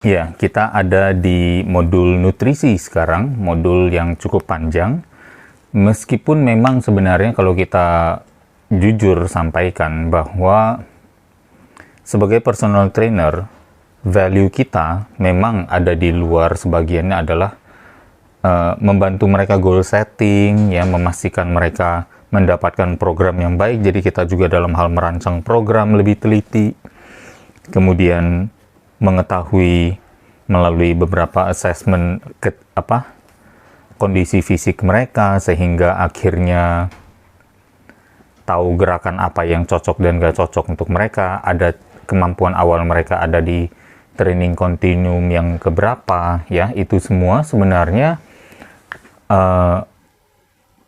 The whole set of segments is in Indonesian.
Ya, kita ada di modul nutrisi sekarang, modul yang cukup panjang. Meskipun memang sebenarnya kalau kita jujur sampaikan bahwa sebagai personal trainer, value kita memang ada di luar, sebagiannya adalah membantu mereka goal setting, ya, memastikan mereka mendapatkan program yang baik. Jadi kita juga dalam hal merancang program lebih teliti. Kemudian mengetahui melalui beberapa assessment kondisi fisik mereka, sehingga akhirnya tahu gerakan apa yang cocok dan gak cocok untuk mereka. Ada kemampuan awal mereka ada di training continuum yang keberapa, ya. Itu semua sebenarnya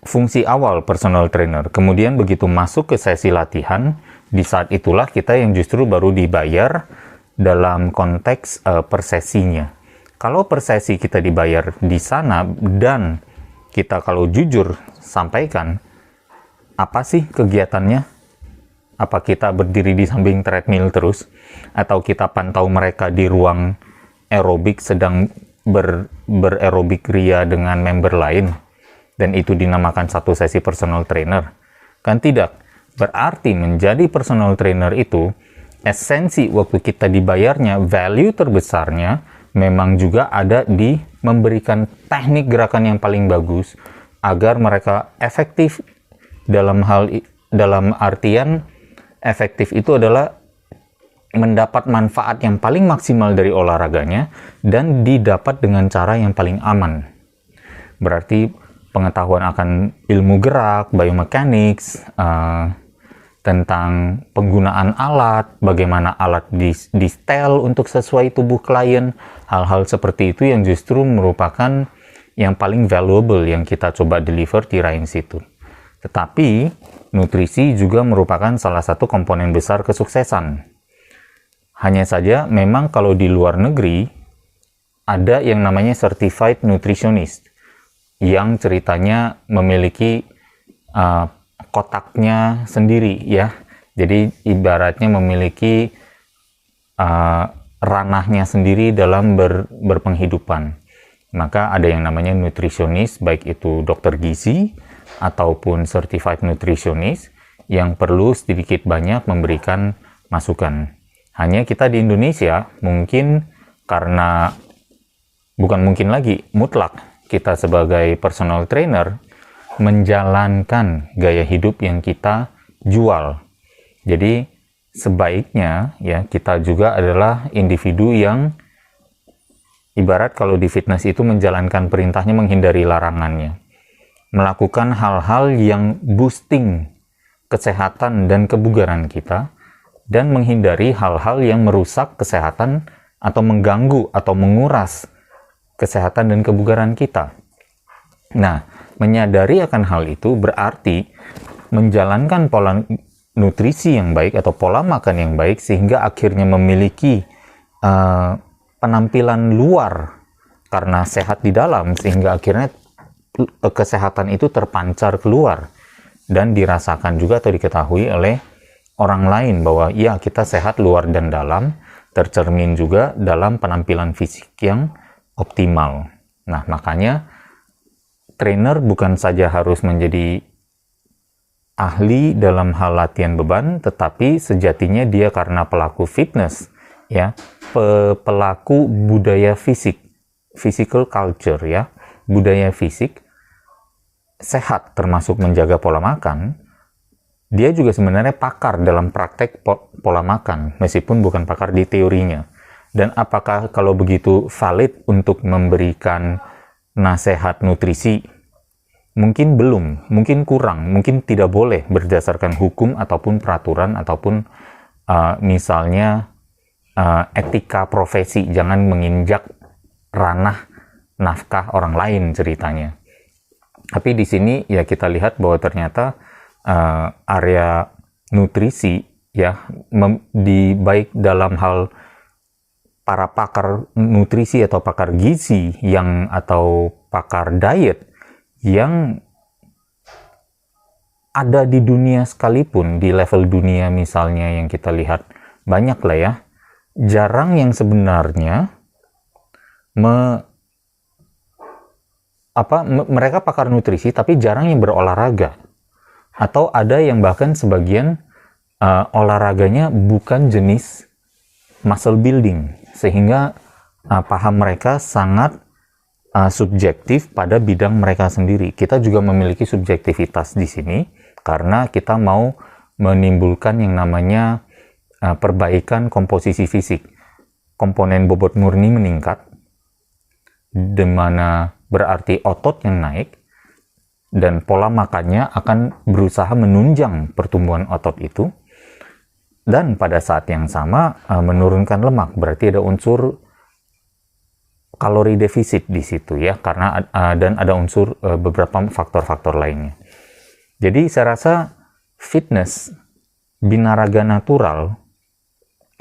fungsi awal personal trainer. Kemudian begitu masuk ke sesi latihan, di saat itulah kita yang justru baru dibayar dalam konteks per sesinya. Kalau per sesi kita dibayar di sana, dan kita kalau jujur sampaikan, apa sih kegiatannya? Apa kita berdiri di samping treadmill terus? Atau kita pantau mereka di ruang aerobik sedang bererobik ria dengan member lain? Dan itu dinamakan satu sesi personal trainer? Kan tidak. Berarti menjadi personal trainer itu, esensi waktu kita dibayarnya, value terbesarnya memang juga ada di memberikan teknik gerakan yang paling bagus agar mereka efektif. Dalam artian efektif itu adalah mendapat manfaat yang paling maksimal dari olahraganya dan didapat dengan cara yang paling aman. Berarti pengetahuan akan ilmu gerak, biomechanics, tentang penggunaan alat, bagaimana alat di setel untuk sesuai tubuh klien, hal-hal seperti itu yang justru merupakan yang paling valuable yang kita coba deliver di Rains itu. Tetapi nutrisi juga merupakan salah satu komponen besar kesuksesan. Hanya saja memang kalau di luar negeri ada yang namanya certified nutritionist yang ceritanya memiliki kotaknya sendiri, ya. Jadi ibaratnya memiliki ranahnya sendiri dalam berpenghidupan. Maka ada yang namanya nutritionist, baik itu dokter gizi ataupun certified nutritionist, yang perlu sedikit banyak memberikan masukan. Hanya kita di Indonesia mungkin karena mutlak kita sebagai personal trainer menjalankan gaya hidup yang kita jual. Jadi sebaiknya ya kita juga adalah individu yang ibarat kalau di fitness itu menjalankan perintahnya, menghindari larangannya. Melakukan hal-hal yang boosting kesehatan dan kebugaran kita, dan menghindari hal-hal yang merusak kesehatan atau mengganggu atau menguras kesehatan dan kebugaran kita. Nah, menyadari akan hal itu berarti menjalankan pola nutrisi yang baik atau pola makan yang baik sehingga akhirnya memiliki penampilan luar karena sehat di dalam, sehingga akhirnya kesehatan itu terpancar keluar dan dirasakan juga atau diketahui oleh orang lain bahwa ya kita sehat luar dan dalam, tercermin juga dalam penampilan fisik yang optimal. Nah, makanya trainer bukan saja harus menjadi ahli dalam hal latihan beban, tetapi sejatinya dia karena pelaku fitness, ya, pelaku budaya fisik, physical culture, ya, budaya fisik sehat termasuk menjaga pola makan. Dia juga sebenarnya pakar dalam praktek pola makan, meskipun bukan pakar di teorinya. Dan apakah kalau begitu valid untuk memberikan nasihat nutrisi? Mungkin belum, mungkin kurang, mungkin tidak boleh berdasarkan hukum ataupun peraturan ataupun misalnya etika profesi, jangan menginjak ranah nafkah orang lain ceritanya. Tapi di sini ya kita lihat bahwa ternyata area nutrisi ya baik dalam hal para pakar nutrisi atau pakar gizi atau pakar diet yang ada di dunia sekalipun, di level dunia misalnya yang kita lihat banyak lah ya, jarang yang sebenarnya mereka pakar nutrisi tapi jarang yang berolahraga, atau ada yang bahkan sebagian olahraganya bukan jenis muscle building, sehingga paham mereka sangat subjektif pada bidang mereka sendiri. Kita juga memiliki subjektivitas di sini karena kita mau menimbulkan yang namanya perbaikan komposisi fisik. Komponen bobot murni meningkat, di mana berarti otot yang naik, dan pola makannya akan berusaha menunjang pertumbuhan otot itu, dan pada saat yang sama menurunkan lemak. Berarti ada unsur kalori defisit di situ ya, karena dan ada unsur beberapa faktor-faktor lainnya. Jadi saya rasa fitness binaraga natural,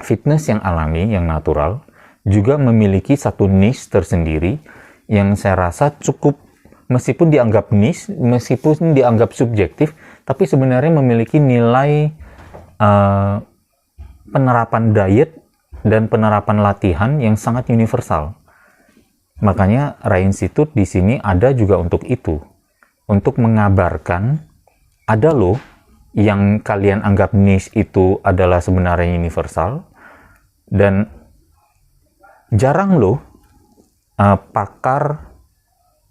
fitness yang alami, yang natural, juga memiliki satu niche tersendiri yang saya rasa cukup, meskipun dianggap niche, meskipun dianggap subjektif, tapi sebenarnya memiliki nilai penerapan diet dan penerapan latihan yang sangat universal. Makanya Rai Institute di sini ada juga untuk itu, untuk mengabarkan ada loh yang kalian anggap niche itu adalah sebenarnya universal, dan jarang loh pakar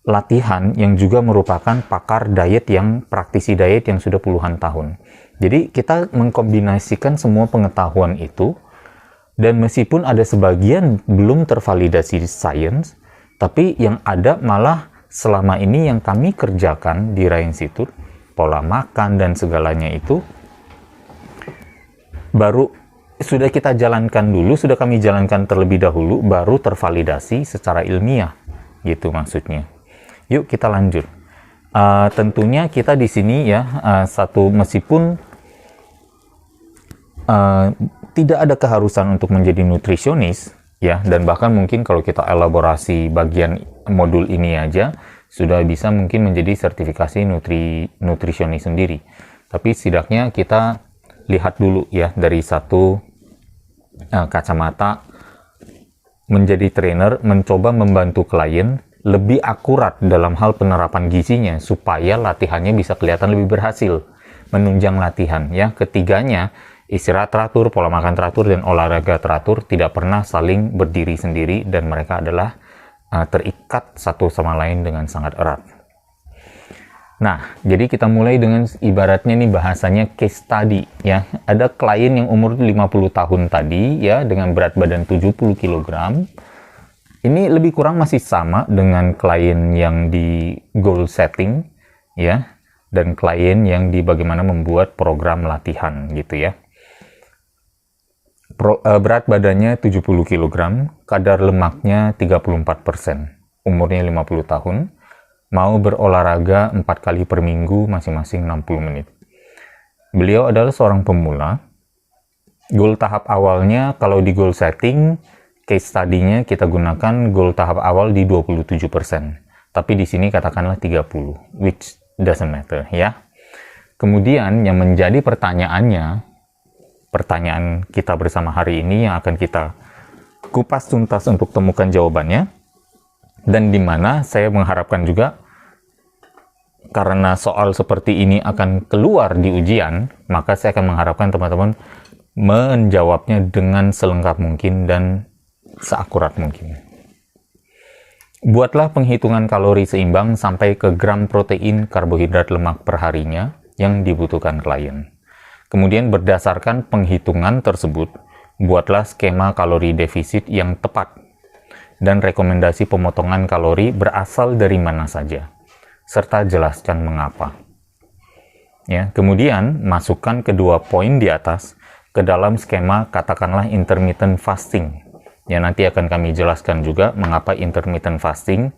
latihan yang juga merupakan pakar diet, yang praktisi diet yang sudah puluhan tahun. Jadi kita mengkombinasikan semua pengetahuan itu, dan meskipun ada sebagian belum tervalidasi sains, tapi yang ada malah selama ini yang kami kerjakan di Rai Institute, pola makan dan segalanya itu baru sudah kita jalankan dulu, sudah kami jalankan terlebih dahulu, baru tervalidasi secara ilmiah, gitu maksudnya. Yuk kita lanjut. Tentunya kita di sini ya, meskipun tidak ada keharusan untuk menjadi nutrisionis ya, dan bahkan mungkin kalau kita elaborasi bagian modul ini aja sudah bisa mungkin menjadi sertifikasi nutrisionis sendiri. Tapi setidaknya kita lihat dulu ya dari satu kacamata menjadi trainer, mencoba membantu klien lebih akurat dalam hal penerapan gizinya supaya latihannya bisa kelihatan lebih berhasil, menunjang latihan ya. Ketiganya, istirahat teratur, pola makan teratur, dan olahraga teratur tidak pernah saling berdiri sendiri, dan mereka adalah terikat satu sama lain dengan sangat erat. Nah, jadi kita mulai dengan ibaratnya nih bahasanya case study ya. Ada klien yang umur 50 tahun tadi ya, dengan berat badan 70 kg. Ini lebih kurang masih sama dengan klien yang di goal setting ya, dan klien yang di bagaimana membuat program latihan gitu ya. Berat badannya 70 kg, kadar lemaknya 34%, umurnya 50 tahun, mau berolahraga 4 kali per minggu masing-masing 60 menit. Beliau adalah seorang pemula. Goal tahap awalnya, kalau di goal setting, case study-nya kita gunakan goal tahap awal di 27%. Tapi di sini katakanlah 30, which doesn't matter ya. Kemudian yang menjadi pertanyaan kita bersama hari ini yang akan kita kupas tuntas untuk temukan jawabannya, dan di mana saya mengharapkan juga karena soal seperti ini akan keluar di ujian, maka saya akan mengharapkan teman-teman menjawabnya dengan selengkap mungkin dan seakurat mungkin. Buatlah penghitungan kalori seimbang sampai ke gram protein, karbohidrat, lemak per harinya yang dibutuhkan klien. Kemudian berdasarkan penghitungan tersebut, buatlah skema kalori defisit yang tepat dan rekomendasi pemotongan kalori berasal dari mana saja, serta jelaskan mengapa. Ya, kemudian masukkan kedua poin di atas ke dalam skema katakanlah intermittent fasting. Ya, nanti akan kami jelaskan juga mengapa intermittent fasting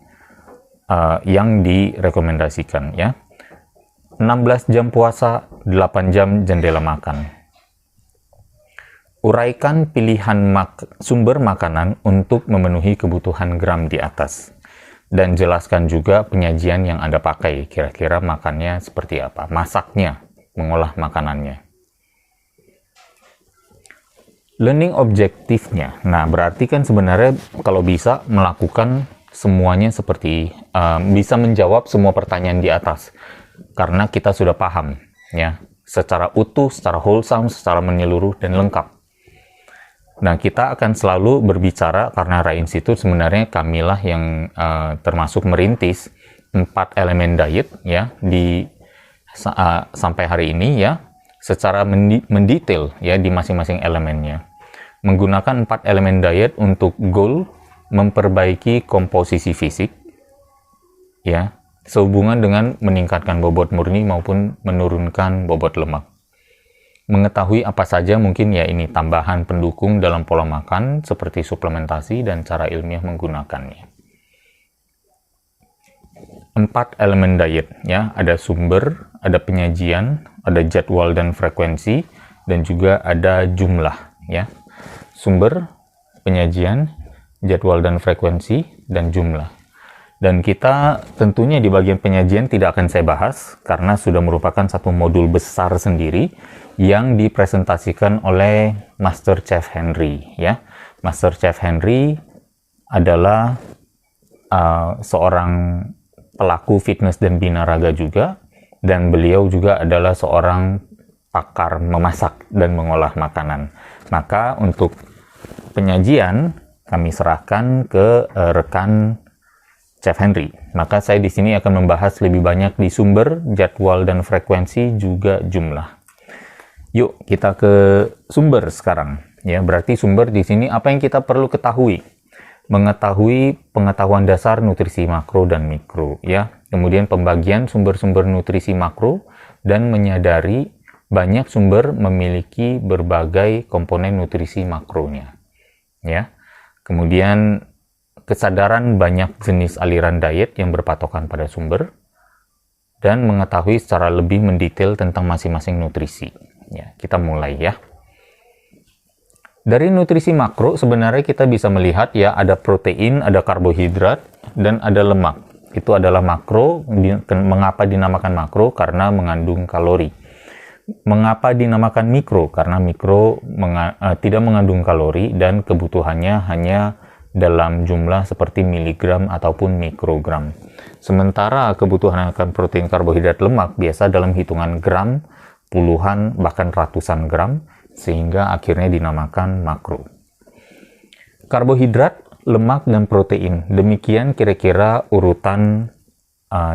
yang direkomendasikan ya. 16 jam puasa, 8 jam jendela makan. Uraikan pilihan sumber makanan untuk memenuhi kebutuhan gram di atas. Dan jelaskan juga penyajian yang Anda pakai, kira-kira makannya seperti apa, masaknya, mengolah makanannya. Learning objektifnya. Nah, berarti kan sebenarnya kalau bisa melakukan semuanya seperti bisa menjawab semua pertanyaan di atas. Karena kita sudah paham, ya, secara utuh, secara wholesome, secara menyeluruh dan lengkap. Nah, kita akan selalu berbicara karena Ra Institute sebenarnya kamilah yang termasuk merintis 4 elemen diet, ya, sampai hari ini, ya, secara mendetail, ya, di masing-masing elemennya. Menggunakan 4 elemen diet untuk goal memperbaiki komposisi fisik, ya, sehubungan dengan meningkatkan bobot murni maupun menurunkan bobot lemak. Mengetahui apa saja mungkin, ya, ini tambahan pendukung dalam pola makan seperti suplementasi dan cara ilmiah menggunakannya. 4 elemen diet, ya, ada sumber, ada penyajian, ada jadwal dan frekuensi, dan juga ada jumlah, ya. Sumber, penyajian, jadwal dan frekuensi, dan jumlah. Dan kita tentunya di bagian penyajian tidak akan saya bahas karena sudah merupakan satu modul besar sendiri yang dipresentasikan oleh Master Chef Henry, ya. Master Chef Henry adalah seorang pelaku fitness dan binaraga juga, dan beliau juga adalah seorang pakar memasak dan mengolah makanan. Maka untuk penyajian kami serahkan ke rekan Chef Henry. Maka saya di sini akan membahas lebih banyak di sumber, jadwal dan frekuensi, juga jumlah. Yuk kita ke sumber sekarang, ya. Berarti sumber di sini apa yang kita perlu ketahui? Mengetahui pengetahuan dasar nutrisi makro dan mikro, ya. Kemudian pembagian sumber-sumber nutrisi makro dan menyadari banyak sumber memiliki berbagai komponen nutrisi makronya, ya. Kemudian kesadaran banyak jenis aliran diet yang berpatokan pada sumber dan mengetahui secara lebih mendetail tentang masing-masing nutrisi. Ya, kita mulai, ya. Dari nutrisi makro sebenarnya kita bisa melihat, ya, ada protein, ada karbohidrat, dan ada lemak. Itu adalah makro. Mengapa dinamakan makro? Karena mengandung kalori. Mengapa dinamakan mikro? Karena mikro tidak mengandung kalori dan kebutuhannya hanya dalam jumlah seperti miligram ataupun mikrogram. Sementara kebutuhan akan protein, karbohidrat, lemak biasa dalam hitungan gram, puluhan bahkan ratusan gram, sehingga akhirnya dinamakan makro. Karbohidrat, lemak, dan protein. Demikian kira-kira urutan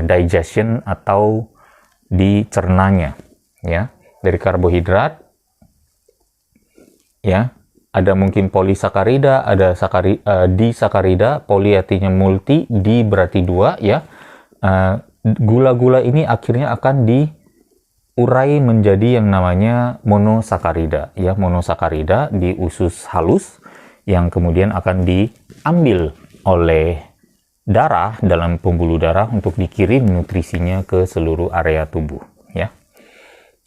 digestion atau dicernanya, ya. Dari karbohidrat, ya, ada mungkin polisakarida, ada disakarida, poli artinya multi, di berarti 2, ya. Gula-gula ini akhirnya akan diurai menjadi yang namanya monosakarida, ya. Monosakarida di usus halus yang kemudian akan diambil oleh darah dalam pembuluh darah untuk dikirim nutrisinya ke seluruh area tubuh, ya.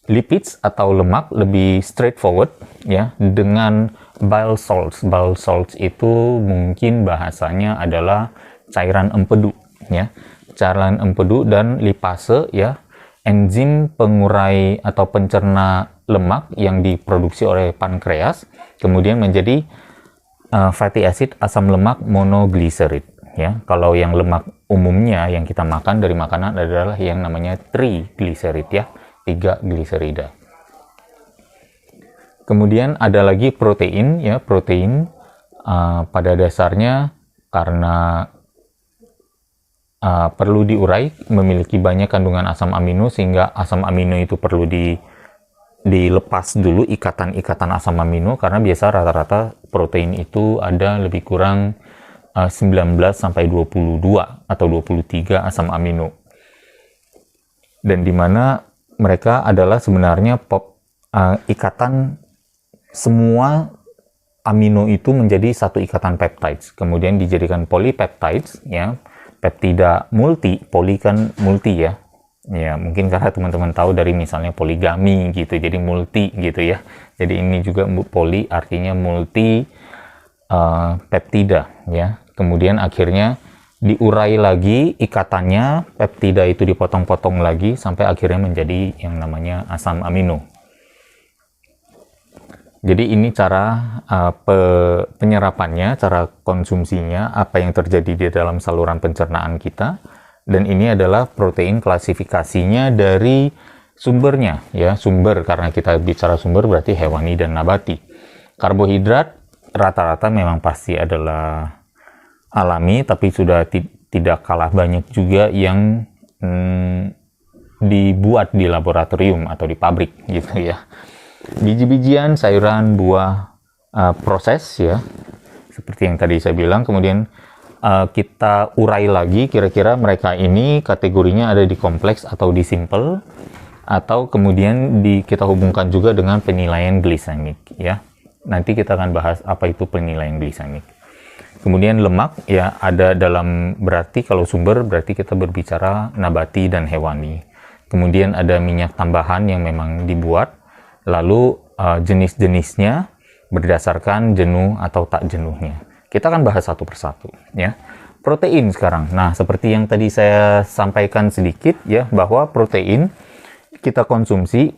Lipids atau lemak lebih straightforward, ya, dengan bile salts. Bile salts itu mungkin bahasanya adalah cairan empedu, ya. Cairan empedu dan lipase, ya, enzim pengurai atau pencerna lemak yang diproduksi oleh pankreas kemudian menjadi fatty acid, asam lemak monogliserid, ya. Kalau yang lemak umumnya yang kita makan dari makanan adalah yang namanya triglycerid, ya, 3 gliserida. Kemudian ada lagi protein, ya. Protein pada dasarnya karena perlu diurai, memiliki banyak kandungan asam amino sehingga asam amino itu perlu dilepas dulu ikatan-ikatan asam amino, karena biasa rata-rata protein itu ada lebih kurang 19 sampai 22 atau 23 asam amino. Dan dimana mereka adalah sebenarnya ikatan semua amino itu menjadi satu ikatan peptides, kemudian dijadikan polypeptides, ya. Peptida multi, poli kan multi, ya. Ya, mungkin karena teman-teman tahu dari misalnya poligami gitu, jadi multi gitu, ya. Jadi ini juga poli artinya multi peptida, ya. Kemudian akhirnya diurai lagi ikatannya, peptida itu dipotong-potong lagi sampai akhirnya menjadi yang namanya asam amino. Jadi ini cara penyerapannya, cara konsumsinya, apa yang terjadi di dalam saluran pencernaan kita. Dan ini adalah protein klasifikasinya dari sumbernya, ya, sumber, karena kita bicara sumber berarti hewani dan nabati. Karbohidrat rata-rata memang pasti adalah alami, tapi sudah tidak kalah banyak juga yang dibuat di laboratorium atau di pabrik gitu ya. Biji-bijian, sayuran, buah, proses ya, seperti yang tadi saya bilang. Kemudian kita urai lagi, kira-kira mereka ini kategorinya ada di kompleks atau di simple, atau kemudian kita hubungkan juga dengan penilaian glisemik ya. Nanti kita akan bahas apa itu penilaian glisemik. Kemudian lemak ya, ada dalam, berarti kalau sumber berarti kita berbicara nabati dan hewani. Kemudian ada minyak tambahan yang memang dibuat, lalu jenis-jenisnya berdasarkan jenuh atau tak jenuhnya. Kita akan bahas satu persatu ya. Protein sekarang. Nah, seperti yang tadi saya sampaikan sedikit ya, bahwa protein kita konsumsi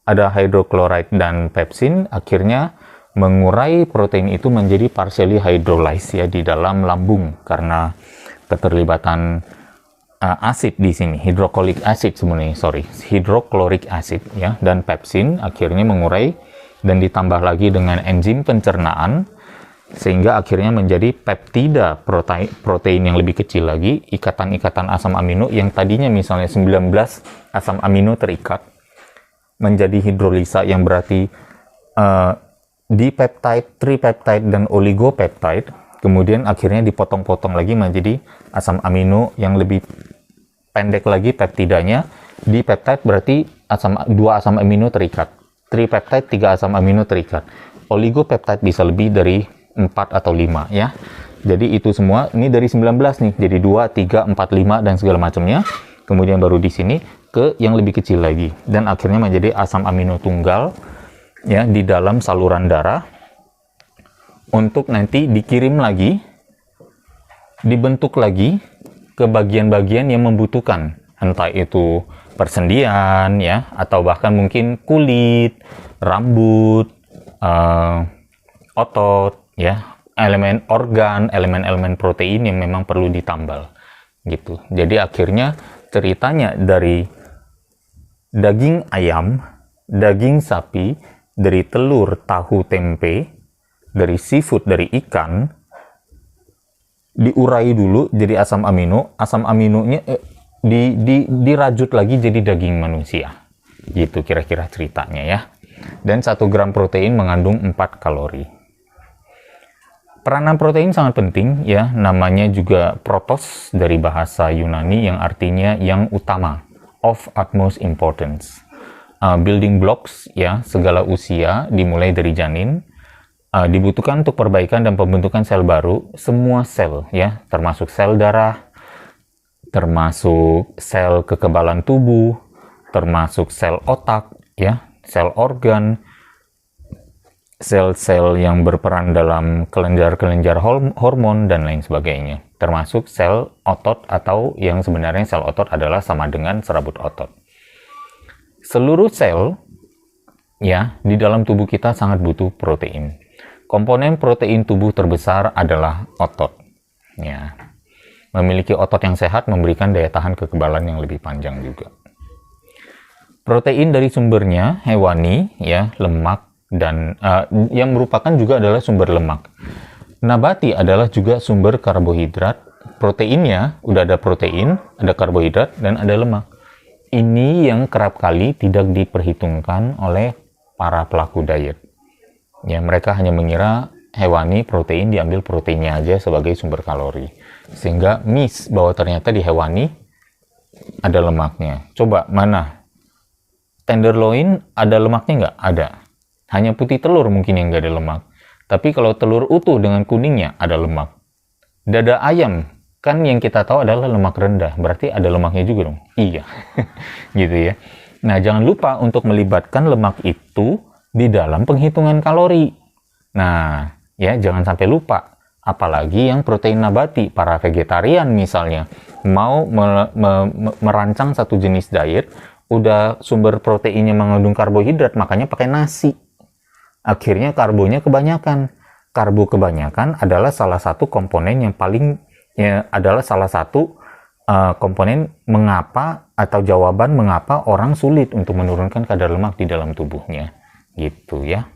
ada hydrochloride dan pepsin, akhirnya mengurai protein itu menjadi partially hydrolyzed ya di dalam lambung karena keterlibatan asid di sini, hydrochloric acid sebenarnya, hydrochloric acid ya, dan pepsin akhirnya mengurai dan ditambah lagi dengan enzim pencernaan sehingga akhirnya menjadi peptida, protein yang lebih kecil lagi, ikatan-ikatan asam amino yang tadinya misalnya 19 asam amino terikat menjadi hidrolisa yang berarti dipeptide, tripeptide, dan oligopeptide. Kemudian akhirnya dipotong-potong lagi menjadi asam amino yang lebih pendek lagi peptidanya. Di peptide berarti 2 asam amino terikat. Tripeptide 3 asam amino terikat. Oligopeptide bisa lebih dari 4 atau 5 ya. Jadi itu semua ini dari 19 nih. Jadi 2, 3, 4, 5 dan segala macamnya. Kemudian baru di sini ke yang lebih kecil lagi dan akhirnya menjadi asam amino tunggal ya di dalam saluran darah. Untuk nanti dikirim lagi, dibentuk lagi ke bagian-bagian yang membutuhkan, entah itu persendian ya, atau bahkan mungkin kulit, rambut, otot ya, elemen organ, elemen-elemen protein yang memang perlu ditambal gitu. Jadi akhirnya ceritanya dari daging ayam, daging sapi, dari telur, tahu, tempe, dari seafood, dari ikan, diurai dulu jadi asam aminonya dirajut lagi jadi daging manusia. Gitu kira-kira ceritanya ya. Dan 1 gram protein mengandung 4 kalori. Peranan protein sangat penting ya, namanya juga protos dari bahasa Yunani yang artinya yang utama, of utmost importance. Building blocks ya, segala usia dimulai dari janin. Dibutuhkan untuk perbaikan dan pembentukan sel baru, semua sel ya, termasuk sel darah, termasuk sel kekebalan tubuh, termasuk sel otak ya, sel organ, sel-sel yang berperan dalam kelenjar-kelenjar hormon dan lain sebagainya, termasuk sel otot, atau yang sebenarnya sel otot adalah sama dengan serabut otot. Seluruh sel ya di dalam tubuh kita sangat butuh protein. Komponen protein tubuh terbesar adalah otot. Ya. Memiliki otot yang sehat memberikan daya tahan kekebalan yang lebih panjang juga. Protein dari sumbernya hewani, ya, lemak, dan yang merupakan juga adalah sumber lemak. Nabati adalah juga sumber karbohidrat. Proteinnya udah ada protein, ada karbohidrat, dan ada lemak. Ini yang kerap kali tidak diperhitungkan oleh para pelaku diet. Ya, mereka hanya mengira hewani protein diambil proteinnya aja sebagai sumber kalori. Sehingga miss bahwa ternyata di hewani ada lemaknya. Coba mana? Tenderloin ada lemaknya nggak? Ada. Hanya putih telur mungkin yang nggak ada lemak. Tapi kalau telur utuh dengan kuningnya ada lemak. Dada ayam kan yang kita tahu adalah lemak rendah. Berarti ada lemaknya juga dong? Iya. Gitu ya. Nah, jangan lupa untuk melibatkan lemak itu di dalam penghitungan kalori. Nah, ya jangan sampai lupa. Apalagi yang protein nabati, para vegetarian misalnya, mau merancang satu jenis diet, udah sumber proteinnya mengandung karbohidrat, makanya pakai nasi. Akhirnya karbonya kebanyakan. Karbo kebanyakan adalah salah satu komponen yang adalah salah satu komponen mengapa atau jawaban mengapa orang sulit untuk menurunkan kadar lemak di dalam tubuhnya. Gitu ya.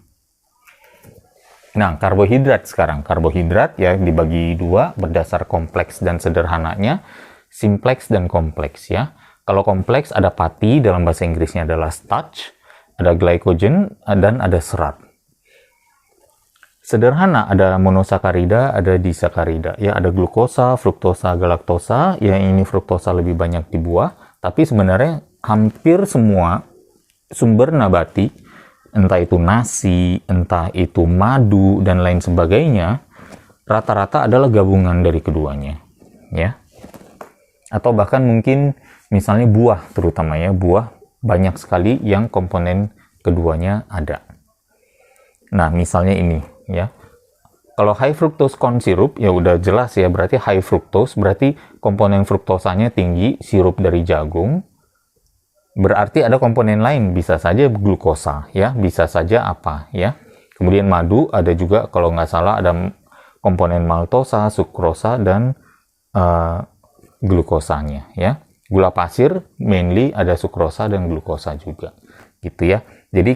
Nah, karbohidrat sekarang. Karbohidrat ya dibagi dua berdasar kompleks dan sederhananya, simpleks dan kompleks ya. Kalau kompleks ada pati, dalam bahasa Inggrisnya adalah starch, ada glycogen, dan ada serat. Sederhana, ada monosakarida, ada disakarida. Ya, ada glukosa, fruktosa, galaktosa. Ya, ini fruktosa lebih banyak di buah, tapi sebenarnya hampir semua sumber nabati, entah itu nasi, entah itu madu, dan lain sebagainya, rata-rata adalah gabungan dari keduanya, ya. Atau bahkan mungkin misalnya buah, terutama ya, buah banyak sekali yang komponen keduanya ada. Nah, misalnya ini, ya. Kalau high fructose corn syrup, ya udah jelas ya, berarti high fructose, berarti komponen fruktosanya tinggi, sirup dari jagung, berarti ada komponen lain, bisa saja glukosa, ya, bisa saja apa, ya. Kemudian madu, ada juga, kalau nggak salah, ada komponen maltosa, sukrosa, dan glukosanya, ya. Gula pasir, mainly ada sukrosa dan glukosa juga, gitu ya. Jadi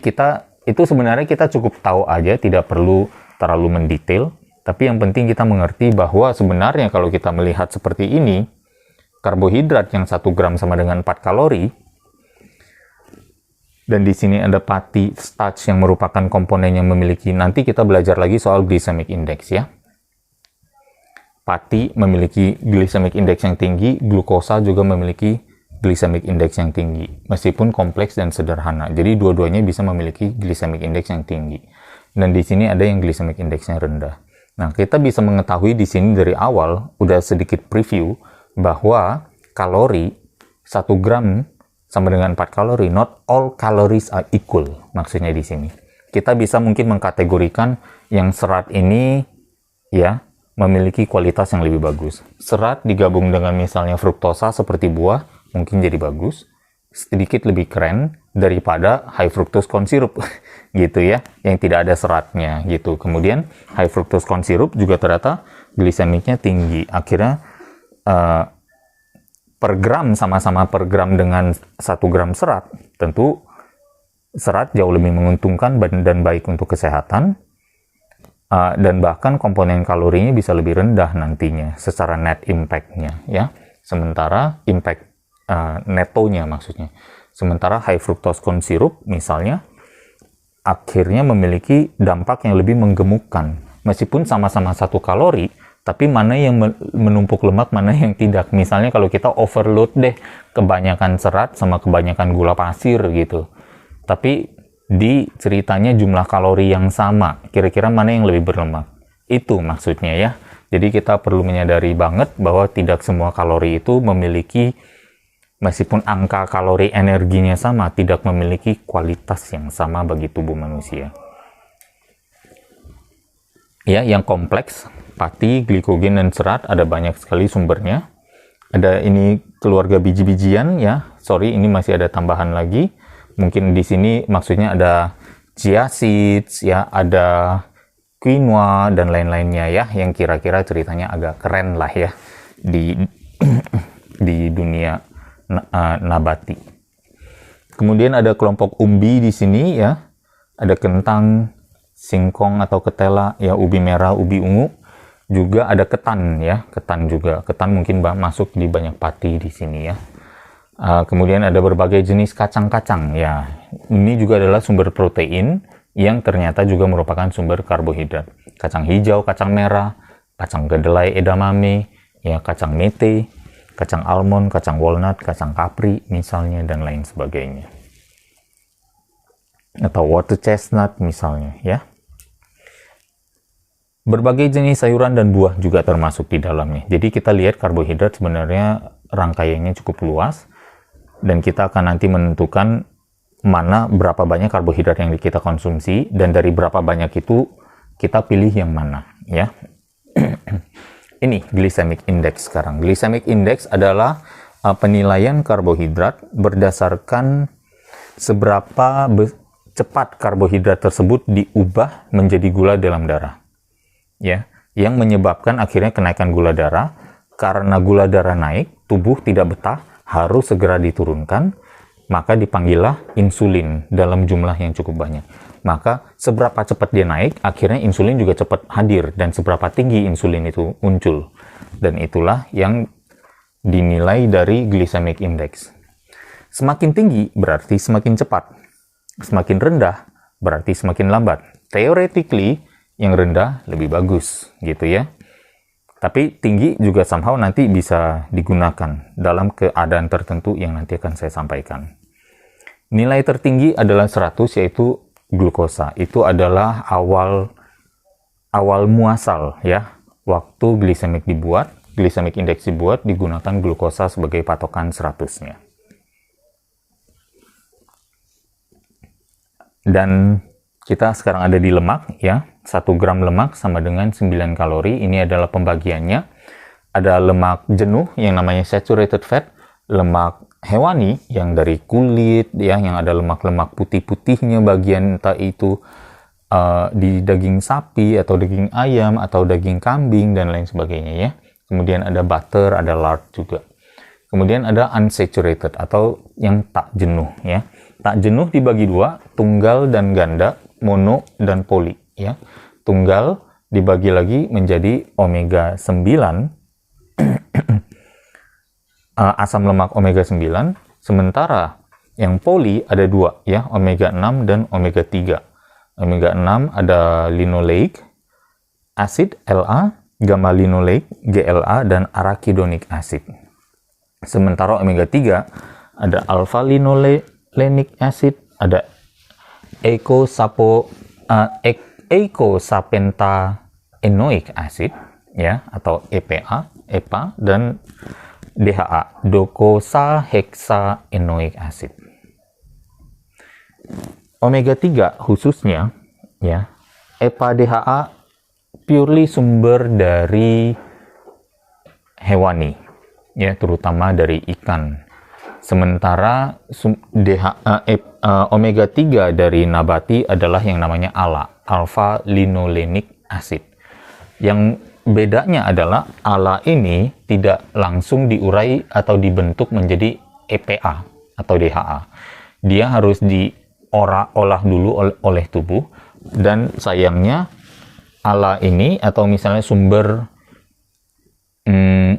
itu sebenarnya kita cukup tahu aja, tidak perlu terlalu mendetail, tapi yang penting kita mengerti bahwa sebenarnya kalau kita melihat seperti ini, karbohidrat yang 1 gram sama dengan 4 kalori, dan di sini ada pati starch yang merupakan komponen yang memiliki, nanti kita belajar lagi soal glycemic index ya. Pati memiliki glycemic index yang tinggi, glukosa juga memiliki glycemic index yang tinggi, meskipun kompleks dan sederhana. Jadi dua-duanya bisa memiliki glycemic index yang tinggi. Dan di sini ada yang glycemic index yang rendah. Nah, kita bisa mengetahui di sini dari awal, udah sedikit preview, bahwa kalori 1 gram sama dengan 4 kalori, not all calories are equal, maksudnya di sini. Kita bisa mungkin mengkategorikan yang serat ini, ya, memiliki kualitas yang lebih bagus. Serat digabung dengan misalnya fruktosa seperti buah, mungkin jadi bagus, sedikit lebih keren daripada high fructose corn syrup, gitu ya, yang tidak ada seratnya, gitu. Kemudian high fructose corn syrup juga ternyata glisemiknya tinggi. Akhirnya per gram, sama-sama per gram dengan 1 gram serat, tentu serat jauh lebih menguntungkan dan baik untuk kesehatan, dan bahkan komponen kalorinya bisa lebih rendah nantinya secara net impact-nya, ya. Sementara impact netonya maksudnya. Sementara high fructose corn syrup misalnya akhirnya memiliki dampak yang lebih menggemukkan. Meskipun sama-sama 1 kalori, tapi mana yang menumpuk lemak, mana yang tidak. Misalnya kalau kita overload deh, kebanyakan serat sama kebanyakan gula pasir gitu. Tapi di ceritanya jumlah kalori yang sama, kira-kira mana yang lebih berlemak. Itu maksudnya ya. Jadi kita perlu menyadari banget bahwa tidak semua kalori itu memiliki, meskipun angka kalori energinya sama, tidak memiliki kualitas yang sama bagi tubuh manusia. Ya, yang kompleks, pati, glikogen, dan serat ada banyak sekali sumbernya. Ada ini keluarga biji-bijian ya. Sorry, ini masih ada tambahan lagi. Mungkin di sini maksudnya ada chia seeds ya, ada quinoa dan lain-lainnya ya, yang kira-kira ceritanya agak keren lah ya di di dunia nabati. Kemudian ada kelompok umbi di sini ya. Ada kentang, singkong atau ketela, ya, ubi merah, ubi ungu, juga ada ketan ya, ketan juga. Ketan mungkin masuk di banyak pati di sini ya. Kemudian ada berbagai jenis kacang-kacang ya. Ini juga adalah sumber protein yang ternyata juga merupakan sumber karbohidrat. Kacang hijau, kacang merah, kacang kedelai, edamame, ya, kacang mete, kacang almond, kacang walnut, kacang kapri misalnya, dan lain sebagainya. Atau water chestnut misalnya ya. Berbagai jenis sayuran dan buah juga termasuk di dalamnya. Jadi kita lihat karbohidrat sebenarnya rangkaiannya cukup luas, dan kita akan nanti menentukan mana berapa banyak karbohidrat yang kita konsumsi, dan dari berapa banyak itu kita pilih yang mana ya. Ini glycemic index sekarang. Glycemic index adalah penilaian karbohidrat berdasarkan cepat karbohidrat tersebut diubah menjadi gula dalam darah. Ya, yang menyebabkan akhirnya kenaikan gula darah. Karena gula darah naik, tubuh tidak betah, harus segera diturunkan, maka dipanggillah insulin dalam jumlah yang cukup banyak. Maka seberapa cepat dia naik, akhirnya insulin juga cepat hadir, dan seberapa tinggi insulin itu muncul. Dan itulah yang dinilai dari glycemic index. Semakin tinggi berarti semakin cepat, semakin rendah berarti semakin lambat. Theoretically, yang rendah lebih bagus, gitu ya. Tapi tinggi juga somehow nanti bisa digunakan dalam keadaan tertentu yang nanti akan saya sampaikan. Nilai tertinggi adalah 100, yaitu glukosa. Itu adalah awal muasal ya. Waktu glycemic index dibuat, digunakan glukosa sebagai patokan 100-nya. Dan kita sekarang ada di lemak ya. 1 gram lemak sama dengan 9 kalori. Ini adalah pembagiannya. Ada lemak jenuh yang namanya saturated fat, lemak hewani yang dari kulit ya, yang ada lemak-lemak putih-putihnya bagian entah itu di daging sapi atau daging ayam atau daging kambing dan lain sebagainya ya. Kemudian ada butter, ada lard juga. Kemudian ada unsaturated atau yang tak jenuh ya. Tak jenuh dibagi 2, tunggal dan ganda, mono dan poli ya. Tunggal dibagi lagi menjadi omega 9 asam lemak omega 9, sementara yang poli ada 2 ya, omega 6 dan omega 3. Omega 6 ada linoleic acid La, gamma linoleic GLA dan arachidonic acid. Sementara omega 3 ada alpha linolenic acid, ada eicosapentaenoic acid ya atau EPA dan DHA, docosahexaenoic acid. Omega 3 khususnya ya, EPA DHA purely sumber dari hewani ya, terutama dari ikan. Sementara omega 3 dari nabati adalah yang namanya ALA, alpha linolenic acid. Yang bedanya adalah ALA ini tidak langsung diurai atau dibentuk menjadi EPA atau DHA. Dia harus diolah dulu oleh tubuh, dan sayangnya ALA ini atau misalnya sumber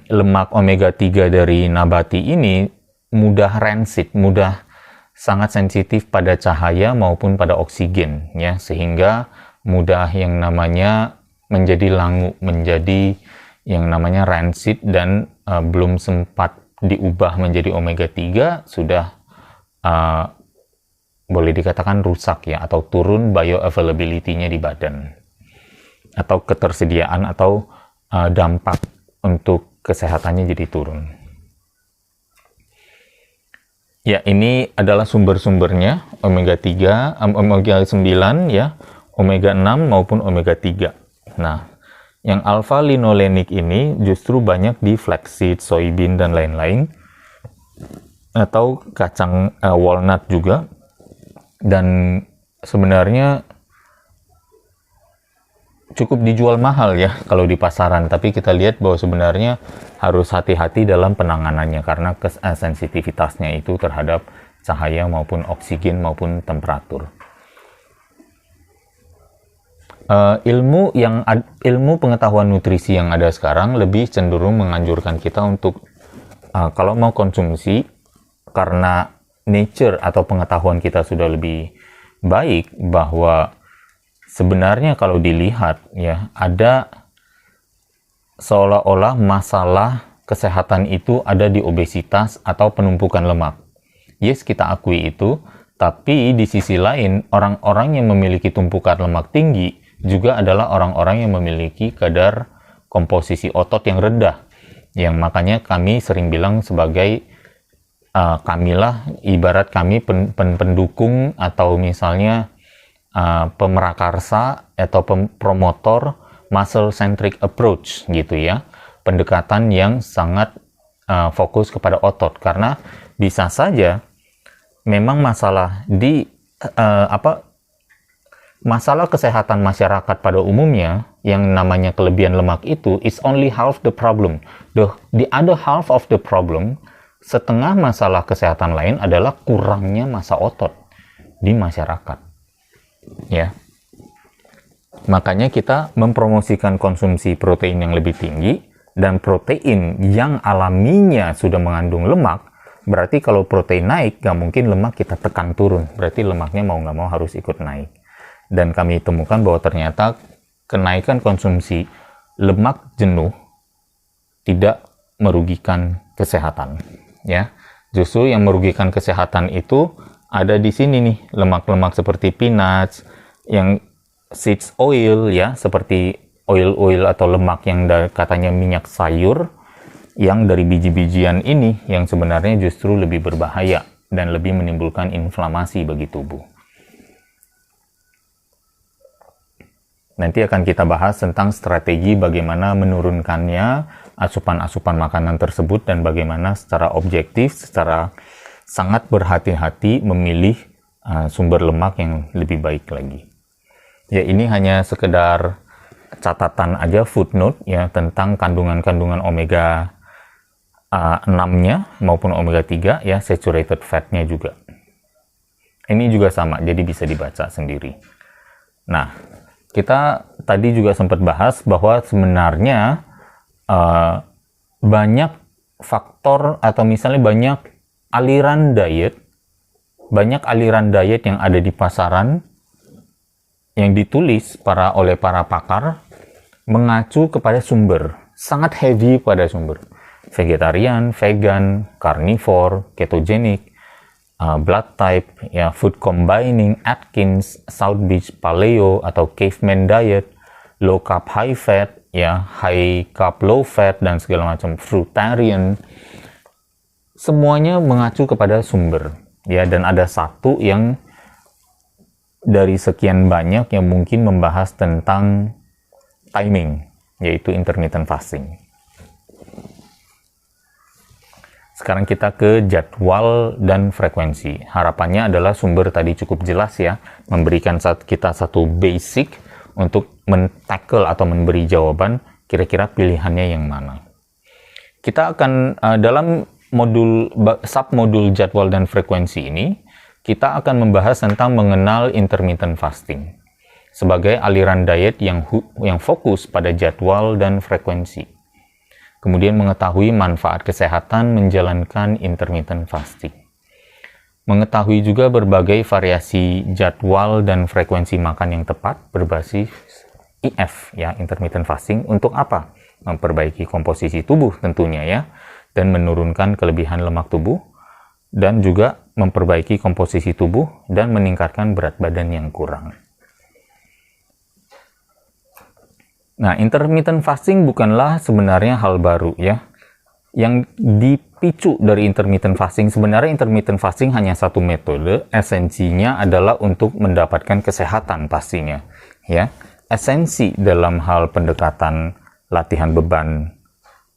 lemak omega 3 dari nabati ini mudah rancid, mudah sangat sensitif pada cahaya maupun pada oksigen ya, sehingga mudah yang namanya menjadi langu, menjadi yang namanya rancid, dan belum sempat diubah menjadi omega 3 sudah boleh dikatakan rusak ya, atau turun bioavailability-nya di badan, atau ketersediaan atau dampak untuk kesehatannya jadi turun. Ya, ini adalah sumber-sumbernya, omega 3, omega 9 ya, omega 6 maupun omega 3. Nah, yang alpha linolenic ini justru banyak di flaxseed, soybean dan lain-lain, atau kacang walnut juga. Dan sebenarnya cukup dijual mahal ya kalau di pasaran, tapi kita lihat bahwa sebenarnya harus hati-hati dalam penanganannya karena sensitivitasnya itu terhadap cahaya maupun oksigen maupun temperatur. Ilmu pengetahuan nutrisi yang ada sekarang lebih cenderung menganjurkan kita untuk kalau mau konsumsi, karena nature atau pengetahuan kita sudah lebih baik, bahwa sebenarnya kalau dilihat ya, ada seolah-olah masalah kesehatan itu ada di obesitas atau penumpukan lemak. Yes, kita akui itu, tapi di sisi lain orang-orang yang memiliki tumpukan lemak tinggi juga adalah orang-orang yang memiliki kadar komposisi otot yang rendah. Yang makanya kami sering bilang sebagai kamilah, ibarat kami pendukung atau misalnya pemerakarsa atau promotor muscle centric approach gitu ya, pendekatan yang sangat fokus kepada otot, karena bisa saja memang masalah di masalah kesehatan masyarakat pada umumnya yang namanya kelebihan lemak itu is only half the problem. The other half of the problem, setengah masalah kesehatan lain adalah kurangnya massa otot di masyarakat. Ya. Makanya kita mempromosikan konsumsi protein yang lebih tinggi, dan protein yang alaminya sudah mengandung lemak. Berarti kalau protein naik, nggak mungkin lemak kita tekan turun. Berarti lemaknya mau nggak mau harus ikut naik. Dan kami temukan bahwa ternyata kenaikan konsumsi lemak jenuh tidak merugikan kesehatan. Ya, justru yang merugikan kesehatan itu ada di sini nih, lemak-lemak seperti peanuts, yang seeds oil ya, seperti oil atau lemak yang katanya minyak sayur, yang dari biji-bijian ini yang sebenarnya justru lebih berbahaya dan lebih menimbulkan inflamasi bagi tubuh. Nanti akan kita bahas tentang strategi bagaimana menurunkannya asupan-asupan makanan tersebut dan bagaimana secara objektif, secara sangat berhati-hati memilih sumber lemak yang lebih baik lagi. Ya, ini hanya sekedar catatan aja, footnote ya, tentang kandungan-kandungan omega 6-nya maupun omega 3 ya, saturated fat-nya juga. Ini juga sama, jadi bisa dibaca sendiri. Nah, kita tadi juga sempat bahas bahwa sebenarnya banyak faktor atau misalnya banyak aliran diet yang ada di pasaran yang ditulis oleh para pakar mengacu kepada sumber, sangat heavy pada sumber. Vegetarian, vegan, carnivore, ketogenic, blood type, ya, food combining, Atkins, South Beach Paleo atau caveman diet, low carb high fat, ya, high carb low fat, dan segala macam, fruitarian, semuanya mengacu kepada sumber, ya. Dan ada satu yang dari sekian banyak yang mungkin membahas tentang timing, yaitu intermittent fasting. Sekarang kita ke jadwal dan frekuensi. Harapannya adalah sumber tadi cukup jelas ya, memberikan kita satu basic untuk men-tackle atau memberi jawaban kira-kira pilihannya yang mana. Kita akan dalam submodul jadwal dan frekuensi ini, kita akan membahas tentang mengenal intermittent fasting sebagai aliran diet yang fokus pada jadwal dan frekuensi. Kemudian mengetahui manfaat kesehatan menjalankan intermittent fasting. Mengetahui juga berbagai variasi jadwal dan frekuensi makan yang tepat berbasis IF, ya, intermittent fasting. Untuk apa? Memperbaiki komposisi tubuh tentunya ya, dan menurunkan kelebihan lemak tubuh, dan juga memperbaiki komposisi tubuh dan meningkatkan berat badan yang kurang. Nah, intermittent fasting bukanlah sebenarnya hal baru ya. Yang dipicu dari intermittent fasting, sebenarnya intermittent fasting hanya satu metode, esensinya adalah untuk mendapatkan kesehatan pastinya ya. Esensi dalam hal pendekatan latihan beban,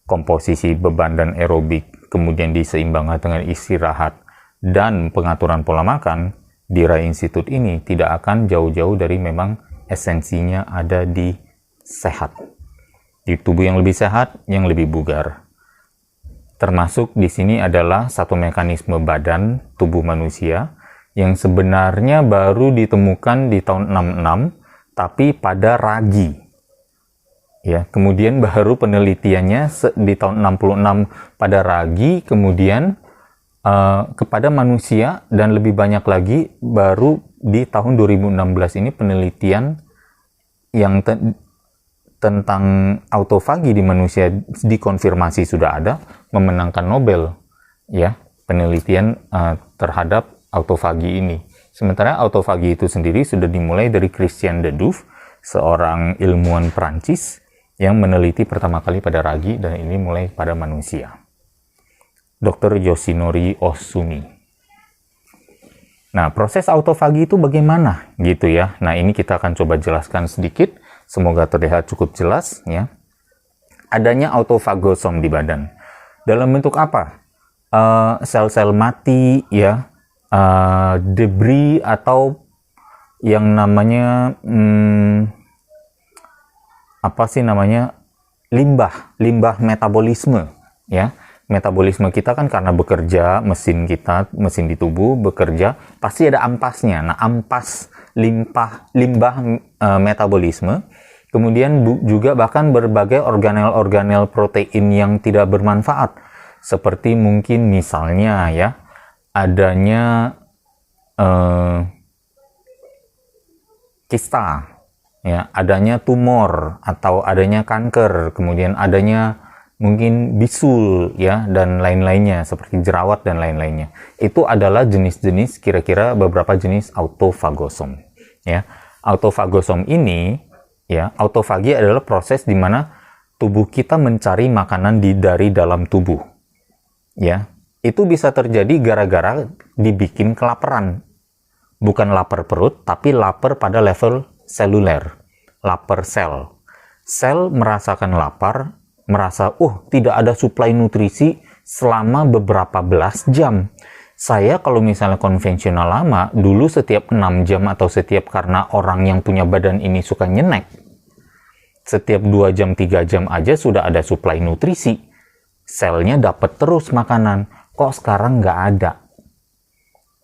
komposisi beban dan aerobik, kemudian diseimbangkan dengan istirahat dan pengaturan pola makan, di Rai Institute ini tidak akan jauh-jauh dari memang esensinya ada di sehat, di tubuh yang lebih sehat, yang lebih bugar. Termasuk di sini adalah satu mekanisme badan tubuh manusia yang sebenarnya baru ditemukan di tahun 66, tapi pada ragi. Ya, kemudian baru penelitiannya di tahun 66 pada ragi, kemudian kepada manusia, dan lebih banyak lagi baru di tahun 2016 ini penelitian yang tentang autofagi di manusia dikonfirmasi sudah ada, memenangkan Nobel ya, penelitian terhadap autofagi ini. Sementara autofagi itu sendiri sudah dimulai dari Christian de Duve, seorang ilmuwan Prancis yang meneliti pertama kali pada ragi, dan ini mulai pada manusia. Dr. Yoshinori Ohsumi. Nah, proses autofagi itu bagaimana gitu ya. Nah, ini kita akan coba jelaskan sedikit. Semoga terlihat cukup jelas ya. Adanya autofagosom di badan. Dalam bentuk apa? Sel-sel mati ya, debris atau yang namanya apa sih namanya, limbah metabolisme, ya. Metabolisme kita kan karena bekerja, mesin di tubuh bekerja, pasti ada ampasnya. Nah, ampas limbah metabolisme, kemudian juga bahkan berbagai organel-organel protein yang tidak bermanfaat, seperti mungkin misalnya ya, adanya kista, ya, adanya tumor atau adanya kanker, kemudian adanya mungkin bisul, ya, dan lain-lainnya seperti jerawat dan lain-lainnya. Itu adalah jenis-jenis, kira-kira beberapa jenis autofagosom, ya. Autofagosom ini, ya, autofagi adalah proses di mana tubuh kita mencari makanan dari dalam tubuh, ya. Itu bisa terjadi gara-gara dibikin kelaparan. Bukan lapar perut, tapi lapar pada level seluler, lapar sel. Sel merasakan lapar, merasa, tidak ada suplai nutrisi selama beberapa belas jam. Saya kalau misalnya konvensional lama, dulu setiap 6 jam atau setiap, karena orang yang punya badan ini suka nyenek, setiap 2 jam, 3 jam aja sudah ada suplai nutrisi. Selnya dapat terus makanan. Kok sekarang nggak ada?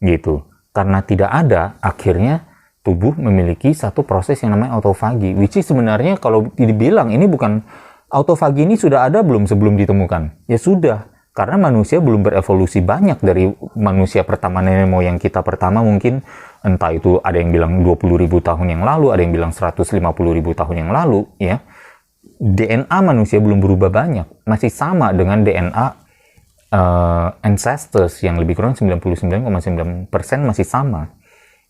Gitu. Karena tidak ada, akhirnya tubuh memiliki satu proses yang namanya autofagi. Which is sebenarnya kalau dibilang ini bukan, autofagi ini sudah ada belum sebelum ditemukan? Ya sudah, karena manusia belum berevolusi banyak dari manusia pertama, nenek moyang kita pertama mungkin, entah itu ada yang bilang 20.000 tahun yang lalu, ada yang bilang 150.000 tahun yang lalu, ya. DNA manusia belum berubah banyak, masih sama dengan DNA ancestors yang lebih kurang 99,9% masih sama.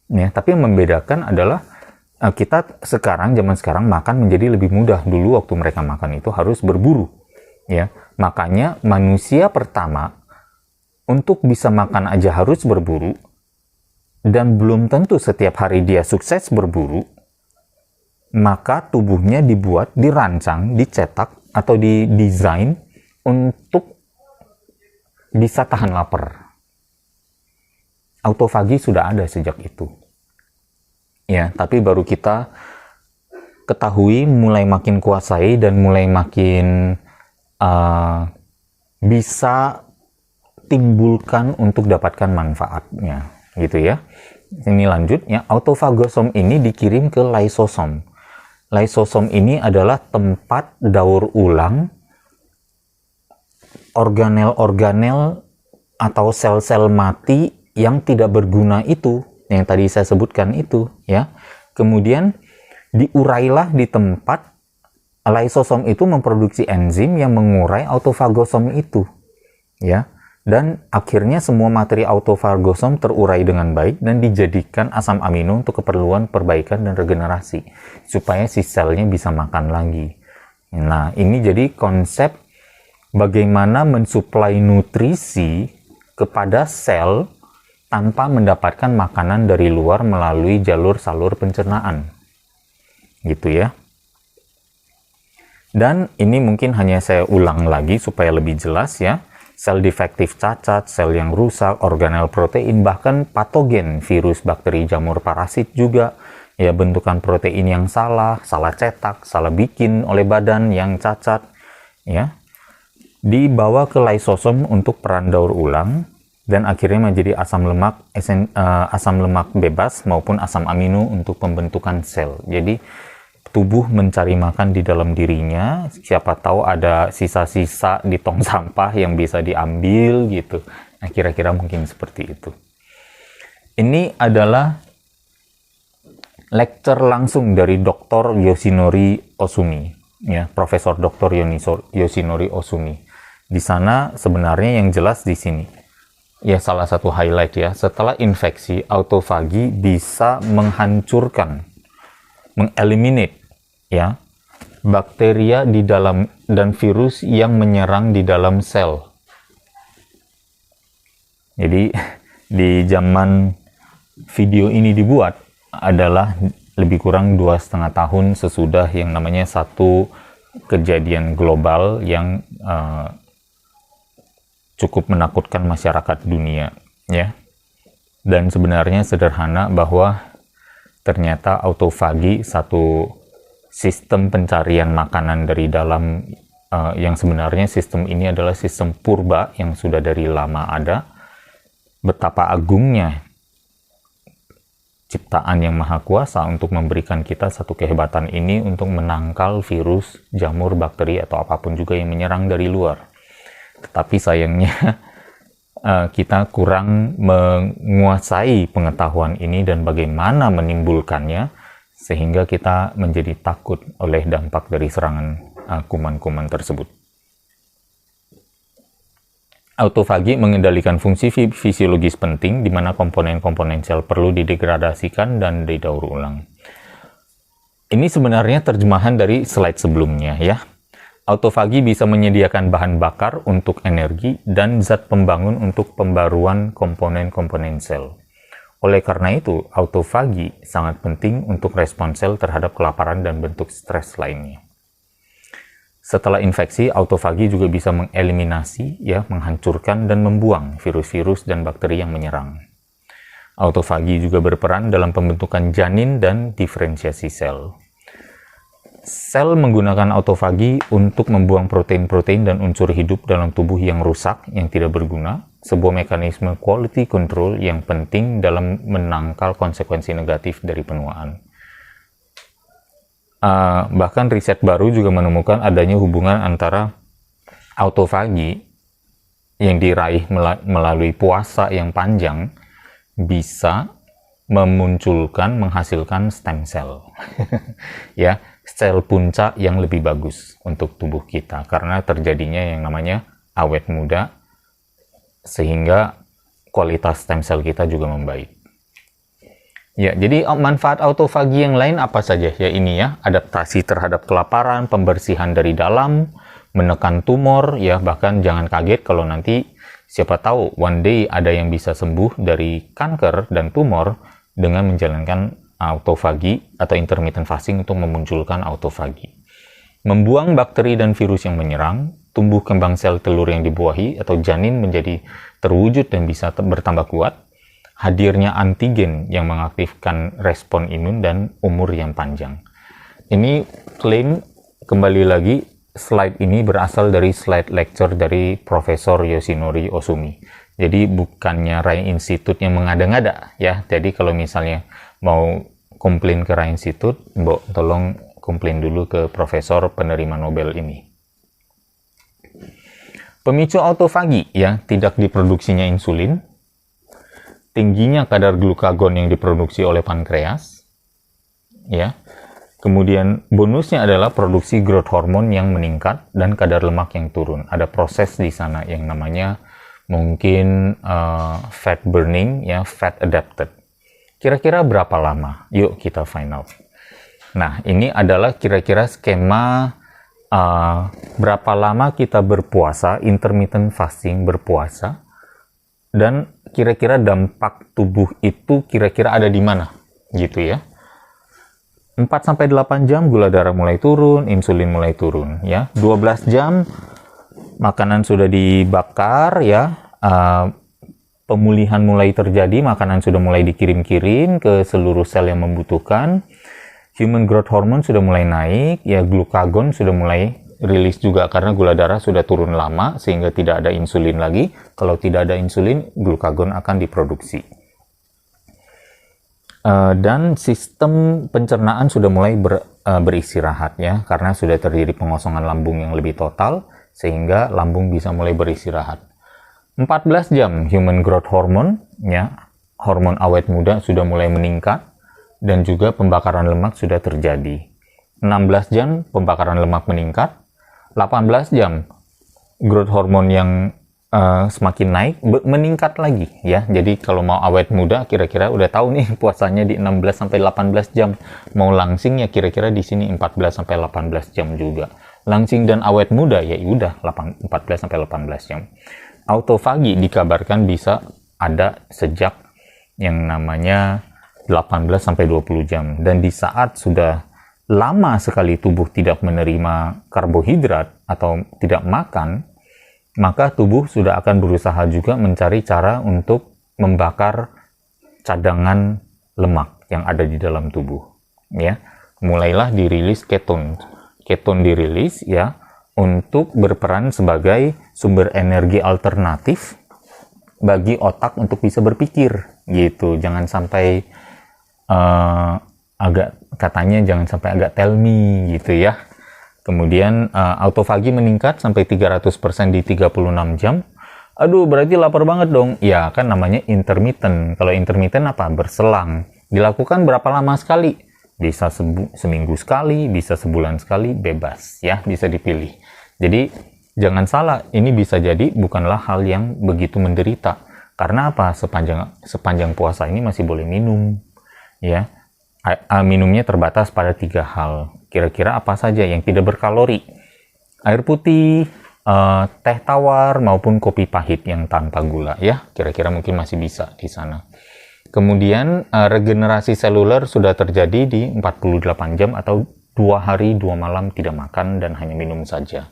Ya, tapi yang membedakan adalah kita sekarang, zaman sekarang makan menjadi lebih mudah. Dulu waktu mereka makan itu harus berburu, ya. Makanya manusia pertama untuk bisa makan aja harus berburu, dan belum tentu setiap hari dia sukses berburu. Maka tubuhnya dibuat, dirancang, dicetak atau didesain untuk bisa tahan lapar. Autofagi sudah ada sejak itu. Ya, tapi baru kita ketahui, mulai makin kuasai, dan mulai makin bisa timbulkan untuk dapatkan manfaatnya, gitu ya. Ini lanjut, ya. Autofagosom ini dikirim ke lysosom. Lysosom ini adalah tempat daur ulang organel-organel atau sel-sel mati yang tidak berguna itu, yang tadi saya sebutkan itu, ya. Kemudian diurailah di tempat. Lysosom itu memproduksi enzim yang mengurai autofagosom itu, ya. Dan akhirnya semua materi autofagosom terurai dengan baik dan dijadikan asam amino untuk keperluan perbaikan dan regenerasi, supaya si selnya bisa makan lagi. Nah, ini jadi konsep bagaimana mensuplai nutrisi kepada sel tanpa mendapatkan makanan dari luar melalui jalur salur pencernaan, gitu ya. Dan ini mungkin hanya saya ulang lagi supaya lebih jelas, ya. Sel defektif cacat, sel yang rusak, organel protein, bahkan patogen, virus, bakteri, jamur, parasit juga, ya, bentukan protein yang salah cetak, salah bikin oleh badan yang cacat, ya, dibawa ke lysosom untuk peran daur ulang, dan akhirnya menjadi asam lemak bebas maupun asam amino untuk pembentukan sel. Jadi tubuh mencari makan di dalam dirinya, siapa tahu ada sisa-sisa di tong sampah yang bisa diambil, gitu. Nah, kira-kira mungkin seperti itu. Ini adalah lecture langsung dari Dr. Yoshinori Osumi, ya, Profesor Dr. Yoshinori Osumi. Di sana sebenarnya yang jelas di sini, ya, salah satu highlight, ya, setelah infeksi, autofagi bisa menghancurkan, mengeliminate, ya, bakteria di dalam dan virus yang menyerang di dalam sel. Jadi di zaman video ini dibuat adalah lebih kurang 2,5 tahun sesudah yang namanya satu kejadian global yang cukup menakutkan masyarakat dunia, ya. Dan sebenarnya sederhana, bahwa ternyata autofagi, satu sistem pencarian makanan dari dalam, yang sebenarnya sistem ini adalah sistem purba yang sudah dari lama ada. Betapa agungnya ciptaan yang maha kuasa untuk memberikan kita satu kehebatan ini untuk menangkal virus, jamur, bakteri, atau apapun juga yang menyerang dari luar. Tetapi sayangnya kita kurang menguasai pengetahuan ini dan bagaimana menimbulkannya, sehingga kita menjadi takut oleh dampak dari serangan kuman-kuman tersebut. Autofagi mengendalikan fungsi fisiologis penting di mana komponen-komponen sel perlu didegradasikan dan didaur ulang. Ini sebenarnya terjemahan dari slide sebelumnya ya. Autofagi bisa menyediakan bahan bakar untuk energi dan zat pembangun untuk pembaruan komponen-komponen sel. Oleh karena itu, autofagi sangat penting untuk respon sel terhadap kelaparan dan bentuk stres lainnya. Setelah infeksi, autofagi juga bisa mengeliminasi, menghancurkan dan membuang virus-virus dan bakteri yang menyerang. Autofagi juga berperan dalam pembentukan janin dan diferensiasi sel. Sel menggunakan autofagi untuk membuang protein-protein dan unsur hidup dalam tubuh yang rusak, yang tidak berguna, sebuah mekanisme quality control yang penting dalam menangkal konsekuensi negatif dari penuaan. Bahkan riset baru juga menemukan adanya hubungan antara autofagi yang diraih melalui puasa yang panjang bisa menghasilkan stem cell ya, sel punca yang lebih bagus untuk tubuh kita karena terjadinya yang namanya awet muda, sehingga kualitas stem cell kita juga membaik. Ya, jadi manfaat autofagi yang lain apa saja? Ya ini ya, adaptasi terhadap kelaparan, pembersihan dari dalam, menekan tumor, ya bahkan jangan kaget kalau nanti siapa tahu one day ada yang bisa sembuh dari kanker dan tumor dengan menjalankan autofagi atau intermittent fasting untuk memunculkan autofagi. Membuang bakteri dan virus yang menyerang, tumbuh kembang sel telur yang dibuahi atau janin menjadi terwujud dan bisa bertambah kuat, hadirnya antigen yang mengaktifkan respon imun, dan umur yang panjang. Ini klaim, kembali lagi, slide ini berasal dari slide lecture dari Profesor Yoshinori Osumi. Jadi bukannya Rai Institute yang mengada-ngada ya. Jadi kalau misalnya mau komplain ke Rai Institute, Mbok tolong komplain dulu ke profesor penerima Nobel ini. Pemicu autofagi ya, tidak diproduksinya insulin, tingginya kadar glukagon yang diproduksi oleh pankreas, ya. Kemudian bonusnya adalah produksi growth hormone yang meningkat dan kadar lemak yang turun. Ada proses di sana yang namanya mungkin fat burning, ya, fat adapted. Kira-kira berapa lama? Yuk kita find out. Nah, ini adalah kira-kira skema berapa lama kita berpuasa, intermittent fasting berpuasa, dan kira-kira dampak tubuh itu kira-kira ada di mana, gitu ya. 4-8 jam gula darah mulai turun, insulin mulai turun, ya. 12 jam makanan sudah dibakar, ya. Pemulihan mulai terjadi, makanan sudah mulai dikirim-kirim ke seluruh sel yang membutuhkan. Human growth hormone sudah mulai naik, ya, glukagon sudah mulai rilis juga karena gula darah sudah turun lama sehingga tidak ada insulin lagi. Kalau tidak ada insulin, glukagon akan diproduksi. Dan sistem pencernaan sudah mulai beristirahat ya, karena sudah terjadi pengosongan lambung yang lebih total sehingga lambung bisa mulai beristirahat. 14 jam human growth hormone, ya, hormon awet muda sudah mulai meningkat dan juga pembakaran lemak sudah terjadi. 16 jam pembakaran lemak meningkat. 18 jam growth hormone yang semakin naik meningkat lagi ya. Jadi kalau mau awet muda kira-kira udah tahu nih puasanya di 16-18 jam. Mau langsing ya kira-kira di sini 14-18 jam juga. Langsing dan awet muda ya udah 14-18 jam. Autofagi dikabarkan bisa ada sejak yang namanya 18-20 jam, dan di saat sudah lama sekali tubuh tidak menerima karbohidrat atau tidak makan, maka tubuh sudah akan berusaha juga mencari cara untuk membakar cadangan lemak yang ada di dalam tubuh, ya. Mulailah dirilis keton. Keton dirilis ya untuk berperan sebagai sumber energi alternatif bagi otak untuk bisa berpikir gitu. Jangan sampai jangan sampai agak tell me gitu ya. Kemudian autofagi meningkat sampai 300% di 36 jam. Aduh, berarti lapar banget dong. Ya, kan namanya intermittent. Kalau intermittent apa? Berselang. Dilakukan berapa lama sekali? Bisa seminggu sekali, bisa sebulan sekali, bebas ya, bisa dipilih. Jadi jangan salah, ini bisa jadi bukanlah hal yang begitu menderita. Karena apa? Sepanjang puasa ini masih boleh minum, ya. Minumnya terbatas pada 3 hal. Kira-kira apa saja yang tidak berkalori? Air putih, teh tawar maupun kopi pahit yang tanpa gula, ya. Kira-kira mungkin masih bisa di sana. Kemudian regenerasi seluler sudah terjadi di 48 jam atau 2 hari 2 malam tidak makan dan hanya minum saja.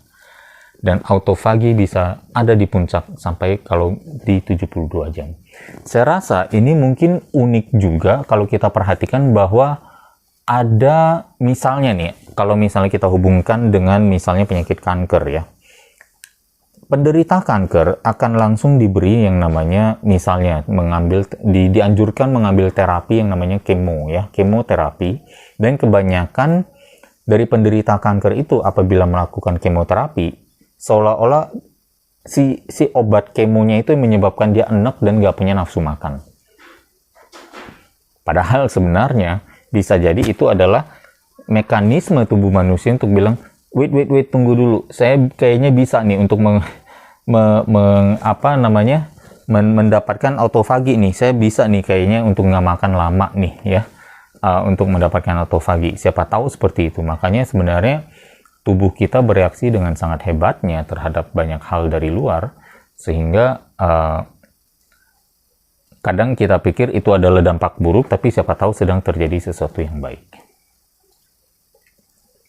Dan autofagi bisa ada di puncak sampai kalau di 72 jam. Saya rasa ini mungkin unik juga kalau kita perhatikan bahwa ada misalnya nih, kalau misalnya kita hubungkan dengan misalnya penyakit kanker ya. Penderita kanker akan langsung diberi yang namanya misalnya dianjurkan mengambil terapi yang namanya kemo ya, kemoterapi. Dan kebanyakan dari penderita kanker itu apabila melakukan kemoterapi seolah-olah si obat kemonya itu menyebabkan dia enek dan gak punya nafsu makan. Padahal sebenarnya bisa jadi itu adalah mekanisme tubuh manusia untuk bilang, wait, tunggu dulu. Saya kayaknya bisa nih untuk mendapatkan autofagi nih. Saya bisa nih kayaknya untuk nggak makan lama nih ya, untuk mendapatkan autofagi. Siapa tahu seperti itu. Makanya sebenarnya tubuh kita bereaksi dengan sangat hebatnya terhadap banyak hal dari luar, sehingga kadang kita pikir itu adalah dampak buruk, tapi siapa tahu sedang terjadi sesuatu yang baik.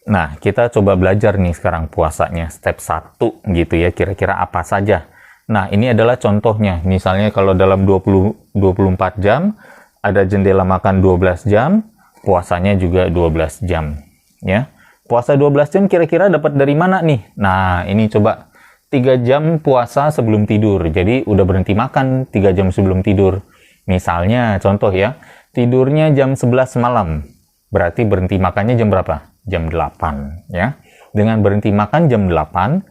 Nah, kita coba belajar nih sekarang puasanya, step 1 gitu ya, kira-kira apa saja. Nah, ini adalah contohnya. Misalnya kalau dalam 24 jam, ada jendela makan 12 jam, puasanya juga 12 jam. Ya. Puasa 12 jam kira-kira dapat dari mana nih? Nah, ini coba 3 jam puasa sebelum tidur. Jadi udah berhenti makan 3 jam sebelum tidur. Misalnya, contoh ya, tidurnya jam 11 malam. Berarti berhenti makannya jam berapa? Jam 8 ya. Dengan berhenti makan jam 8,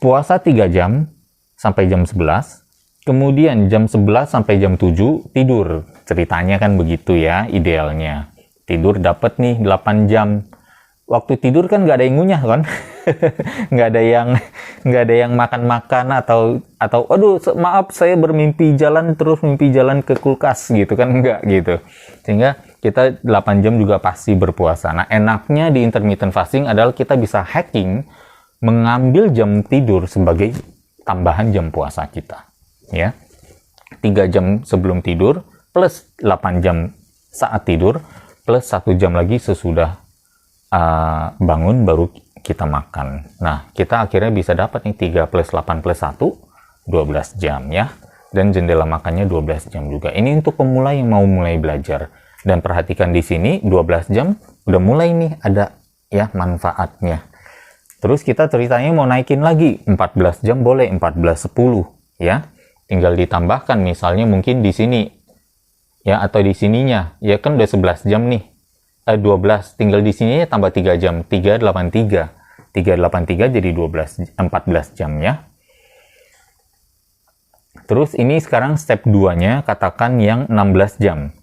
puasa 3 jam sampai jam 11, kemudian jam 11 sampai jam 7 tidur. Ceritanya kan begitu ya, idealnya. Tidur dapat nih 8 jam. Waktu tidur kan nggak ada yang ngunyah kan? nggak ada yang makan-makan atau aduh maaf saya bermimpi jalan ke kulkas gitu kan, enggak gitu. Sehingga kita 8 jam juga pasti berpuasa. Nah, enaknya di intermittent fasting adalah kita bisa hacking mengambil jam tidur sebagai tambahan jam puasa kita. Ya. 3 jam sebelum tidur plus 8 jam saat tidur plus 1 jam lagi sesudah bangun baru kita makan. Nah, kita akhirnya bisa dapat nih 3 plus 8 plus 1, 12 jam ya. Dan jendela makannya 12 jam juga. Ini untuk pemula yang mau mulai belajar. Dan perhatikan di sini 12 jam udah mulai nih ada ya manfaatnya. Terus kita ceritanya mau naikin lagi 14 jam boleh, 14-10 ya. Tinggal ditambahkan misalnya mungkin di sini ya atau di sininya. Ya kan udah 11 jam nih. 12 tinggal di sininya tambah 3 jam, 383. 383 jadi 14 jam ya. Terus ini sekarang step 2-nya katakan yang 16 jam.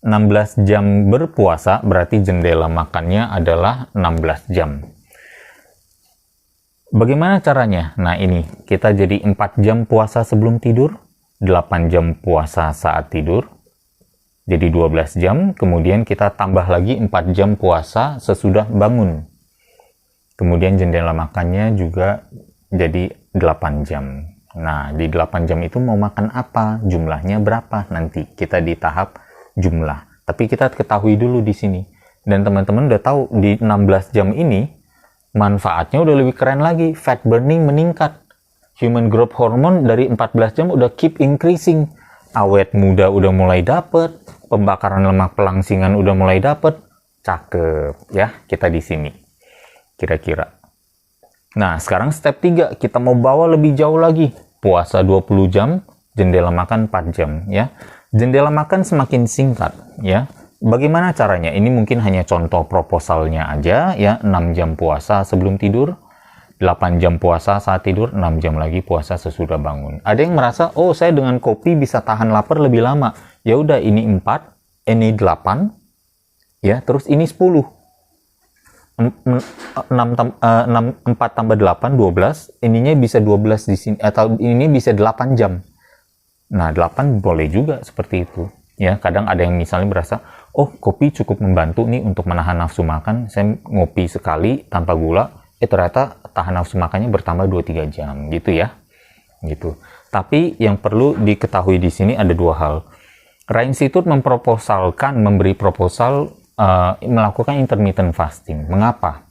16 jam berpuasa berarti jendela makannya adalah 16 jam. Bagaimana caranya? Nah ini, kita jadi 4 jam puasa sebelum tidur, 8 jam puasa saat tidur, jadi 12 jam, kemudian kita tambah lagi 4 jam puasa sesudah bangun. Kemudian jendela makannya juga jadi 8 jam. Nah, di 8 jam itu mau makan apa? Jumlahnya berapa? Nanti kita di tahap jumlah. Tapi kita ketahui dulu di sini. Dan teman-teman udah tahu di 16 jam ini manfaatnya udah lebih keren lagi. Fat burning meningkat. Human growth hormone dari 14 jam udah keep increasing. awet muda udah mulai dapet, pembakaran lemak pelangsingan udah mulai dapet, cakep ya kita di sini kira-kira. Nah, sekarang step 3, kita mau bawa lebih jauh lagi. Puasa 20 jam, jendela makan 4 jam ya. Jendela makan semakin singkat ya. Bagaimana caranya? Ini mungkin hanya contoh proposalnya aja ya. 6 jam puasa sebelum tidur, 8 jam puasa saat tidur, 6 jam lagi puasa sesudah bangun. Ada yang merasa, oh saya dengan kopi bisa tahan lapar lebih lama. Ya udah, ini 4, ini 8 ya, terus ini 10. 4 tambah 8, 12, ininya bisa 12 di sini, atau ini bisa 8 jam. Nah, 8 boleh juga seperti itu. Ya, kadang ada yang misalnya berasa, oh kopi cukup membantu nih untuk menahan nafsu makan, saya ngopi sekali tanpa gula, ternyata tahan nafsu makannya bertambah 2-3 jam, gitu ya. Gitu. Tapi yang perlu diketahui di sini ada 2 hal. Rain Institute memberi proposal melakukan intermittent fasting. Mengapa?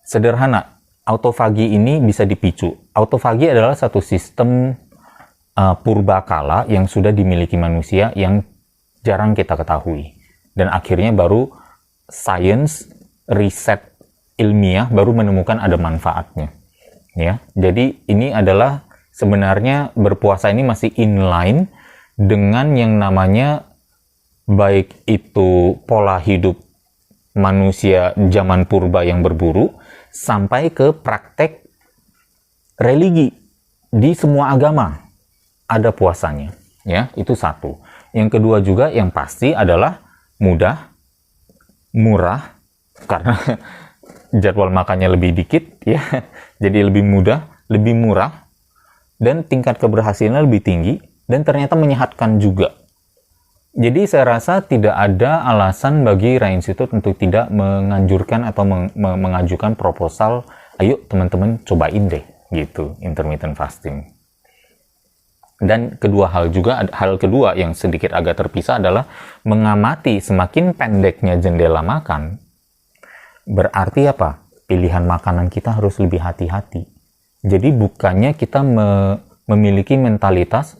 Sederhana, autofagi ini bisa dipicu. Autofagi adalah satu sistem purbakala yang sudah dimiliki manusia yang jarang kita ketahui. Dan akhirnya baru sains, riset ilmiah baru menemukan ada manfaatnya. Ya, jadi ini adalah sebenarnya berpuasa ini masih inline dengan yang namanya baik itu pola hidup manusia zaman purba yang berburu sampai ke praktek religi di semua agama ada puasanya ya, itu satu. Yang kedua juga yang pasti adalah mudah, murah karena jadwal makannya lebih dikit ya, jadi lebih mudah, lebih murah, dan tingkat keberhasilannya lebih tinggi dan ternyata menyehatkan juga. Jadi saya rasa tidak ada alasan bagi Rain Institute untuk tidak menganjurkan atau mengajukan proposal, ayo teman-teman cobain deh gitu intermittent fasting. Dan hal kedua yang sedikit agak terpisah adalah mengamati semakin pendeknya jendela makan, berarti apa? Pilihan makanan kita harus lebih hati-hati. Jadi bukannya kita memiliki mentalitas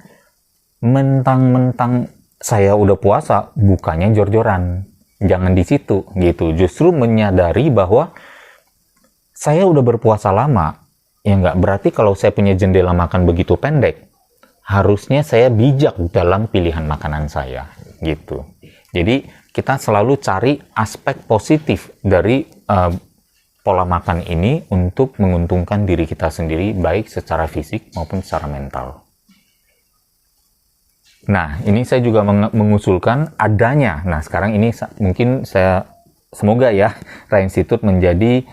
mentang-mentang saya udah puasa, bukannya jor-joran. Jangan di situ, gitu. Justru menyadari bahwa saya udah berpuasa lama, ya nggak berarti kalau saya punya jendela makan begitu pendek, harusnya saya bijak dalam pilihan makanan saya, gitu. Jadi kita selalu cari aspek positif dari pola makan ini untuk menguntungkan diri kita sendiri, baik secara fisik maupun secara mental. Nah, ini saya juga mengusulkan adanya. Nah, sekarang ini mungkin semoga ya, Rain Institute menjadi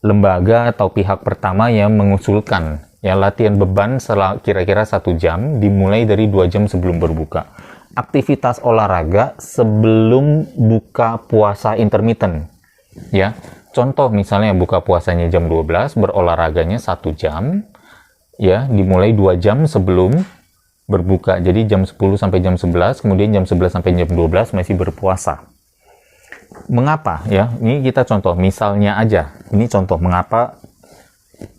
lembaga atau pihak pertama yang mengusulkan ya latihan beban kira-kira 1 jam, dimulai dari 2 jam sebelum berbuka. Aktivitas olahraga sebelum buka puasa intermittent. Ya, contoh misalnya buka puasanya jam 12, berolahraganya 1 jam, ya, dimulai 2 jam sebelum berbuka. Jadi jam 10 sampai jam 11, kemudian jam 11 sampai jam 12 masih berpuasa. Mengapa? Ya, ini kita contoh, misalnya aja, ini contoh mengapa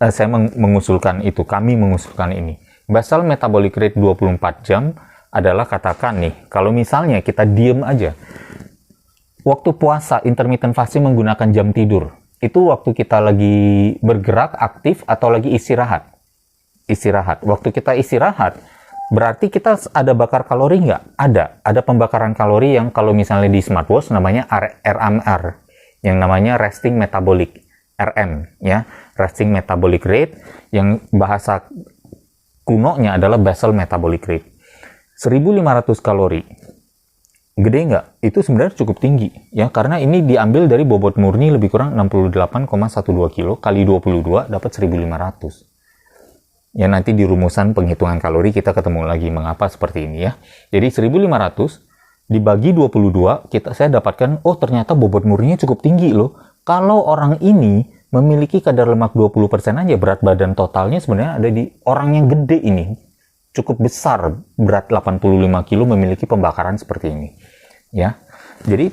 saya mengusulkan itu, kami mengusulkan ini. Basal metabolic rate 24 jam adalah katakan nih, kalau misalnya kita diem aja, waktu puasa intermittent fasting menggunakan jam tidur, itu waktu kita lagi bergerak aktif atau lagi istirahat. Waktu kita istirahat, berarti kita ada bakar kalori nggak? Ada pembakaran kalori yang kalau misalnya di smartwatch namanya RMR, yang namanya resting metabolic, RM, ya, resting metabolic rate, yang bahasa kunonya adalah basal metabolic rate. 1500 kalori. Gede nggak? Itu sebenarnya cukup tinggi, ya, karena ini diambil dari bobot murni lebih kurang 68,12 kilo, kali 22 dapat 1500. Ya, nanti di rumusan penghitungan kalori kita ketemu lagi mengapa seperti ini ya. Jadi 1500 dibagi 22, saya dapatkan, oh ternyata bobot murninya cukup tinggi loh. Kalau orang ini memiliki kadar lemak 20% aja, berat badan totalnya sebenarnya ada di orang yang gede ini. Cukup besar, berat 85 kilo memiliki pembakaran seperti ini. Ya. Jadi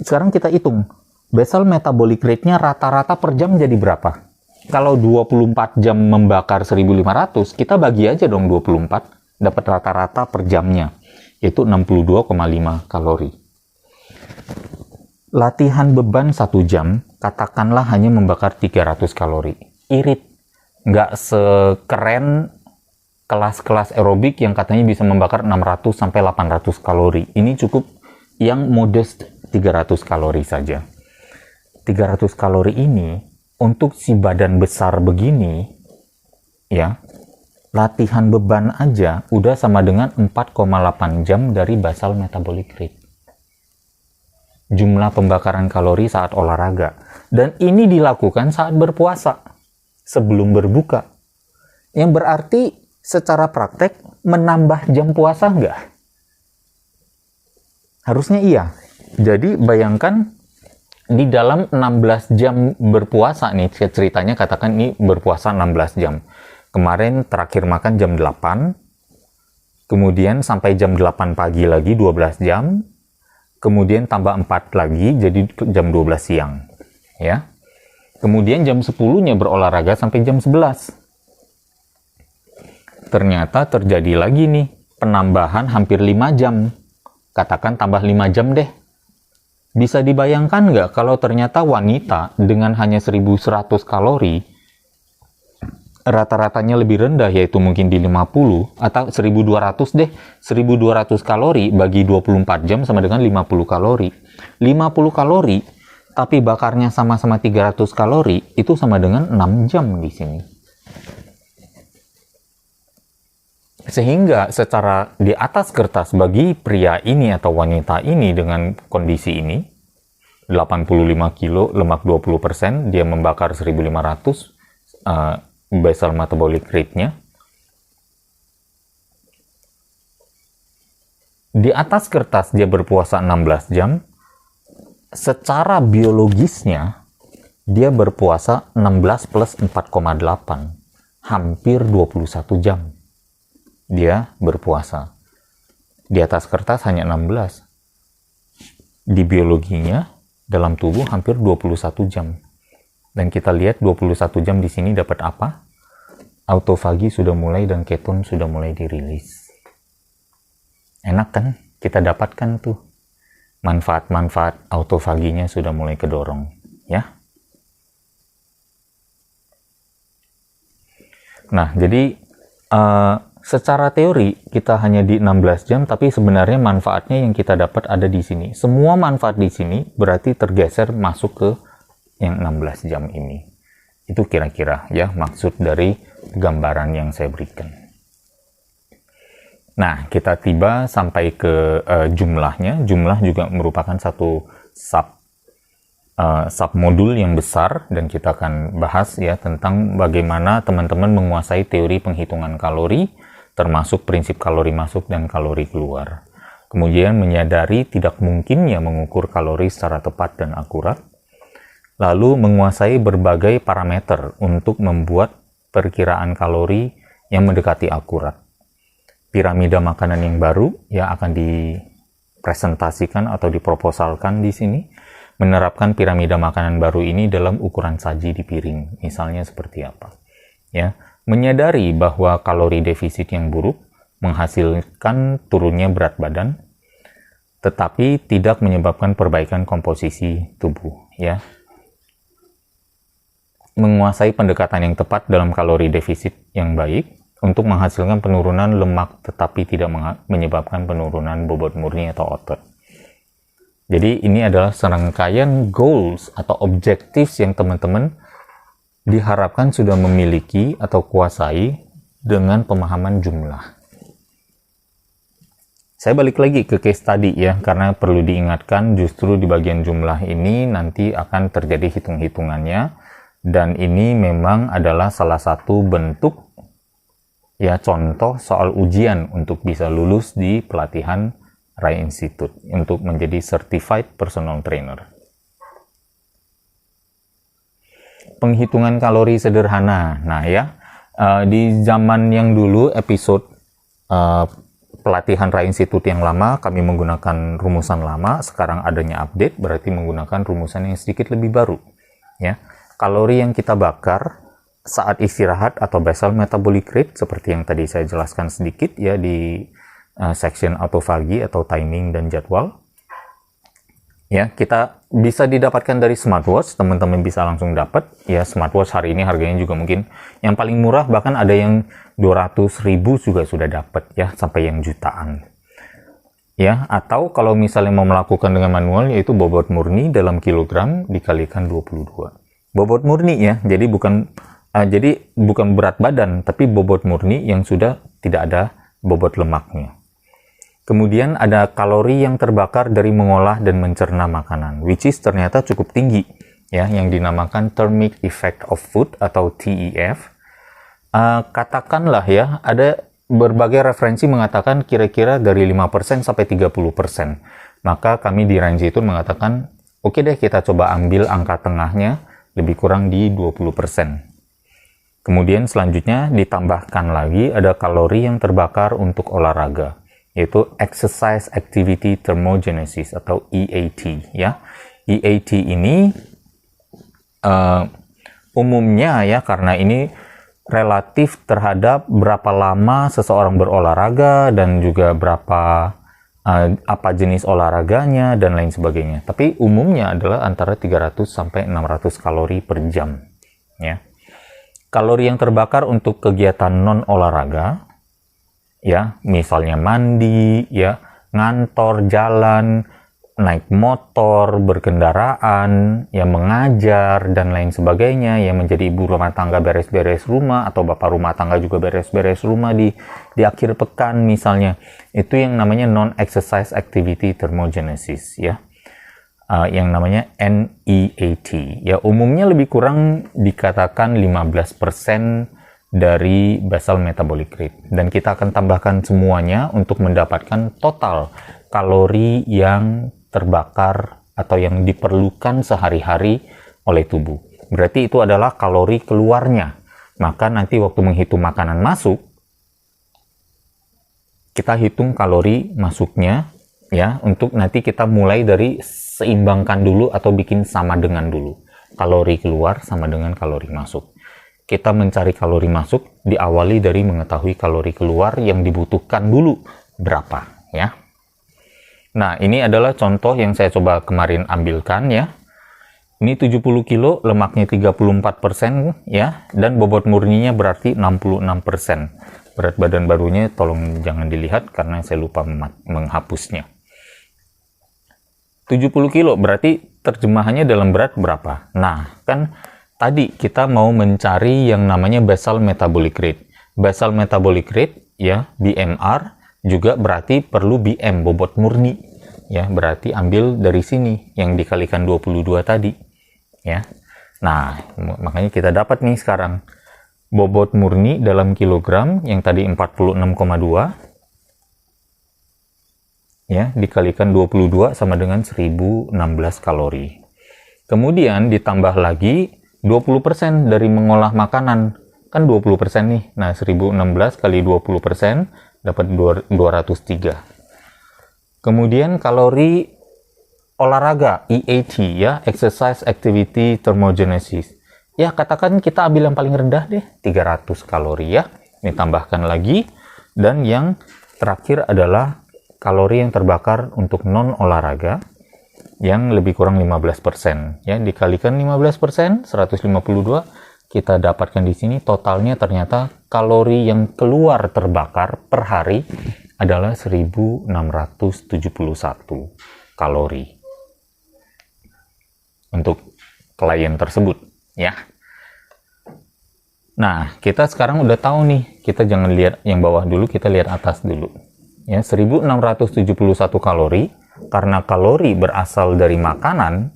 sekarang kita hitung, basal metabolic rate-nya rata-rata per jam jadi berapa? Kalau 24 jam membakar 1500, kita bagi aja dong 24, dapat rata-rata per jamnya, yaitu 62,5 kalori. Latihan beban 1 jam, katakanlah hanya membakar 300 kalori. Irit, nggak sekeren kelas-kelas aerobik yang katanya bisa membakar 600 sampai 800 kalori. Ini cukup yang modest 300 kalori saja. 300 kalori ini untuk si badan besar begini, ya, latihan beban aja udah sama dengan 4,8 jam dari basal metabolic rate. Jumlah pembakaran kalori saat olahraga. Dan ini dilakukan saat berpuasa, sebelum berbuka. Yang berarti secara praktek menambah jam puasa nggak? Harusnya iya. Jadi bayangkan di dalam 16 jam berpuasa nih, ceritanya katakan ini berpuasa 16 jam. Kemarin terakhir makan jam 8, kemudian sampai jam 8 pagi lagi 12 jam, kemudian tambah 4 lagi jadi jam 12 siang. Ya. Kemudian jam 10-nya berolahraga sampai jam 11. Ternyata terjadi lagi nih penambahan hampir 5 jam. Katakan tambah 5 jam deh. Bisa dibayangkan nggak kalau ternyata wanita dengan hanya 1100 kalori, rata-ratanya lebih rendah, yaitu mungkin di 50, atau 1200 deh, 1200 kalori bagi 24 jam sama dengan 50 kalori. 50 kalori, tapi bakarnya sama-sama 300 kalori, itu sama dengan 6 jam di sini. Sehingga secara di atas kertas bagi pria ini atau wanita ini dengan kondisi ini, 85 kilo, lemak 20%, dia membakar 1500 basal metabolic rate-nya. Di atas kertas dia berpuasa 16 jam, secara biologisnya dia berpuasa 16 plus 4,8, hampir 21 jam. Dia berpuasa. Di atas kertas hanya 16. Di biologinya, dalam tubuh hampir 21 jam. Dan kita lihat 21 jam di sini dapat apa? Autofagi sudah mulai dan keton sudah mulai dirilis. Enak kan? Kita dapatkan tuh. Manfaat-manfaat autofaginya sudah mulai kedorong. Ya. Nah, jadi secara teori kita hanya di 16 jam, tapi sebenarnya manfaatnya yang kita dapat ada di sini. Semua manfaat di sini berarti tergeser masuk ke yang 16 jam ini. Itu kira-kira ya maksud dari gambaran yang saya berikan. Nah, kita tiba sampai ke jumlahnya. Jumlah juga merupakan satu submodul yang besar, dan kita akan bahas ya tentang bagaimana teman-teman menguasai teori penghitungan kalori, termasuk prinsip kalori masuk dan kalori keluar. Kemudian menyadari tidak mungkinnya mengukur kalori secara tepat dan akurat. Lalu menguasai berbagai parameter untuk membuat perkiraan kalori yang mendekati akurat. Piramida makanan yang baru ya akan dipresentasikan atau diproposalkan di sini. Menerapkan piramida makanan baru ini dalam ukuran saji di piring, misalnya seperti apa. Ya, menyadari bahwa kalori defisit yang buruk menghasilkan turunnya berat badan, tetapi tidak menyebabkan perbaikan komposisi tubuh. Ya, menguasai pendekatan yang tepat dalam kalori defisit yang baik untuk menghasilkan penurunan lemak, tetapi tidak menyebabkan penurunan bobot murni atau otot. Jadi ini adalah serangkaian goals atau objectives yang teman-teman diharapkan sudah memiliki atau kuasai dengan pemahaman jumlah. Saya balik lagi ke case study ya, karena perlu diingatkan justru di bagian jumlah ini nanti akan terjadi hitung-hitungannya, dan ini memang adalah salah satu bentuk ya contoh soal ujian untuk bisa lulus di pelatihan Rai Institute untuk menjadi Certified Personal Trainer. Penghitungan kalori sederhana. Nah ya, di zaman yang dulu episode pelatihan Rai Institute yang lama kami menggunakan rumusan lama, sekarang adanya update berarti menggunakan rumusan yang sedikit lebih baru. Ya, kalori yang kita bakar saat istirahat atau basal metabolic rate seperti yang tadi saya jelaskan sedikit ya di section autophagy atau timing dan jadwal. Ya, kita bisa didapatkan dari smartwatch, teman-teman bisa langsung dapat. Ya, smartwatch hari ini harganya juga mungkin yang paling murah, bahkan ada yang 200.000 juga sudah dapat ya, sampai yang jutaan. Ya, atau kalau misalnya mau melakukan dengan manual, yaitu bobot murni dalam kilogram dikalikan 22. Bobot murni ya, jadi bukan berat badan, tapi bobot murni yang sudah tidak ada bobot lemaknya. Kemudian ada kalori yang terbakar dari mengolah dan mencerna makanan, which is ternyata cukup tinggi, ya, yang dinamakan thermic effect of food atau TEF. Katakanlah ya, ada berbagai referensi mengatakan kira-kira dari 5% sampai 30%. Maka kami di Range itu mengatakan, oke deh kita coba ambil angka tengahnya, lebih kurang di 20%. Kemudian selanjutnya ditambahkan lagi ada kalori yang terbakar untuk olahraga, yaitu Exercise Activity Thermogenesis atau EAT ya. EAT ini umumnya ya, karena ini relatif terhadap berapa lama seseorang berolahraga dan juga berapa apa jenis olahraganya dan lain sebagainya. Tapi umumnya adalah antara 300 sampai 600 kalori per jam ya. Kalori yang terbakar untuk kegiatan non olahraga ya, misalnya mandi, ya, ngantor, jalan, naik motor, berkendaraan, ya, mengajar, dan lain sebagainya, ya, menjadi ibu rumah tangga beres-beres rumah, atau bapak rumah tangga juga beres-beres rumah di akhir pekan misalnya. Itu yang namanya non-exercise activity thermogenesis, ya. Yang namanya NEAT. Ya, umumnya lebih kurang dikatakan 15% dari basal metabolic rate, dan kita akan tambahkan semuanya untuk mendapatkan total kalori yang terbakar atau yang diperlukan sehari-hari oleh tubuh. Berarti itu adalah kalori keluarnya. Maka nanti waktu menghitung makanan masuk, kita hitung kalori masuknya ya, untuk nanti kita mulai dari seimbangkan dulu atau bikin sama dengan dulu. Kalori keluar sama dengan kalori masuk. Kita mencari kalori masuk diawali dari mengetahui kalori keluar yang dibutuhkan dulu berapa ya. Nah, ini adalah contoh yang saya coba kemarin ambilkan ya. Ini 70 kilo, lemaknya 34% ya, dan bobot murninya berarti 66%. Berat badan barunya tolong jangan dilihat karena saya lupa menghapusnya. 70 kilo berarti terjemahannya dalam berat berapa? Nah, kan tadi kita mau mencari yang namanya basal metabolic rate. Basal metabolic rate ya, BMR juga berarti perlu BM, bobot murni. Ya, berarti ambil dari sini yang dikalikan 22 tadi. Ya. Nah, makanya kita dapat nih sekarang bobot murni dalam kilogram yang tadi 46,2 ya, dikalikan 22 sama dengan 1016 kalori. Kemudian ditambah lagi 20% dari mengolah makanan, kan 20% nih. Nah, 1016 kali 20% dapat 203. Kemudian kalori olahraga, EAT ya, Exercise Activity Thermogenesis. Ya, katakan kita ambil yang paling rendah deh, 300 kalori ya. Ini tambahkan lagi. Dan yang terakhir adalah kalori yang terbakar untuk non olahraga yang lebih kurang 15% ya, dikalikan 15%, 152, kita dapatkan di sini totalnya ternyata kalori yang keluar terbakar per hari adalah 1671 kalori untuk klien tersebut ya. Nah, kita sekarang udah tahu nih, kita jangan lihat yang bawah dulu, kita lihat atas dulu ya. 1671 kalori karena kalori berasal dari makanan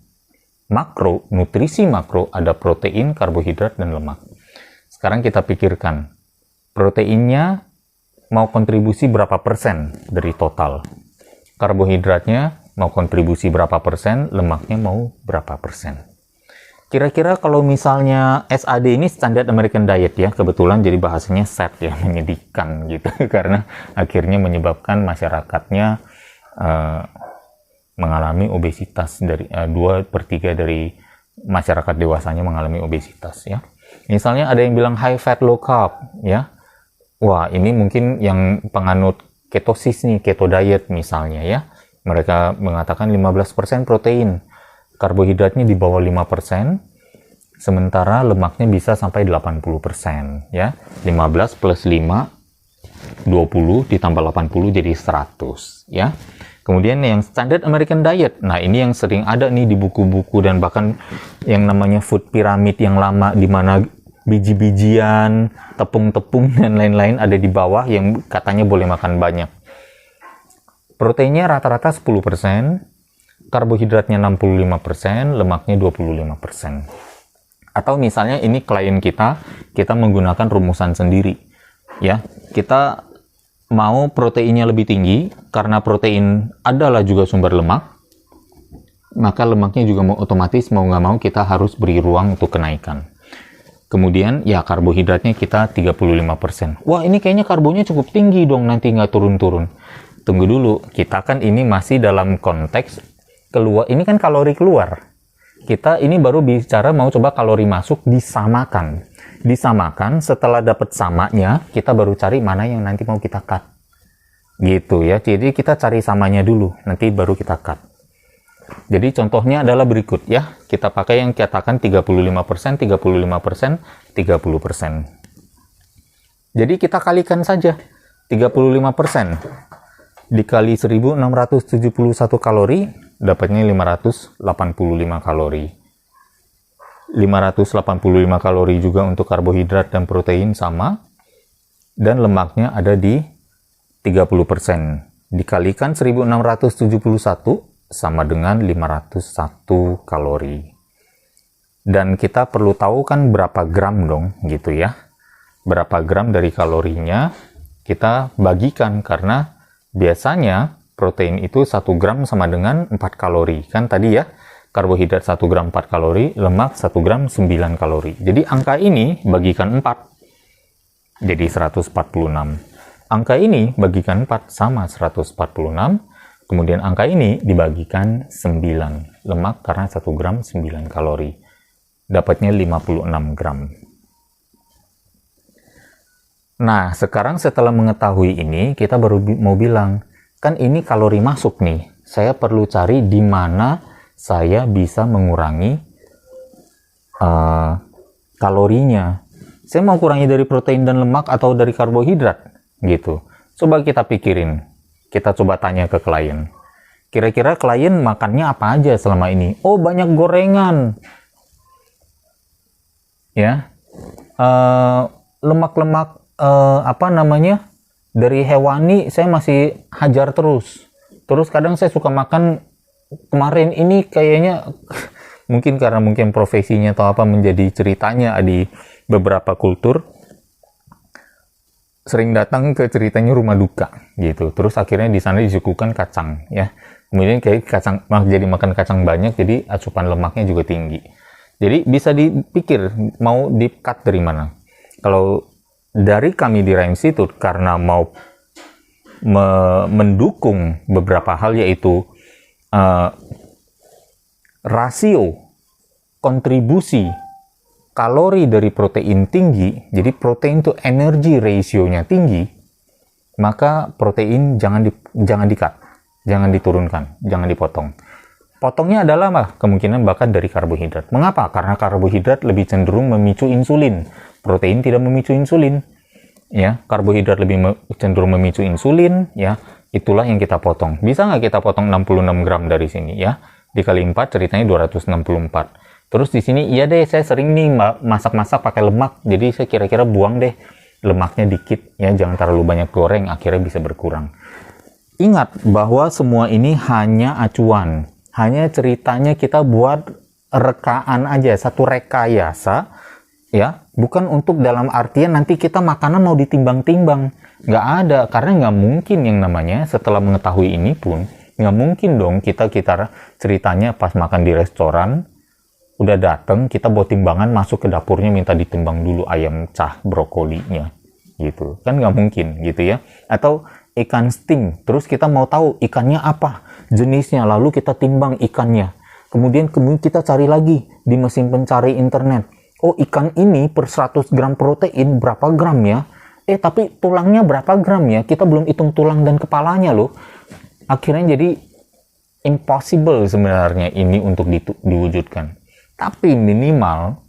makro, nutrisi makro, ada protein, karbohidrat, dan lemak. Sekarang kita pikirkan, proteinnya mau kontribusi berapa persen dari total? Karbohidratnya mau kontribusi berapa persen? Lemaknya mau berapa persen? Kira-kira kalau misalnya SAD ini Standard American Diet ya, kebetulan jadi bahasanya SAD ya, menyedihkan gitu, karena akhirnya menyebabkan masyarakatnya mengalami obesitas, dari 2/3 dari masyarakat dewasanya mengalami obesitas ya. Misalnya ada yang bilang high fat low carb, ya. Wah, ini mungkin yang penganut ketosis nih, keto diet misalnya ya. Mereka mengatakan 15% protein, karbohidratnya di bawah 5%, sementara lemaknya bisa sampai 80% ya. 15 plus 5, 20 ditambah 80 jadi 100 ya. Kemudian yang standard American diet. Nah, ini yang sering ada nih di buku-buku dan bahkan yang namanya food pyramid yang lama, di mana biji-bijian, tepung-tepung dan lain-lain ada di bawah yang katanya boleh makan banyak. Proteinnya rata-rata 10%, karbohidratnya 65%, lemaknya 25%. Atau misalnya ini klien kita menggunakan rumusan sendiri. Ya, kita mau proteinnya lebih tinggi karena protein adalah juga sumber lemak, maka lemaknya juga otomatis mau nggak mau kita harus beri ruang untuk kenaikan. Kemudian ya karbohidratnya kita 35%. Wah, ini kayaknya karbonya cukup tinggi dong, nanti nggak turun-turun. Tunggu dulu, kita kan ini masih dalam konteks keluar, ini kan kalori keluar. Kita ini baru bicara mau coba kalori masuk disamakan. Disamakan, setelah dapat samanya, kita baru cari mana yang nanti mau kita cut. Gitu ya, jadi kita cari samanya dulu, nanti baru kita cut. Jadi contohnya adalah berikut ya, kita pakai yang katakan 35%, 35%, 30%. Jadi kita kalikan saja, 35% dikali 1671 kalori, dapatnya 585 kalori. 585 kalori juga untuk karbohidrat dan protein sama, dan lemaknya ada di 30%. Dikalikan 1671, sama dengan 501 kalori. Dan kita perlu tahu kan berapa gram dong, gitu ya. Berapa gram dari kalorinya kita bagikan, karena biasanya protein itu 1 gram sama dengan 4 kalori. Kan tadi ya, karbohidrat 1 gram 4 kalori, lemak 1 gram 9 kalori. Jadi angka ini bagikan 4, jadi 146. Angka ini bagikan 4 sama 146. Kemudian angka ini dibagikan 9, lemak karena 1 gram 9 kalori. Dapatnya 56 gram. Nah, sekarang setelah mengetahui ini, kita baru mau bilang, kan ini kalori masuk nih. Saya perlu cari di mana saya bisa mengurangi kalorinya. Saya mau kurangi dari protein dan lemak atau dari karbohidrat, gitu. Coba kita pikirin. Kita coba tanya ke klien. Kira-kira klien makannya apa aja selama ini? Oh, banyak gorengan. Ya. Lemak-lemak dari hewani saya masih hajar terus. Terus kadang saya suka makan, kemarin ini kayaknya mungkin karena profesinya atau apa menjadi ceritanya di beberapa kultur, sering datang ke ceritanya rumah duka gitu. Terus akhirnya di sana disuguhkan kacang ya. Kemudian kayak kacang jadi makan kacang banyak, jadi asupan lemaknya juga tinggi. Jadi bisa dipikir mau di-cut dari mana. Kalau dari kami di Ra Institute, karena mau mendukung beberapa hal, yaitu rasio kontribusi kalori dari protein tinggi, jadi protein itu energi ratio-nya tinggi, maka protein jangan di-cut, jangan diturunkan, jangan dipotong. Potongnya adalah kemungkinan bahkan dari karbohidrat. Mengapa? Karena karbohidrat lebih cenderung memicu insulin, protein tidak memicu insulin. Ya, karbohidrat lebih cenderung memicu insulin, ya. Itulah yang kita potong. Bisa nggak kita potong 66 gram dari sini ya? Dikali 4 ceritanya 264. Terus di sini, iya deh, saya sering nih masak-masak pakai lemak, jadi saya kira-kira buang deh lemaknya dikit, ya, jangan terlalu banyak goreng, akhirnya bisa berkurang. Ingat bahwa semua ini hanya acuan, hanya ceritanya kita buat rekaan aja, satu rekayasa, ya, bukan untuk dalam artian nanti kita makanan mau ditimbang-timbang, nggak ada, karena nggak mungkin yang namanya setelah mengetahui ini pun, nggak mungkin dong kita ceritanya pas makan di restoran, udah dateng, kita bawa timbangan masuk ke dapurnya minta ditimbang dulu ayam cah brokolinya, gitu kan nggak mungkin gitu ya. Atau ikan sting, terus kita mau tahu ikannya apa jenisnya, lalu kita timbang ikannya, kemudian kita cari lagi di mesin pencari internet, oh ikan ini per 100 gram protein berapa gram ya? Tapi tulangnya berapa gram ya? Kita belum hitung tulang dan kepalanya loh. Akhirnya jadi impossible sebenarnya ini untuk diwujudkan. Tapi minimal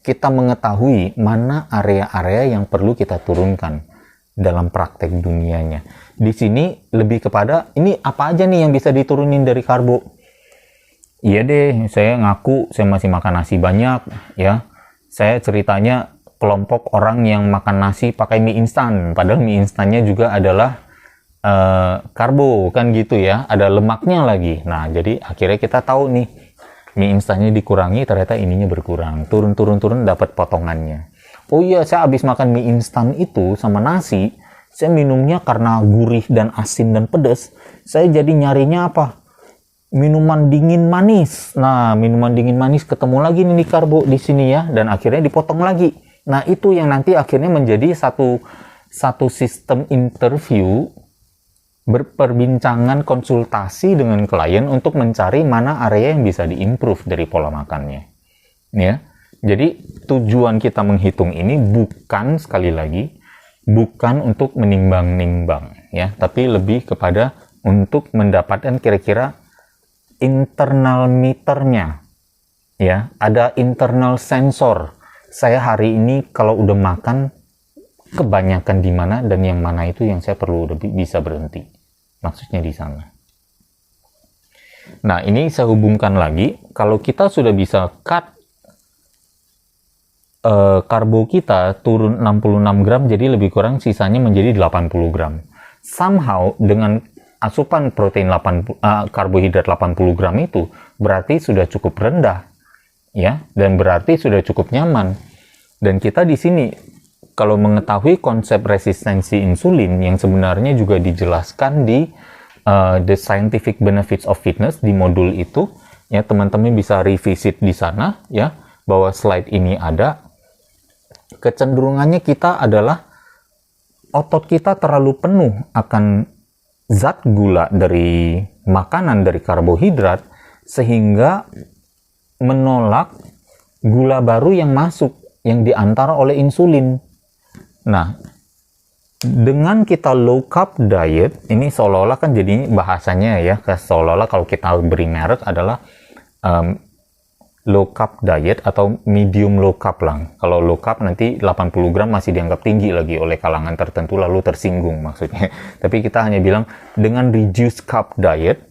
kita mengetahui mana area-area yang perlu kita turunkan dalam praktek dunianya. Di sini lebih kepada ini apa aja nih yang bisa diturunin dari karbo. Iya deh, saya ngaku saya masih makan nasi banyak ya. Saya ceritanya kelompok orang yang makan nasi pakai mie instan, padahal mie instannya juga adalah karbo kan gitu ya, ada lemaknya lagi. Nah, jadi akhirnya kita tahu nih mie instannya dikurangi, ternyata ininya berkurang. Turun dapat potongannya. Oh iya, saya habis makan mie instan itu sama nasi, saya minumnya karena gurih dan asin dan pedas, saya jadi nyarinya apa? Minuman dingin manis. Nah, minuman dingin manis ketemu lagi nih karbo di sini ya, dan akhirnya dipotong lagi. Nah, itu yang nanti akhirnya menjadi satu sistem interview, berperbincangan konsultasi dengan klien untuk mencari mana area yang bisa diimprove dari pola makannya. Ya. Jadi tujuan kita menghitung ini bukan, sekali lagi, bukan untuk menimbang-nimbang ya, tapi lebih kepada untuk mendapatkan kira-kira internal meternya. Ya, ada internal sensor. Saya hari ini kalau udah makan kebanyakan di mana dan yang mana itu yang saya perlu bisa berhenti. Maksudnya di sana. Nah, ini saya hubungkan lagi, kalau kita sudah bisa cut karbo kita turun 66 gram, jadi lebih kurang sisanya menjadi 80 gram. Somehow dengan asupan protein karbohidrat 80 gram itu berarti sudah cukup rendah ya, dan berarti sudah cukup nyaman. Dan kita di sini kalau mengetahui konsep resistensi insulin yang sebenarnya juga dijelaskan di The Scientific Benefits of Fitness di modul itu ya, teman-teman bisa revisit di sana ya, bahwa slide ini ada. Kecenderungannya kita adalah otot kita terlalu penuh akan zat gula dari makanan, dari karbohidrat, sehingga menolak gula baru yang masuk, yang diantar oleh insulin. Nah, dengan kita low carb diet, ini seolah-olah kan jadi bahasanya ya, seolah-olah kalau kita beri merek adalah low carb diet atau medium low carb lang. Kalau low carb nanti 80 gram masih dianggap tinggi lagi oleh kalangan tertentu, lalu tersinggung maksudnya. Tapi kita hanya bilang dengan reduced carb diet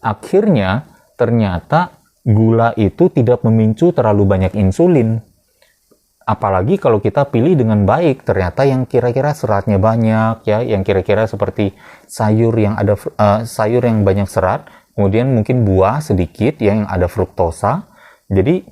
akhirnya ternyata gula itu tidak memicu terlalu banyak insulin. Apalagi kalau kita pilih dengan baik, ternyata yang kira-kira seratnya banyak ya, yang kira-kira seperti sayur yang ada sayur yang banyak serat, kemudian mungkin buah sedikit ya, yang ada fruktosa. Jadi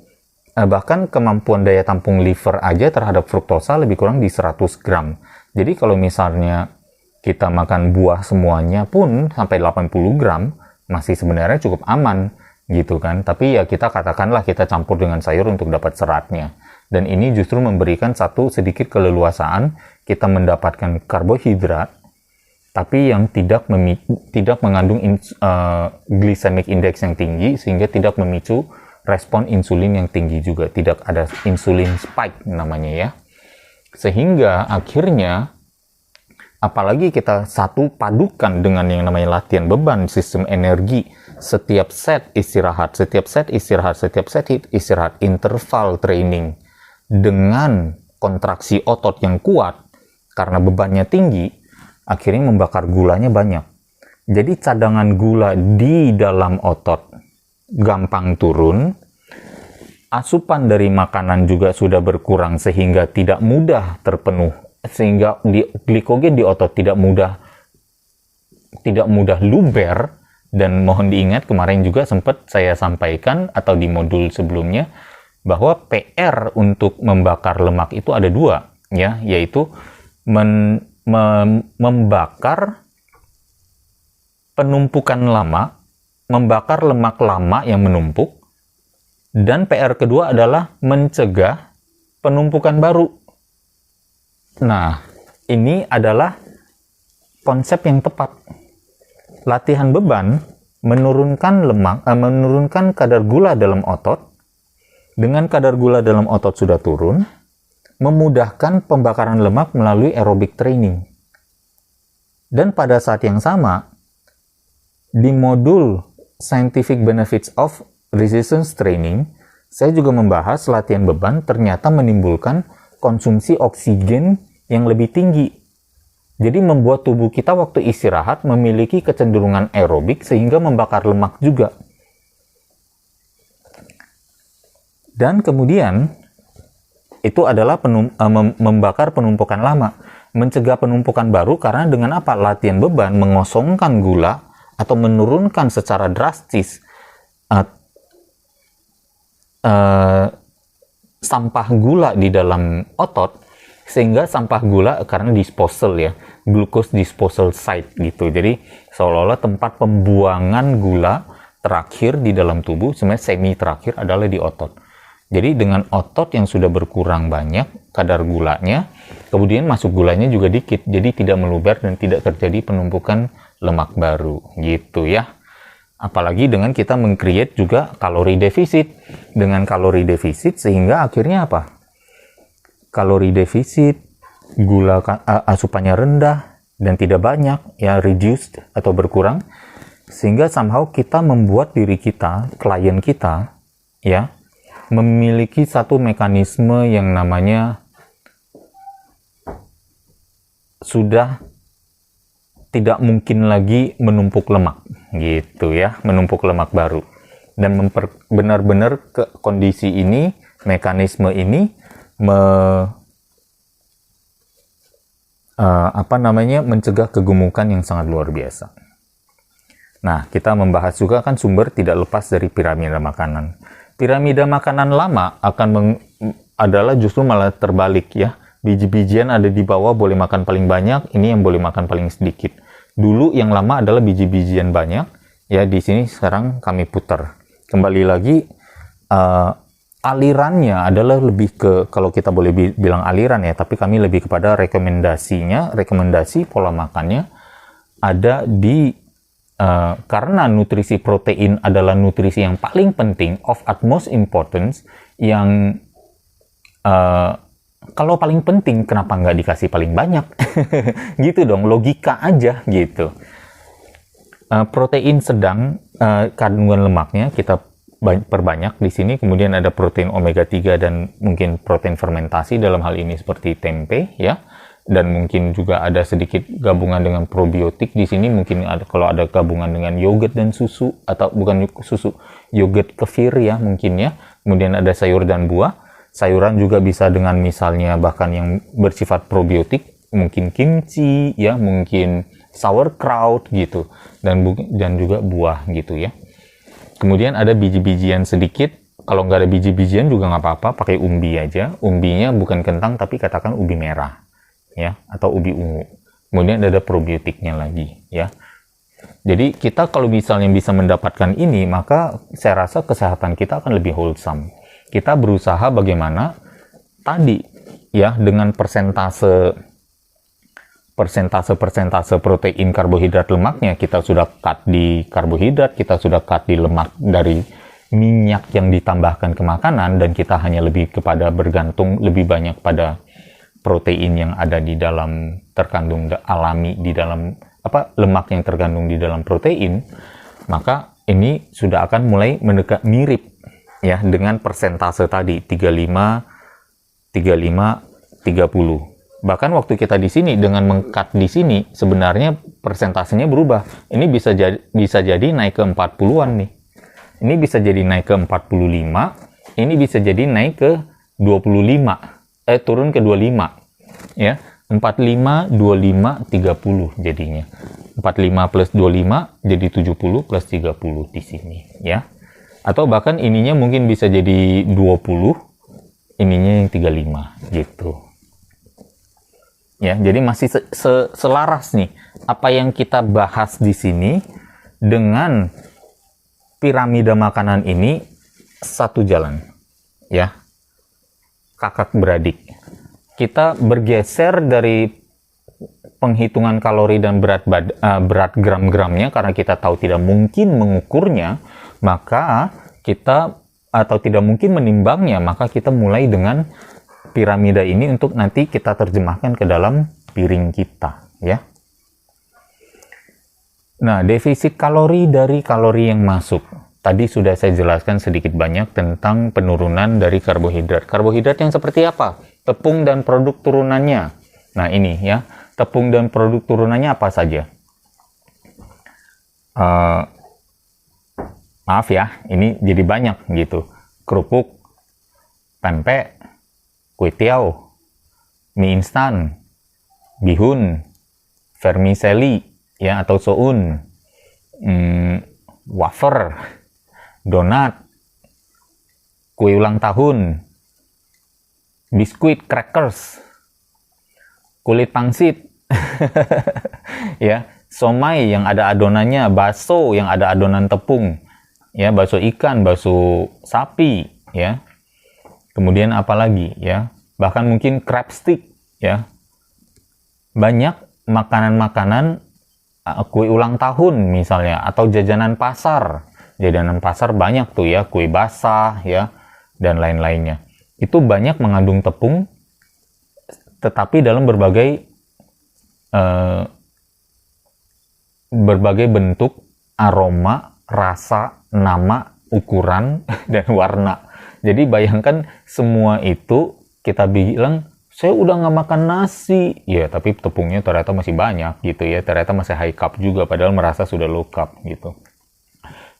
bahkan kemampuan daya tampung liver aja terhadap fruktosa lebih kurang di 100 gram. Jadi kalau misalnya kita makan buah semuanya pun sampai 80 gram, masih sebenarnya cukup aman gitu kan. Tapi ya kita katakanlah kita campur dengan sayur untuk dapat seratnya. Dan ini justru memberikan satu sedikit keleluasaan kita mendapatkan karbohidrat, tapi yang tidak mengandung glycemic index yang tinggi, sehingga tidak memicu respon insulin yang tinggi juga. Tidak ada insulin spike namanya ya. Sehingga akhirnya, apalagi kita satu padukan dengan yang namanya latihan beban, sistem energi, setiap set istirahat, interval training, dengan kontraksi otot yang kuat, karena bebannya tinggi, akhirnya membakar gulanya banyak. Jadi cadangan gula di dalam otot gampang turun, asupan dari makanan juga sudah berkurang sehingga tidak mudah terpenuh, sehingga glikogen di otot tidak mudah luber. Dan mohon diingat, kemarin juga sempat saya sampaikan atau di modul sebelumnya, bahwa PR untuk membakar lemak itu ada dua ya, yaitu membakar penumpukan lama, membakar lemak lama yang menumpuk, dan PR kedua adalah mencegah penumpukan baru. Nah, ini adalah konsep yang tepat. Latihan beban menurunkan kadar gula dalam otot, Dengan kadar gula dalam otot sudah turun, memudahkan pembakaran lemak melalui aerobic training. Dan pada saat yang sama, di modul Scientific Benefits of Resistance Training, saya juga membahas latihan beban ternyata menimbulkan konsumsi oksigen yang lebih tinggi. Jadi membuat tubuh kita waktu istirahat memiliki kecenderungan aerobik sehingga membakar lemak juga. Dan kemudian itu adalah membakar penumpukan lama, mencegah penumpukan baru karena dengan apa? Latihan beban mengosongkan gula atau menurunkan secara drastis sampah gula di dalam otot, sehingga sampah gula karena disposal ya, glucose disposal site gitu. Jadi seolah-olah tempat pembuangan gula terakhir di dalam tubuh, sebenarnya semi terakhir adalah di otot. Jadi dengan otot yang sudah berkurang banyak kadar gulanya, kemudian masuk gulanya juga dikit, jadi tidak meluber dan tidak terjadi penumpukan lemak baru gitu ya. Apalagi dengan kita meng-create juga kalori defisit. Dengan kalori defisit sehingga akhirnya apa? Kalori defisit, gula asupannya rendah dan tidak banyak, ya reduced atau berkurang, sehingga somehow kita membuat diri kita, klien kita, ya, memiliki satu mekanisme yang namanya sudah tidak mungkin lagi menumpuk lemak gitu ya, menumpuk lemak baru, dan benar-benar ke kondisi ini, mekanisme ini mencegah kegemukan yang sangat luar biasa. Nah, kita membahas juga kan sumber tidak lepas dari piramida makanan. Piramida makanan lama adalah justru malah terbalik ya. Biji-bijian ada di bawah boleh makan paling banyak, ini yang boleh makan paling sedikit. Dulu yang lama adalah biji-bijian banyak, ya di sini sekarang kami putar. Kembali lagi, alirannya adalah lebih ke, kalau kita boleh bilang aliran ya, tapi kami lebih kepada rekomendasi pola makannya ada di karena nutrisi protein adalah nutrisi yang paling penting, of utmost importance, yang kalau paling penting kenapa nggak dikasih paling banyak? Gitu dong, logika aja gitu. Protein sedang, kandungan lemaknya kita perbanyak di sini, kemudian ada protein omega 3 dan mungkin protein fermentasi dalam hal ini seperti tempe ya. Dan mungkin juga ada sedikit gabungan dengan probiotik di sini, mungkin kalau ada gabungan dengan yogurt dan susu, atau bukan susu, yogurt kefir ya mungkin ya. Kemudian ada sayur dan buah. Sayuran juga bisa dengan misalnya bahkan yang bersifat probiotik, mungkin kimchi ya, mungkin sauerkraut gitu, dan juga buah gitu ya. Kemudian ada biji-bijian sedikit. Kalau nggak ada biji-bijian juga nggak apa-apa, pakai umbi aja. Umbinya bukan kentang tapi katakan ubi merah ya, atau ubi ungu. Kemudian ada probiotiknya lagi ya. Jadi kita kalau misalnya bisa mendapatkan ini, maka saya rasa kesehatan kita akan lebih wholesome. Kita berusaha bagaimana tadi ya, dengan persentase protein, karbohidrat, lemaknya kita sudah cut di karbohidrat, kita sudah cut di lemak dari minyak yang ditambahkan ke makanan, dan kita hanya lebih kepada bergantung lebih banyak pada protein yang ada di dalam, terkandung alami di dalam lemak yang terkandung di dalam protein, maka ini sudah akan mulai mendekat mirip ya dengan persentase tadi 35 30. Bahkan waktu kita di sini dengan meng-cut di sini sebenarnya persentasenya berubah. Ini bisa jadi naik ke 40-an nih. Ini bisa jadi naik ke 45, ini bisa jadi naik ke 25. Turun ke 25 ya, 45, 25, 30 jadinya. 45 plus 25 jadi 70 plus 30 di sini ya. Atau bahkan ininya mungkin bisa jadi 20, ininya yang 35 gitu. Ya, jadi masih selaras nih apa yang kita bahas di sini dengan piramida makanan ini, satu jalan ya. Kakak beradik. Kita bergeser dari penghitungan kalori dan berat gram-gramnya karena kita tahu tidak mungkin mengukurnya, maka kita atau tidak mungkin menimbangnya, maka kita mulai dengan piramida ini untuk nanti kita terjemahkan ke dalam piring kita, ya. Nah, defisit kalori dari kalori yang masuk. Tadi sudah saya jelaskan sedikit banyak tentang penurunan dari karbohidrat. Karbohidrat yang seperti apa? Tepung dan produk turunannya. Nah, ini ya, tepung dan produk turunannya apa saja? Maaf ya, ini jadi banyak gitu. Kerupuk, pempek, kue tiaw, mie instan, bihun, vermicelli ya atau soun, wafer, donat, kue ulang tahun, biskuit, crackers, kulit pangsit, ya, somai yang ada adonannya, bakso yang ada adonan tepung, ya, bakso ikan, bakso sapi, ya. Kemudian apa lagi, ya? Bahkan mungkin crab stick, ya. Banyak makanan-makanan kue ulang tahun misalnya atau jajanan pasar. Jajanan pasar banyak tuh ya, kue basah, ya, dan lain-lainnya. Itu banyak mengandung tepung tetapi dalam berbagai bentuk, aroma, rasa, nama, ukuran, dan warna. Jadi bayangkan semua itu kita bilang, saya udah nggak makan nasi. Ya, tapi tepungnya ternyata masih banyak gitu ya. Ternyata masih high carb juga, padahal merasa sudah low carb gitu.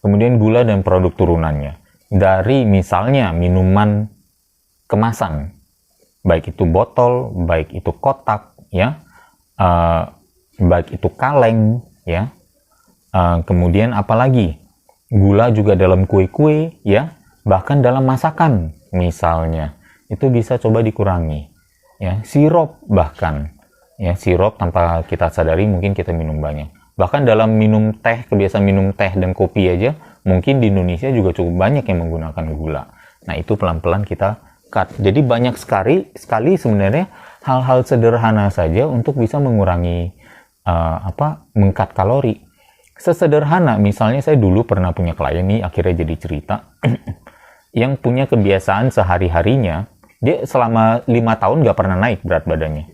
Kemudian gula dan produk turunannya. Dari misalnya minuman kemasan. Baik itu botol, baik itu kotak, ya. Baik itu kaleng, ya. Kemudian apalagi? Gula juga dalam kue-kue, ya, bahkan dalam masakan misalnya, itu bisa coba dikurangi, ya. Sirup bahkan, ya, sirup tanpa kita sadari mungkin kita minum banyak. Bahkan dalam minum teh, kebiasaan minum teh dan kopi aja, mungkin di Indonesia juga cukup banyak yang menggunakan gula. Nah, itu pelan-pelan kita cut. Jadi banyak sekali sebenarnya hal-hal sederhana saja untuk bisa mengurangi meng-cut kalori. Sesederhana, misalnya saya dulu pernah punya klien nih, akhirnya jadi cerita, yang punya kebiasaan sehari-harinya, dia selama 5 tahun nggak pernah naik berat badannya.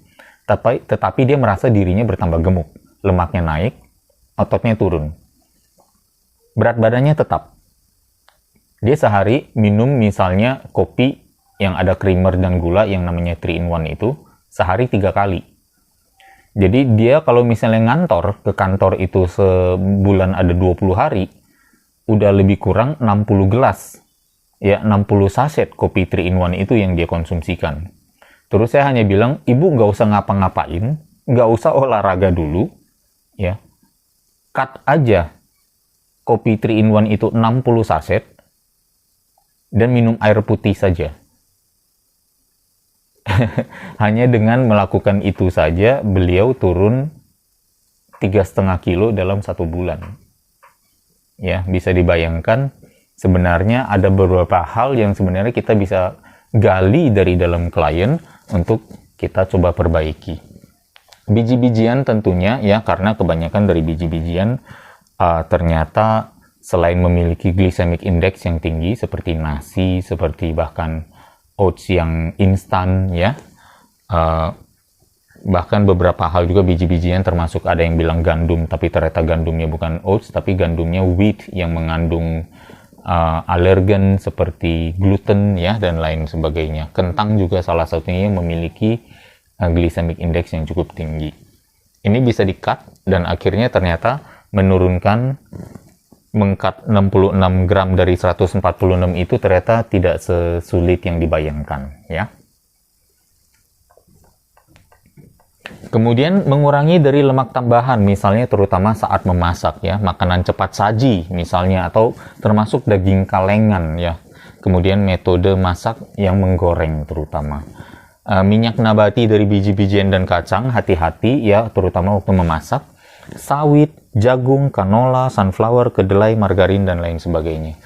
Tetapi dia merasa dirinya bertambah gemuk. Lemaknya naik, ototnya turun. Berat badannya tetap. Dia sehari minum misalnya kopi yang ada creamer dan gula yang namanya 3-in-1 itu, sehari 3 kali. Jadi dia kalau misalnya ngantor, ke kantor itu sebulan ada 20 hari, udah lebih kurang 60 gelas. Ya, 60 saset kopi 3-in-1 itu yang dia konsumsikan. Terus saya hanya bilang, ibu nggak usah ngapa-ngapain, nggak usah olahraga dulu, ya. Cut aja kopi 3-in-1 itu 60 saset, dan minum air putih saja. Hanya dengan melakukan itu saja, beliau turun 3,5 kilo dalam 1 bulan. Ya, bisa dibayangkan sebenarnya ada beberapa hal yang sebenarnya kita bisa gali dari dalam klien untuk kita coba perbaiki. Biji-bijian tentunya ya, karena kebanyakan dari biji-bijian ternyata selain memiliki glycemic index yang tinggi seperti nasi, seperti bahkan oats yang instan ya, bahkan beberapa hal juga biji-bijian termasuk ada yang bilang gandum, tapi ternyata gandumnya bukan oats tapi gandumnya wheat yang mengandung alergen seperti gluten ya dan lain sebagainya. Kentang juga salah satunya yang memiliki glycemic index yang cukup tinggi. Ini bisa di-cut dan akhirnya ternyata menurunkan meng-cut 66 gram dari 146 itu ternyata tidak sesulit yang dibayangkan ya. Kemudian mengurangi dari lemak tambahan misalnya terutama saat memasak ya, makanan cepat saji misalnya atau termasuk daging kalengan ya. Kemudian metode masak yang menggoreng terutama. Minyak nabati dari biji-bijian dan kacang hati-hati ya terutama waktu memasak. Sawit, jagung, canola, sunflower, kedelai, margarin, dan lain sebagainya.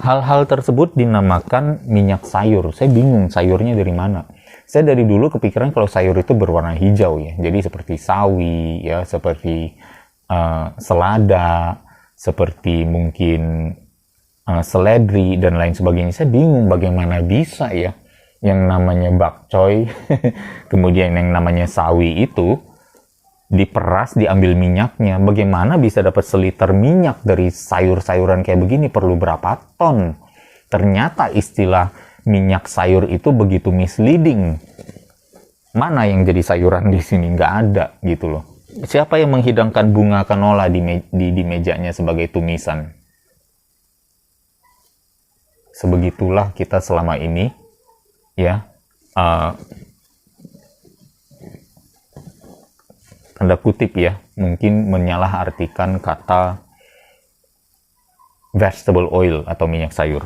Hal-hal tersebut dinamakan minyak sayur. Saya bingung sayurnya dari mana. Saya dari dulu kepikiran kalau sayur itu berwarna hijau ya. Jadi seperti sawi, ya, seperti selada, seperti mungkin seledri, dan lain sebagainya. Saya bingung bagaimana bisa ya yang namanya bakcoy, kemudian yang namanya sawi itu diperas, diambil minyaknya. Bagaimana bisa dapat seliter minyak dari sayur-sayuran kayak begini? Perlu berapa ton? Ternyata istilah minyak sayur itu begitu misleading. Mana yang jadi sayuran di sini? Nggak ada gitu loh. Siapa yang menghidangkan bunga kanola di mejanya sebagai tumisan? Sebegitulah kita selama ini ya, tanda kutip ya, mungkin menyalahartikan kata vegetable oil atau minyak sayur.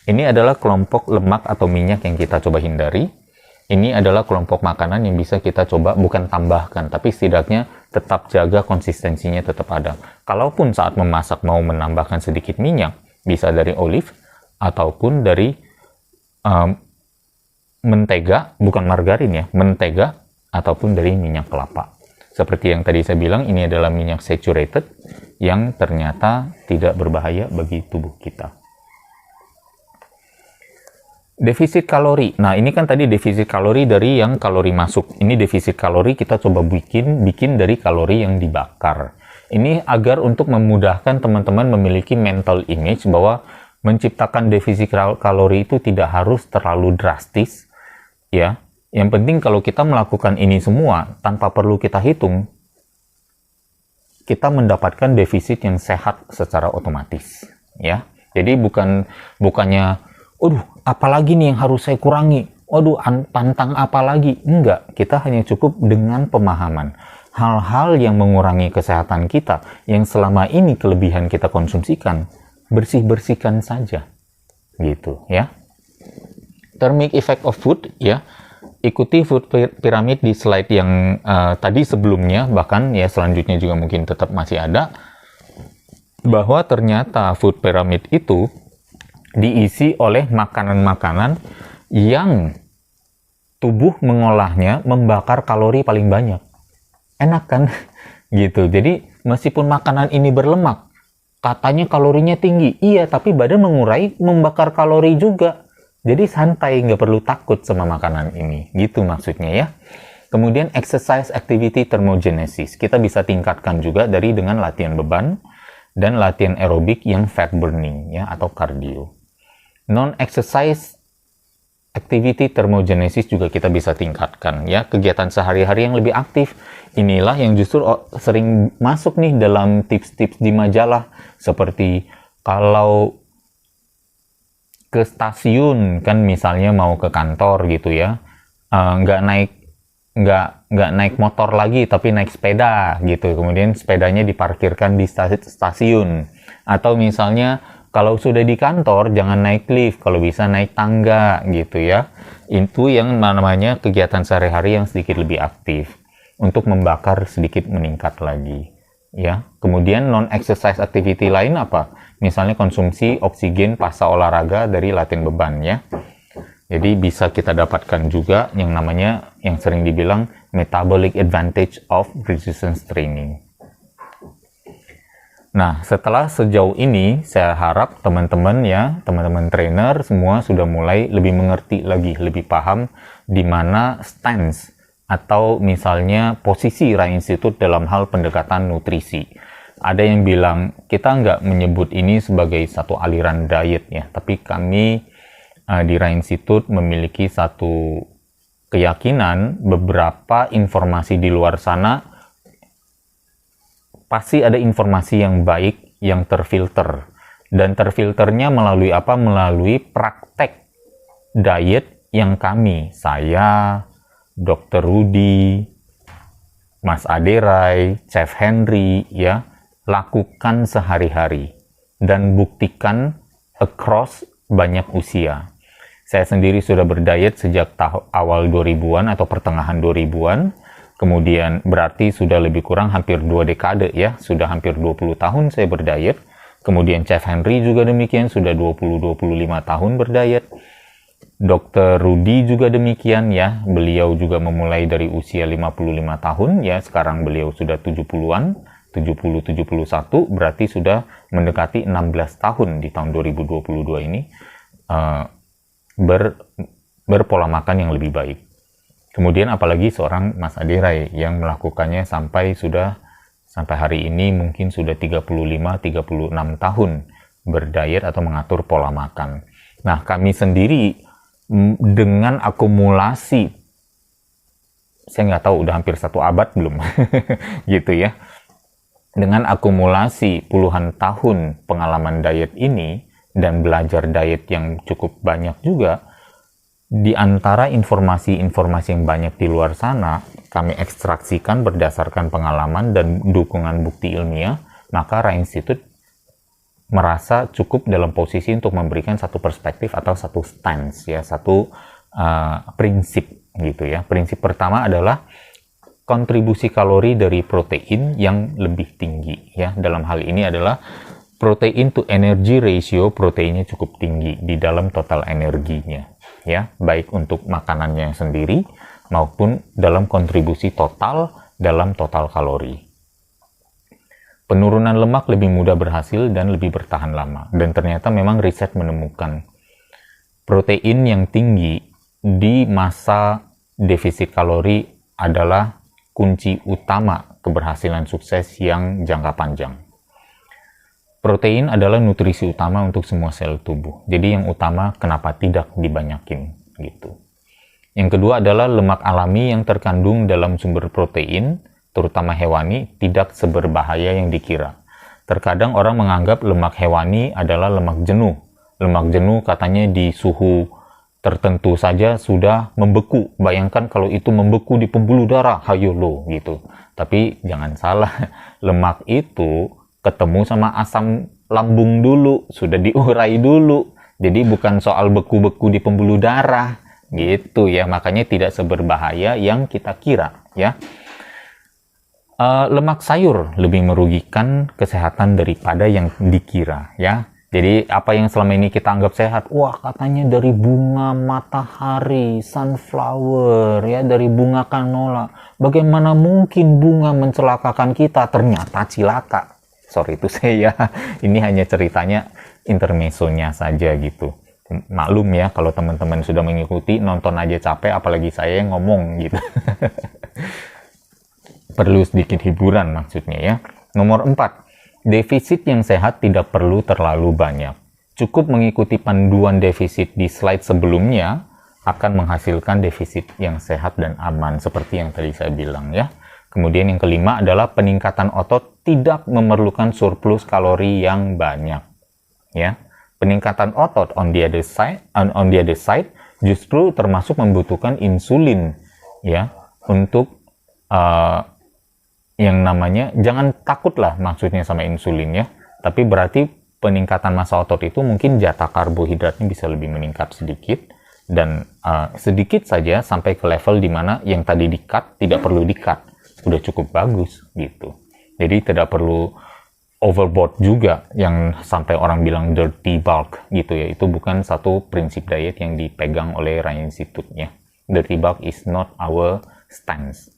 Ini adalah kelompok lemak atau minyak yang kita coba hindari. Ini adalah kelompok makanan yang bisa kita coba bukan tambahkan, tapi setidaknya tetap jaga konsistensinya tetap ada. Kalaupun saat memasak mau menambahkan sedikit minyak, bisa dari olive ataupun dari mentega, bukan margarin ya, mentega ataupun dari minyak kelapa. Seperti yang tadi saya bilang, ini adalah minyak saturated yang ternyata tidak berbahaya bagi tubuh kita. Defisit kalori. Nah, ini kan tadi defisit kalori dari yang kalori masuk. Ini defisit kalori kita coba bikin dari kalori yang dibakar. Ini agar untuk memudahkan teman-teman memiliki mental image bahwa menciptakan defisit kalori itu tidak harus terlalu drastis, ya. Yang penting kalau kita melakukan ini semua tanpa perlu kita hitung, kita mendapatkan defisit yang sehat secara otomatis, ya. Jadi bukannya apalagi nih yang harus saya kurangi? Pantang apa lagi? Enggak, kita hanya cukup dengan pemahaman. Hal-hal yang mengurangi kesehatan kita, yang selama ini kelebihan kita konsumsikan, bersih-bersihkan saja. Gitu, ya. Thermic effect of food, ya. Ikuti food pyramid di slide yang tadi sebelumnya, bahkan ya selanjutnya juga mungkin tetap masih ada, bahwa ternyata food pyramid itu diisi oleh makanan-makanan yang tubuh mengolahnya membakar kalori paling banyak. Enak kan? Gitu. Jadi meskipun makanan ini berlemak, katanya kalorinya tinggi. Iya, tapi badan membakar kalori juga. Jadi santai, nggak perlu takut sama makanan ini. Gitu maksudnya ya. Kemudian exercise activity thermogenesis. Kita bisa tingkatkan juga dengan latihan beban dan latihan aerobik yang fat burning ya, atau cardio. Non-exercise activity thermogenesis juga kita bisa tingkatkan ya, kegiatan sehari-hari yang lebih aktif. Inilah yang justru sering masuk nih dalam tips-tips di majalah, seperti kalau ke stasiun kan misalnya mau ke kantor gitu ya, nggak naik motor lagi tapi naik sepeda gitu, kemudian sepedanya diparkirkan di stasiun. Atau misalnya kalau sudah di kantor, jangan naik lift, kalau bisa naik tangga gitu ya. Itu yang namanya kegiatan sehari-hari yang sedikit lebih aktif, untuk membakar sedikit meningkat lagi. Ya. Kemudian non-exercise activity lain apa? Misalnya konsumsi oksigen pasca olahraga dari latihan beban ya. Jadi bisa kita dapatkan juga yang namanya, yang sering dibilang metabolic advantage of resistance training. Nah, setelah sejauh ini, saya harap teman-teman trainer semua sudah mulai lebih mengerti lagi, lebih paham di mana stance atau misalnya posisi Rai Institute dalam hal pendekatan nutrisi. Ada yang bilang, kita nggak menyebut ini sebagai satu aliran diet ya, tapi kami di Rai Institute memiliki satu keyakinan beberapa informasi di luar sana pasti ada informasi yang baik, yang terfilter. Dan terfilternya melalui apa? Melalui praktek diet yang saya, Dr. Rudy, Mas Aderai, Chef Henry, ya, lakukan sehari-hari. Dan buktikan across banyak usia. Saya sendiri sudah berdiet sejak awal 2000-an atau pertengahan 2000-an. Kemudian berarti sudah lebih kurang hampir 2 dekade ya, sudah hampir 20 tahun saya berdiet. Kemudian Chef Henry juga demikian, sudah 20-25 tahun berdiet. Dr. Rudy juga demikian ya, beliau juga memulai dari usia 55 tahun ya, sekarang beliau sudah 70-an, 70-71, berarti sudah mendekati 16 tahun di tahun 2022 ini berpola makan yang lebih baik. Kemudian apalagi seorang Mas Adirai yang melakukannya sampai hari ini mungkin sudah 35-36 tahun berdiet atau mengatur pola makan. Nah, kami sendiri dengan akumulasi, saya nggak tahu udah hampir 1 abad belum, gitu ya. Dengan akumulasi puluhan tahun pengalaman diet ini dan belajar diet yang cukup banyak juga, di antara informasi-informasi yang banyak di luar sana, kami ekstraksikan berdasarkan pengalaman dan dukungan bukti ilmiah, maka Ra Institute merasa cukup dalam posisi untuk memberikan satu perspektif atau satu stance, ya, satu prinsip gitu ya. Prinsip pertama adalah kontribusi kalori dari protein yang lebih tinggi, ya. Dalam hal ini adalah protein to energy ratio, proteinnya cukup tinggi di dalam total energinya, ya, baik untuk makanannya sendiri maupun dalam kontribusi total dalam total kalori. Penurunan lemak lebih mudah berhasil dan lebih bertahan lama. Dan ternyata memang riset menemukan protein yang tinggi di masa defisit kalori adalah kunci utama keberhasilan sukses yang jangka panjang. Protein adalah nutrisi utama untuk semua sel tubuh. Jadi yang utama kenapa tidak dibanyakin gitu. Yang kedua adalah lemak alami yang terkandung dalam sumber protein, terutama hewani, tidak seberbahaya yang dikira. Terkadang orang menganggap lemak hewani adalah lemak jenuh. Lemak jenuh katanya di suhu tertentu saja sudah membeku. Bayangkan kalau itu membeku di pembuluh darah, hayolo gitu. Tapi jangan salah, lemak itu ketemu sama asam lambung dulu, sudah diurai dulu. Jadi bukan soal beku-beku di pembuluh darah gitu ya. Makanya tidak seberbahaya yang kita kira ya. Lemak sayur lebih merugikan kesehatan daripada yang dikira ya. Jadi apa yang selama ini kita anggap sehat, wah katanya dari bunga matahari, sunflower ya, dari bunga canola. Bagaimana mungkin bunga mencelakakan kita? Ternyata cilaka. Sorry itu saya, ini hanya ceritanya intermezzonya saja gitu. Maklum ya kalau teman-teman sudah mengikuti, nonton aja capek, apalagi saya yang ngomong gitu. Perlu sedikit hiburan maksudnya ya. Nomor 4, defisit yang sehat tidak perlu terlalu banyak. Cukup mengikuti panduan defisit di slide sebelumnya akan menghasilkan defisit yang sehat dan aman seperti yang tadi saya bilang ya. Kemudian yang kelima adalah peningkatan otot tidak memerlukan surplus kalori yang banyak ya. Peningkatan otot on the other side justru termasuk membutuhkan insulin ya untuk yang namanya, jangan takutlah maksudnya sama insulin ya, tapi berarti peningkatan massa otot itu mungkin jatah karbohidratnya bisa lebih meningkat sedikit, dan sedikit saja sampai ke level dimana yang tadi di-cut tidak perlu di-cut, udah cukup bagus gitu. Jadi tidak perlu overboard juga yang sampai orang bilang dirty bulk gitu ya, itu bukan satu prinsip diet yang dipegang oleh Ra Institute ya. Dirty bulk is not our stance.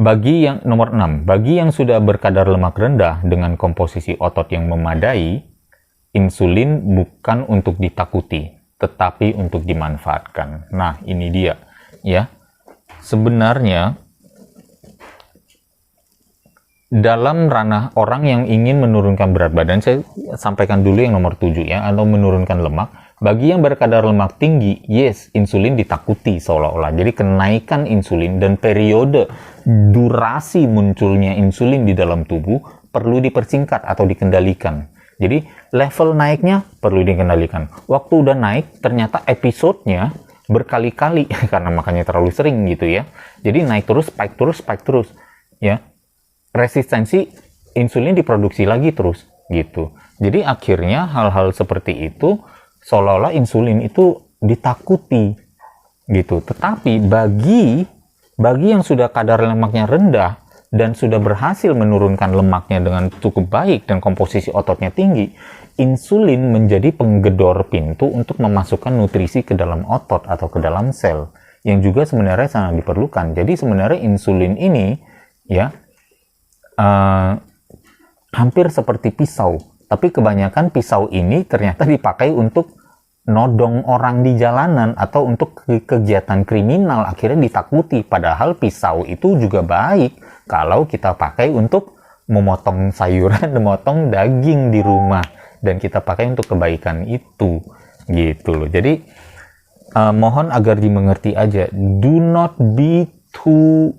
Bagi yang nomor 6, bagi yang sudah berkadar lemak rendah dengan komposisi otot yang memadai, insulin bukan untuk ditakuti, tetapi untuk dimanfaatkan. Nah, ini dia ya. Sebenarnya dalam ranah orang yang ingin menurunkan berat badan, saya sampaikan dulu yang nomor 7 ya, atau menurunkan lemak. Bagi yang berkadar lemak tinggi, yes, insulin ditakuti seolah-olah. Jadi kenaikan insulin dan periode durasi munculnya insulin di dalam tubuh perlu dipersingkat atau dikendalikan. Jadi level naiknya perlu dikendalikan. Waktu udah naik, ternyata episodenya berkali-kali karena makanya terlalu sering gitu ya. Jadi naik terus, spike terus ya. Resistensi insulin diproduksi lagi terus gitu. Jadi akhirnya hal-hal seperti itu seolah-olah insulin itu ditakuti gitu. Tetapi bagi yang sudah kadar lemaknya rendah dan sudah berhasil menurunkan lemaknya dengan cukup baik dan komposisi ototnya tinggi, insulin menjadi penggedor pintu untuk memasukkan nutrisi ke dalam otot atau ke dalam sel. yang juga sebenarnya sangat diperlukan. Jadi sebenarnya insulin ini ya hampir seperti pisau, tapi kebanyakan pisau ini ternyata dipakai untuk nodong orang di jalanan atau untuk kegiatan kriminal, akhirnya ditakuti. Padahal pisau itu juga baik kalau kita pakai untuk memotong sayuran, memotong daging di rumah, dan kita pakai untuk kebaikan itu, gitu loh. Jadi mohon agar dimengerti aja, do not be too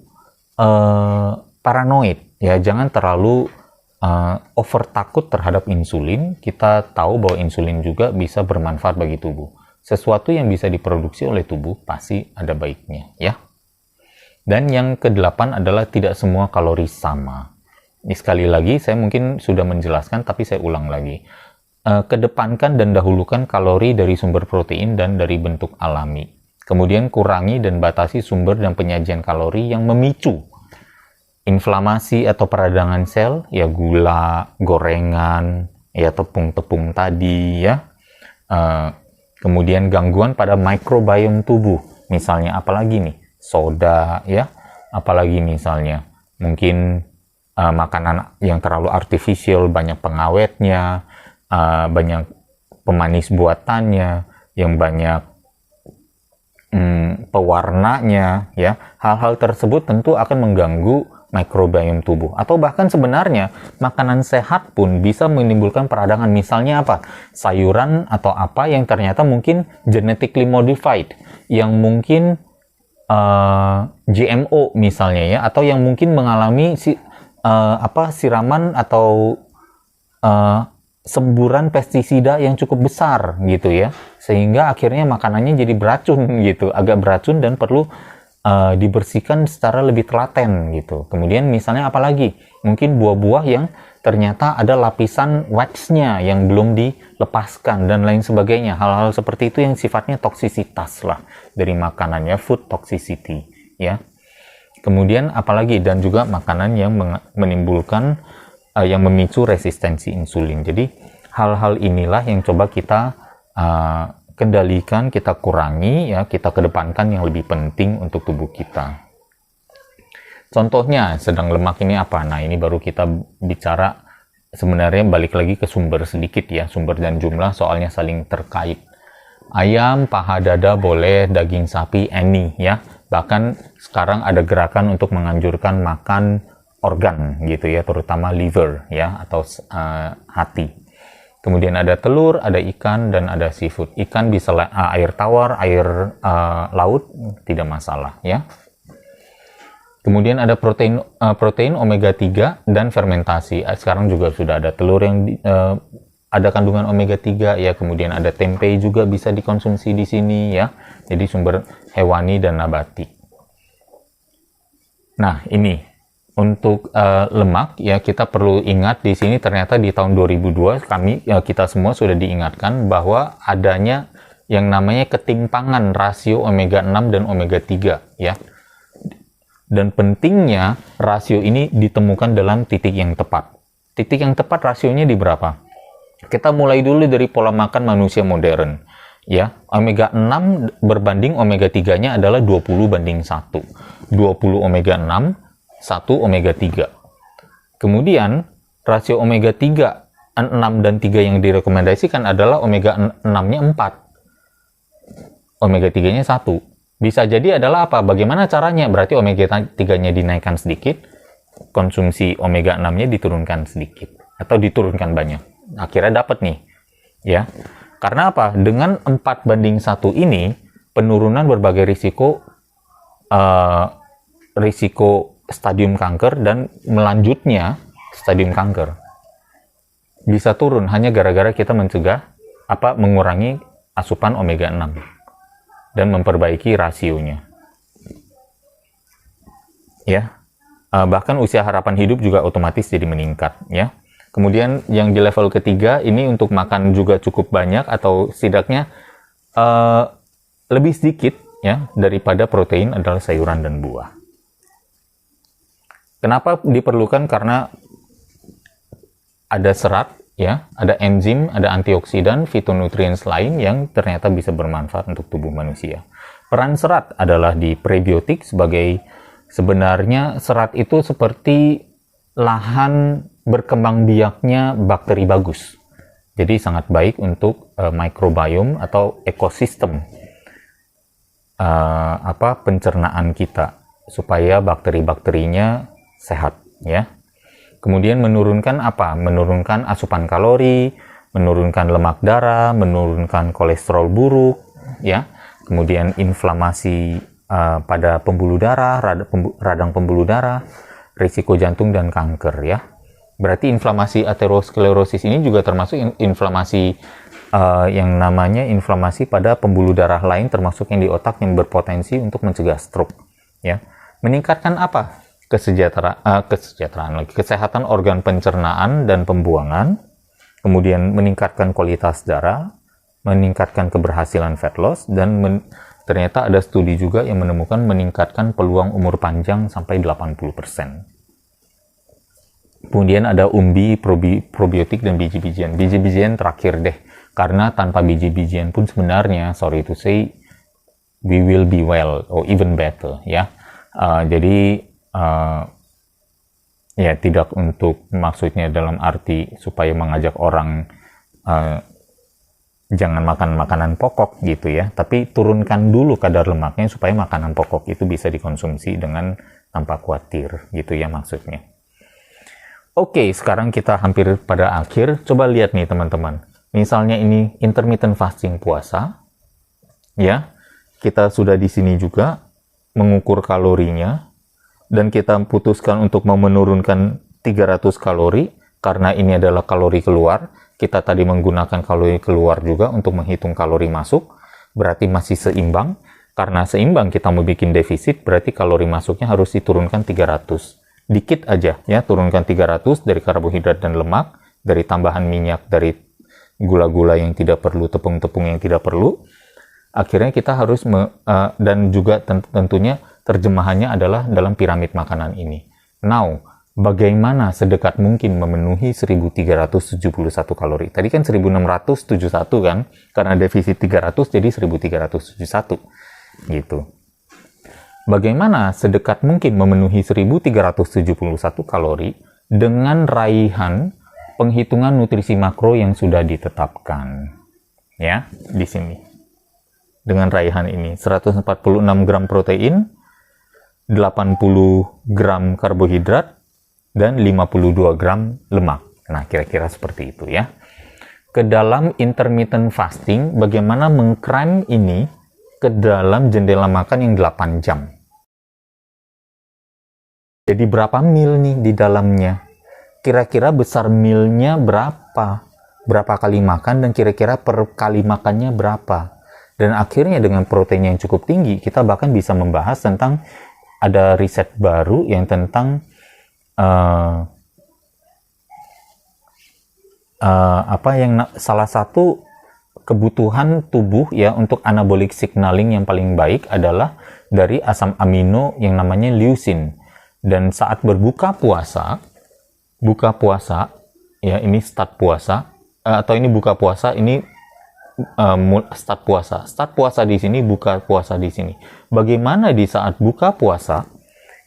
paranoid ya, jangan terlalu over takut terhadap insulin. Kita tahu bahwa insulin juga bisa bermanfaat bagi tubuh. Sesuatu yang bisa diproduksi oleh tubuh pasti ada baiknya ya. Dan yang ke-8 adalah tidak semua kalori sama. Ini sekali lagi saya mungkin sudah menjelaskan, tapi saya ulang lagi. Kedepankan dan dahulukan kalori dari sumber protein dan dari bentuk alami. Kemudian kurangi dan batasi sumber dan penyajian kalori yang memicu inflamasi atau peradangan sel, ya gula, gorengan, ya tepung-tepung tadi ya. Kemudian gangguan pada mikrobiom tubuh, misalnya apalagi nih, soda ya, apalagi misalnya mungkin makanan yang terlalu artificial, banyak pengawetnya, banyak pemanis buatannya, yang banyak pewarnanya ya. Hal-hal tersebut tentu akan mengganggu mikrobiom tubuh. Atau bahkan sebenarnya makanan sehat pun bisa menimbulkan peradangan. Misalnya apa? Sayuran atau apa yang ternyata mungkin genetically modified, yang mungkin GMO misalnya ya, atau yang mungkin mengalami siraman atau semburan pestisida yang cukup besar gitu ya, sehingga akhirnya makanannya jadi beracun gitu, agak beracun dan perlu dibersihkan secara lebih telaten gitu. Kemudian misalnya apalagi, mungkin buah-buah yang ternyata ada lapisan waxnya yang belum dilepaskan dan lain sebagainya. Hal-hal seperti itu yang sifatnya toksisitas lah dari makanannya, food toxicity ya. Kemudian apalagi, dan juga makanan yang menimbulkan yang memicu resistensi insulin. Jadi hal-hal inilah yang coba kita kendalikan, kita kurangi ya, kita kedepankan yang lebih penting untuk tubuh kita. Contohnya sedang lemak ini apa? Nah, ini baru kita bicara, sebenarnya balik lagi ke sumber sedikit ya, sumber dan jumlah soalnya saling terkait. Ayam, paha dada boleh, daging sapi any ya. Bahkan sekarang ada gerakan untuk menganjurkan makan organ gitu ya, terutama liver ya, atau hati. Kemudian ada telur, ada ikan, dan ada seafood. Ikan bisa air tawar, air laut, tidak masalah ya. Kemudian ada protein omega 3 dan fermentasi. Sekarang juga sudah ada telur yang ada kandungan omega 3 ya. Kemudian ada tempe juga bisa dikonsumsi di sini ya. Jadi sumber hewani dan nabati. Nah, ini untuk lemak ya, kita perlu ingat di sini ternyata di tahun 2002 kita semua sudah diingatkan bahwa adanya yang namanya ketimpangan rasio omega 6 dan omega 3 ya. Dan pentingnya rasio ini ditemukan dalam titik yang tepat. Titik yang tepat rasionya di berapa? Kita mulai dulu dari pola makan manusia modern ya. Omega 6 berbanding omega 3-nya adalah 20:1. 20 omega 6, 1 omega 3. Kemudian rasio omega 3, 6 dan 3 yang direkomendasikan adalah omega 6-nya 4. Omega 3-nya 1. Bisa jadi adalah apa? Bagaimana caranya? Berarti omega 3-nya dinaikkan sedikit, konsumsi omega 6-nya diturunkan sedikit atau diturunkan banyak. Akhirnya dapat nih. Ya. Karena apa? Dengan 4:1 ini, penurunan berbagai risiko stadium kanker dan melanjutnya stadium kanker bisa turun hanya gara-gara kita mengurangi asupan omega 6 dan memperbaiki rasionya ya. Bahkan usia harapan hidup juga otomatis jadi meningkat ya. Kemudian yang di level ketiga ini untuk makan juga cukup banyak atau setidaknya lebih sedikit ya daripada protein adalah sayuran dan buah. Kenapa diperlukan? Karena ada serat, ya, ada enzim, ada antioksidan, fitonutrients lain yang ternyata bisa bermanfaat untuk tubuh manusia. Peran serat adalah di prebiotik sebenarnya serat itu seperti lahan berkembang biaknya bakteri bagus. Jadi sangat baik untuk microbiome atau ekosistem pencernaan kita supaya bakteri-bakterinya sehat, ya. Kemudian menurunkan apa? Menurunkan asupan kalori, menurunkan lemak darah, menurunkan kolesterol buruk, ya. Kemudian inflamasi pada pembuluh darah, radang pembuluh darah, risiko jantung dan kanker, ya. Berarti inflamasi aterosklerosis ini juga termasuk inflamasi yang namanya inflamasi pada pembuluh darah lain, termasuk yang di otak, yang berpotensi untuk mencegah stroke, ya. Meningkatkan apa? Kesehatan organ pencernaan dan pembuangan, kemudian meningkatkan kualitas darah, meningkatkan keberhasilan fat loss, dan ternyata ada studi juga yang menemukan meningkatkan peluang umur panjang sampai 80%. Kemudian ada umbi, probiotik, dan biji-bijian. Biji-bijian terakhir deh, karena tanpa biji-bijian pun sebenarnya, sorry to say, we will be well, or even better, ya. Jadi, ya tidak untuk maksudnya dalam arti supaya mengajak orang jangan makan makanan pokok gitu ya, tapi turunkan dulu kadar lemaknya supaya makanan pokok itu bisa dikonsumsi dengan tanpa khawatir gitu ya maksudnya. Oke, sekarang kita hampir pada akhir. Coba lihat nih teman-teman, misalnya ini intermittent fasting, puasa ya, kita sudah di sini juga mengukur kalorinya, dan kita putuskan untuk menurunkan 300 kalori, karena ini adalah kalori keluar. Kita tadi menggunakan kalori keluar juga untuk menghitung kalori masuk, berarti masih seimbang. Karena seimbang kita mau bikin defisit, berarti kalori masuknya harus diturunkan 300. Dikit aja ya, turunkan 300 dari karbohidrat dan lemak, dari tambahan minyak, dari gula-gula yang tidak perlu, tepung-tepung yang tidak perlu. Akhirnya kita harus, dan juga tentunya terjemahannya adalah dalam piramid makanan ini. Now, bagaimana sedekat mungkin memenuhi 1371 kalori? Tadi kan 1671 kan, karena defisit 300 jadi 1371 gitu. Bagaimana sedekat mungkin memenuhi 1371 kalori dengan raihan penghitungan nutrisi makro yang sudah ditetapkan? Ya, di sini. Dengan raihan ini, 146 gram protein, 80 gram karbohidrat, dan 52 gram lemak. Nah, kira-kira seperti itu ya. Ke dalam intermittent fasting, bagaimana mengcram ini ke dalam jendela makan yang 8 jam. Jadi berapa mil nih di dalamnya? Kira-kira besar milnya berapa? Berapa kali makan, dan kira-kira per kali makannya berapa? Dan akhirnya dengan protein yang cukup tinggi, kita bahkan bisa membahas tentang, ada riset baru yang tentang salah satu kebutuhan tubuh ya untuk anabolic signaling yang paling baik adalah dari asam amino yang namanya leucine. Dan saat berbuka puasa, ya ini start puasa, atau ini buka puasa, ini start puasa. Start puasa di sini, buka puasa di sini. Bagaimana di saat buka puasa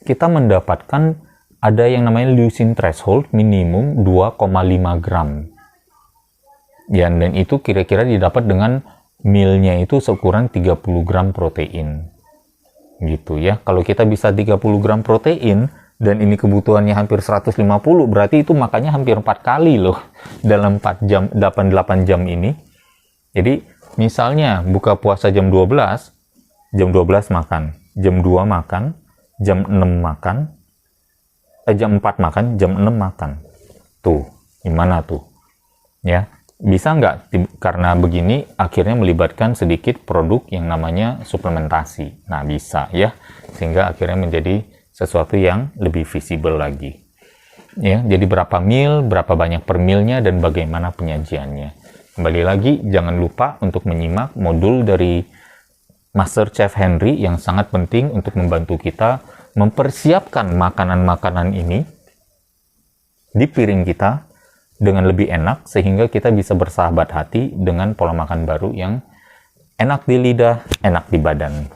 kita mendapatkan ada yang namanya leucine threshold minimum 2,5 gram. Ya, dan itu kira-kira didapat dengan milnya itu seukuran 30 gram protein. Gitu ya. Kalau kita bisa 30 gram protein dan ini kebutuhannya hampir 150, berarti itu makannya hampir 4 kali loh dalam 4 jam, 8 jam ini. Jadi, misalnya buka puasa jam 12 makan, jam 2 makan, jam 6 makan, jam 4 makan, jam 6 makan. Tuh, gimana tuh? Ya, bisa nggak? Karena begini, akhirnya melibatkan sedikit produk yang namanya suplementasi. Nah, bisa ya. Sehingga akhirnya menjadi sesuatu yang lebih visible lagi. Ya, jadi berapa mil, berapa banyak per milnya, dan bagaimana penyajiannya. Kembali lagi, jangan lupa untuk menyimak modul dari Master Chef Henry yang sangat penting untuk membantu kita mempersiapkan makanan-makanan ini di piring kita dengan lebih enak, sehingga kita bisa bersahabat hati dengan pola makan baru yang enak di lidah, enak di badan.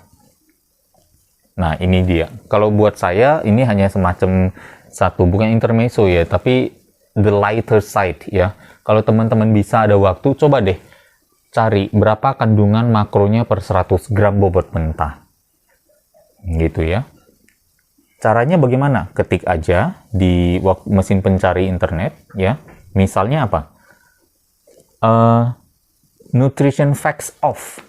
Nah, ini dia. Kalau buat saya, ini hanya semacam satu, bukan intermezzo ya, tapi the lighter side ya. Kalau teman-teman bisa ada waktu, coba deh cari berapa kandungan makronya per 100 gram bobot mentah. Gitu ya. Caranya bagaimana? Ketik aja di mesin pencari internet ya. Misalnya apa? Nutrition facts of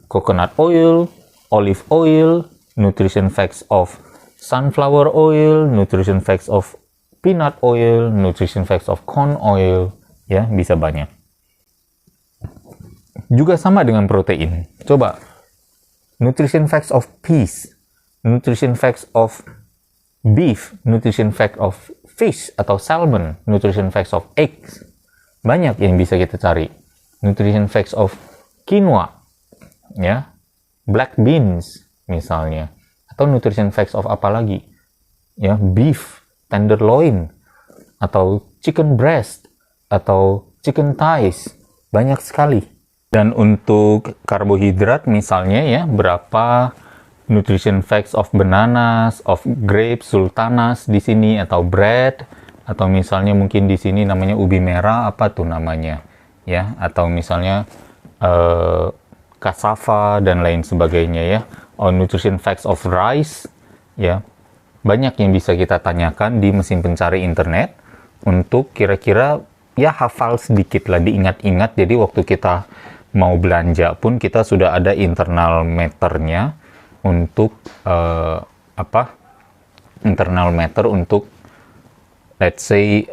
coconut oil, olive oil, nutrition facts of sunflower oil, nutrition facts of peanut oil, nutrition facts of corn oil, ya bisa banyak. Juga sama dengan protein. Coba nutrition facts of peas, nutrition facts of beef, nutrition fact of fish atau salmon, nutrition facts of eggs. Banyak yang bisa kita cari. Nutrition facts of quinoa, ya, black beans misalnya, atau nutrition facts of apa lagi? Ya, beef, tenderloin, atau chicken breast, atau chicken thighs. Banyak sekali. Dan untuk karbohidrat misalnya ya, berapa nutrition facts of bananas, of grapes, sultanas di sini, atau bread, atau misalnya mungkin di sini namanya ubi merah, apa tuh namanya ya, atau misalnya cassava dan lain sebagainya ya, or nutrition facts of rice ya. Banyak yang bisa kita tanyakan di mesin pencari internet untuk kira-kira ya hafal sedikit lah, diingat-ingat. Jadi waktu kita mau belanja pun kita sudah ada internal meternya untuk internal meter untuk let's say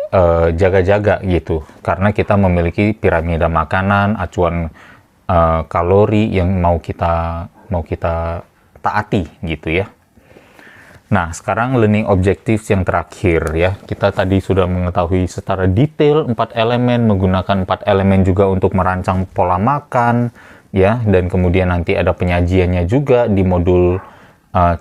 jaga-jaga gitu, karena kita memiliki piramida makanan, acuan kalori yang mau kita taati gitu ya. Nah, sekarang learning objectives yang terakhir ya. Kita tadi sudah mengetahui secara detail 4 elemen, menggunakan 4 elemen juga untuk merancang pola makan ya, dan kemudian nanti ada penyajiannya juga di modul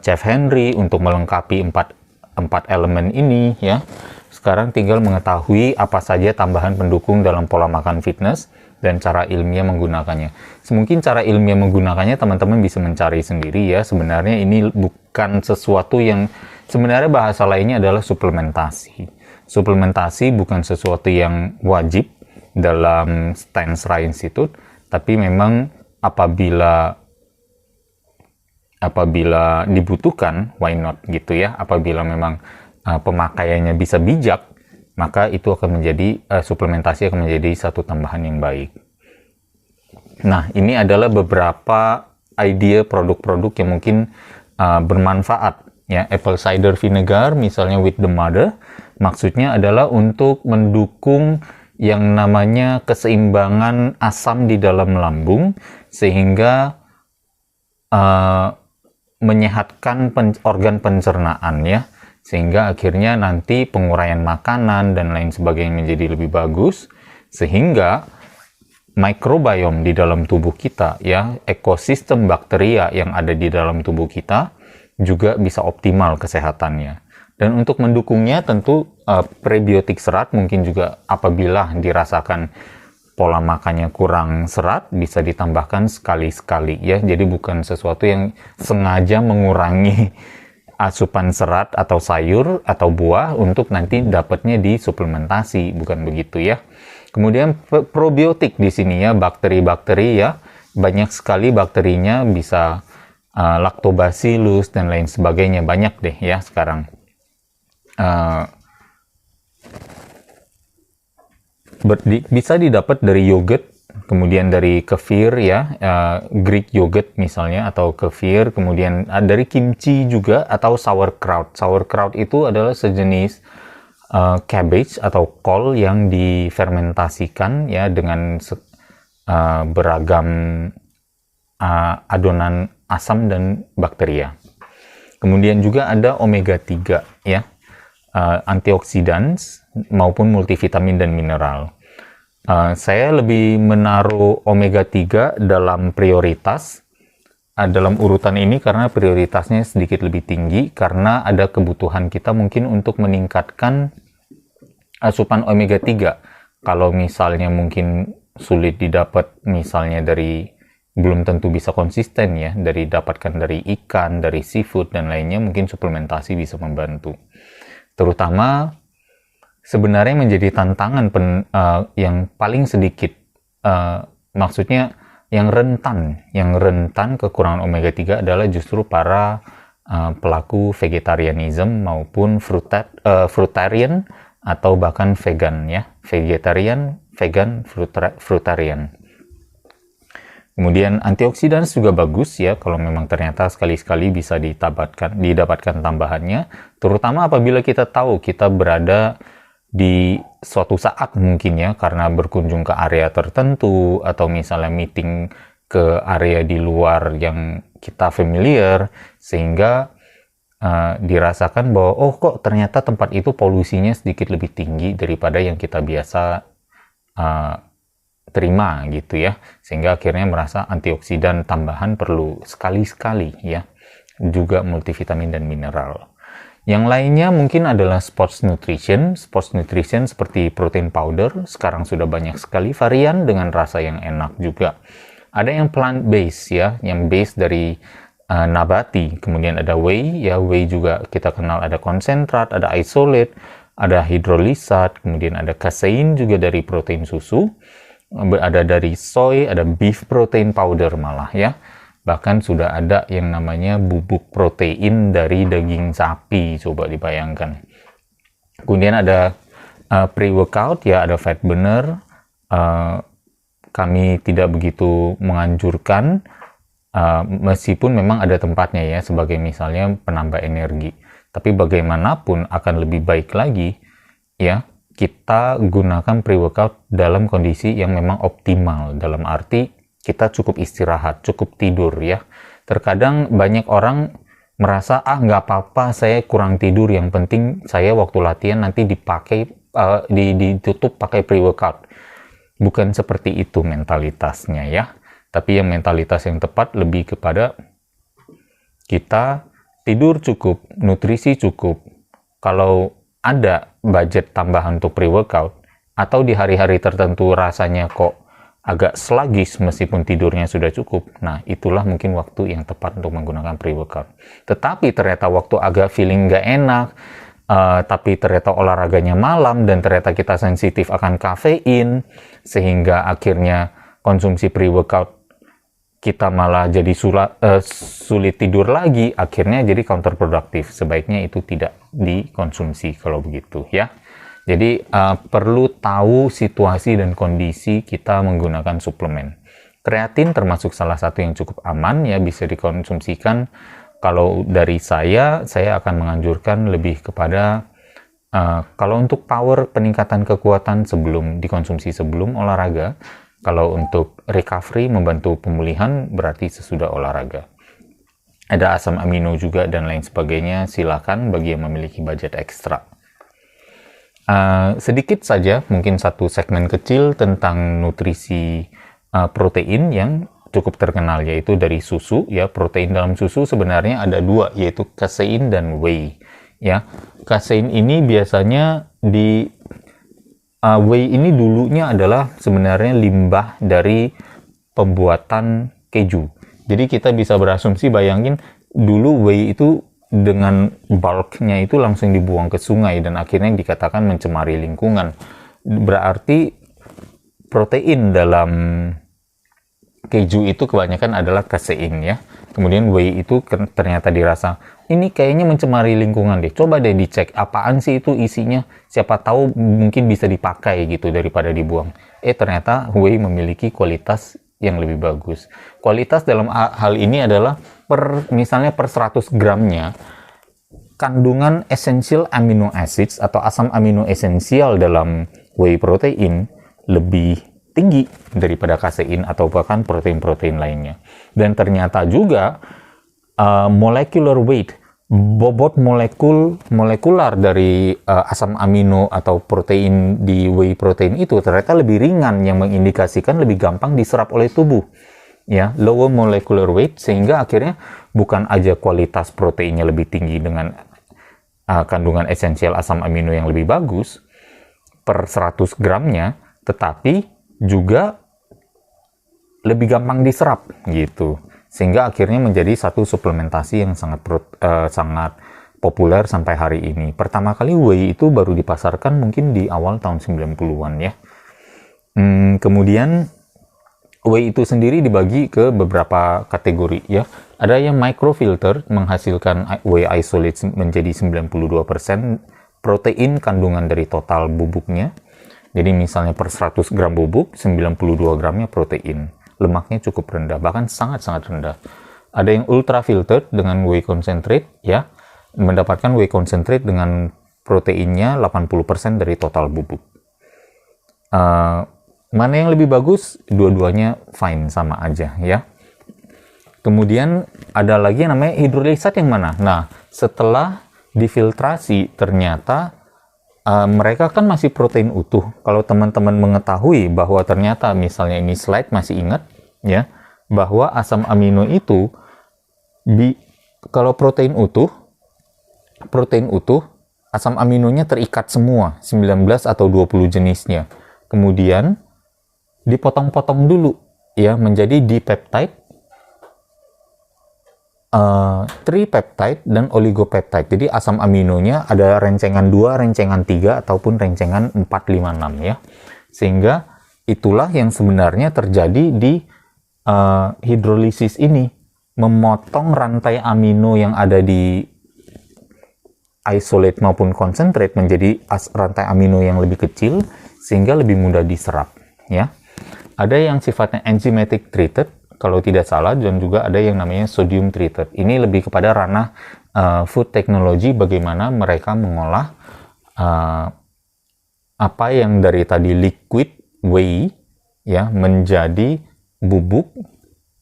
Chef Henry untuk melengkapi 4 elemen ini ya. Sekarang tinggal mengetahui apa saja tambahan pendukung dalam pola makan fitness dan cara ilmiah menggunakannya. Mungkin cara ilmiah menggunakannya teman-teman bisa mencari sendiri ya. Sebenarnya ini bukan sesuatu yang, sebenarnya bahasa lainnya adalah suplementasi. Suplementasi bukan sesuatu yang wajib dalam Stance Ra Institute, tapi memang apabila dibutuhkan, why not gitu ya. Apabila memang pemakaiannya bisa bijak, maka itu akan menjadi suplementasi akan menjadi satu tambahan yang baik. Nah, ini adalah beberapa ide produk-produk yang mungkin bermanfaat ya. Apple cider vinegar misalnya with the mother, maksudnya adalah untuk mendukung yang namanya keseimbangan asam di dalam lambung sehingga menyehatkan organ pencernaan ya, sehingga akhirnya nanti penguraian makanan dan lain sebagainya menjadi lebih bagus, sehingga mikrobiom di dalam tubuh kita ya, ekosistem bakteria yang ada di dalam tubuh kita juga bisa optimal kesehatannya. Dan untuk mendukungnya tentu prebiotik serat mungkin juga apabila dirasakan pola makannya kurang serat bisa ditambahkan sekali-sekali ya. Jadi bukan sesuatu yang sengaja mengurangi asupan serat atau sayur atau buah untuk nanti dapatnya di suplementasi, bukan begitu ya. Kemudian probiotik di sini ya, bakteri-bakteri ya, banyak sekali bakterinya, bisa lactobacillus dan lain sebagainya, banyak deh ya sekarang. Bisa didapat dari yogurt, kemudian dari kefir ya, Greek yogurt misalnya, atau kefir, kemudian dari kimchi juga, atau sauerkraut. Sauerkraut itu adalah sejenis cabbage atau kol yang difermentasikan ya dengan beragam adonan asam dan bakteria. Kemudian juga ada omega 3 ya, antioksidan maupun multivitamin dan mineral. Saya lebih menaruh omega 3 dalam prioritas dalam urutan ini karena prioritasnya sedikit lebih tinggi, karena ada kebutuhan kita mungkin untuk meningkatkan asupan omega 3. Kalau misalnya mungkin sulit didapat misalnya dari belum tentu bisa konsisten ya, dapatkan dari ikan, dari seafood dan lainnya. Mungkin suplementasi bisa membantu. Terutama sebenarnya menjadi tantangan yang paling sedikit, maksudnya yang rentan kekurangan omega 3 adalah justru para pelaku vegetarianism maupun fruitarian atau bahkan vegan ya, vegetarian, vegan, fruitarian. Kemudian antioksidan juga bagus ya kalau memang ternyata sekali-sekali bisa didapatkan tambahannya, terutama apabila kita tahu kita berada di suatu saat mungkin ya, karena berkunjung ke area tertentu atau misalnya meeting ke area di luar yang kita familiar, sehingga dirasakan bahwa oh kok ternyata tempat itu polusinya sedikit lebih tinggi daripada yang kita biasa terima gitu ya, sehingga akhirnya merasa antioksidan tambahan perlu sekali-sekali ya, juga multivitamin dan mineral. Yang lainnya mungkin adalah sports nutrition seperti protein powder, sekarang sudah banyak sekali varian dengan rasa yang enak juga. Ada yang plant based ya, yang based dari nabati, kemudian ada whey ya, whey juga kita kenal ada konsentrat, ada isolate, ada hidrolisat, kemudian ada casein juga dari protein susu, ada dari soy, ada beef protein powder malah ya. Bahkan sudah ada yang namanya bubuk protein dari daging sapi, coba dibayangkan. Kemudian ada pre-workout ya, ada fat burner. Kami tidak begitu menganjurkan, meskipun memang ada tempatnya ya, sebagai misalnya penambah energi. Tapi bagaimanapun akan lebih baik lagi ya, kita gunakan pre-workout dalam kondisi yang memang optimal, dalam arti kita cukup istirahat, cukup tidur ya. Terkadang banyak orang merasa, nggak apa-apa saya kurang tidur, yang penting saya waktu latihan nanti ditutup pakai pre-workout. Bukan seperti itu mentalitasnya ya. Tapi yang mentalitas yang tepat lebih kepada kita tidur cukup, nutrisi cukup. Kalau ada budget tambahan untuk pre-workout, atau di hari-hari tertentu rasanya kok agak sluggish meskipun tidurnya sudah cukup, nah itulah mungkin waktu yang tepat untuk menggunakan pre-workout. Tetapi ternyata waktu agak feeling nggak enak, tapi ternyata olahraganya malam dan ternyata kita sensitif akan kafein, sehingga akhirnya konsumsi pre-workout kita malah jadi sulit tidur lagi, akhirnya jadi counterproduktif. Sebaiknya itu tidak dikonsumsi kalau begitu ya. Jadi perlu tahu situasi dan kondisi kita menggunakan suplemen. Kreatin termasuk salah satu yang cukup aman ya, bisa dikonsumsikan. Kalau dari saya akan menganjurkan lebih kepada kalau untuk power, peningkatan kekuatan dikonsumsi sebelum olahraga. Kalau untuk recovery, membantu pemulihan, berarti sesudah olahraga. Ada asam amino juga dan lain sebagainya, silakan bagi yang memiliki budget ekstra. Sedikit saja, mungkin satu segmen kecil tentang nutrisi protein yang cukup terkenal, yaitu dari susu ya. Protein dalam susu sebenarnya ada dua, yaitu casein dan whey ya. Casein ini biasanya whey ini dulunya adalah sebenarnya limbah dari pembuatan keju. Jadi kita bisa berasumsi, bayangin dulu whey itu dengan bulknya itu langsung dibuang ke sungai dan akhirnya dikatakan mencemari lingkungan. Berarti protein dalam keju itu kebanyakan adalah casein ya. Kemudian whey itu ternyata dirasa ini kayaknya mencemari lingkungan deh. Coba deh dicek apaan sih itu isinya. Siapa tahu mungkin bisa dipakai gitu daripada dibuang. Ternyata whey memiliki kualitas yang lebih bagus. Kualitas dalam hal ini adalah misalnya per 100 gramnya kandungan essential amino acids atau asam amino esensial dalam whey protein lebih tinggi daripada kasein atau bahkan protein-protein lainnya. Dan ternyata juga molecular weight, bobot molekular dari asam amino atau protein di whey protein itu ternyata lebih ringan, yang mengindikasikan lebih gampang diserap oleh tubuh. Ya, lower molecular weight, sehingga akhirnya bukan aja kualitas proteinnya lebih tinggi dengan kandungan esensial asam amino yang lebih bagus per 100 gramnya, tetapi juga lebih gampang diserap gitu, sehingga akhirnya menjadi satu suplementasi yang sangat populer sampai hari ini. Pertama kali whey itu baru dipasarkan mungkin di awal tahun 90-an ya. Kemudian whey itu sendiri dibagi ke beberapa kategori ya. Ada yang microfilter menghasilkan whey isolate menjadi 92% protein kandungan dari total bubuknya. Jadi misalnya per 100 gram bubuk, 92 gramnya protein. Lemaknya cukup rendah, bahkan sangat-sangat rendah. Ada yang ultra filtered dengan whey concentrate ya, mendapatkan whey concentrate dengan proteinnya 80% dari total bubuk. Mana yang lebih bagus? Dua-duanya fine, sama aja ya. Kemudian ada lagi yang namanya hidrolizat yang mana? Nah, setelah difiltrasi ternyata mereka kan masih protein utuh. Kalau teman-teman mengetahui bahwa ternyata misalnya ini slide masih ingat ya, bahwa asam amino itu kalau protein utuh asam aminonya terikat semua 19 atau 20 jenisnya. Kemudian dipotong-potong dulu ya menjadi dipeptide, tripeptide dan oligopeptide. Jadi asam aminonya ada rencengan 2, rencengan 3 ataupun rencengan 4, 5, 6 ya. Sehingga itulah yang sebenarnya terjadi di hidrolisis ini, memotong rantai amino yang ada di isolate maupun concentrate menjadi rantai amino yang lebih kecil sehingga lebih mudah diserap ya. Ada yang sifatnya enzymatic treated kalau tidak salah, dan juga ada yang namanya sodium treated. Ini lebih kepada ranah food technology, bagaimana mereka mengolah apa yang dari tadi liquid whey ya menjadi bubuk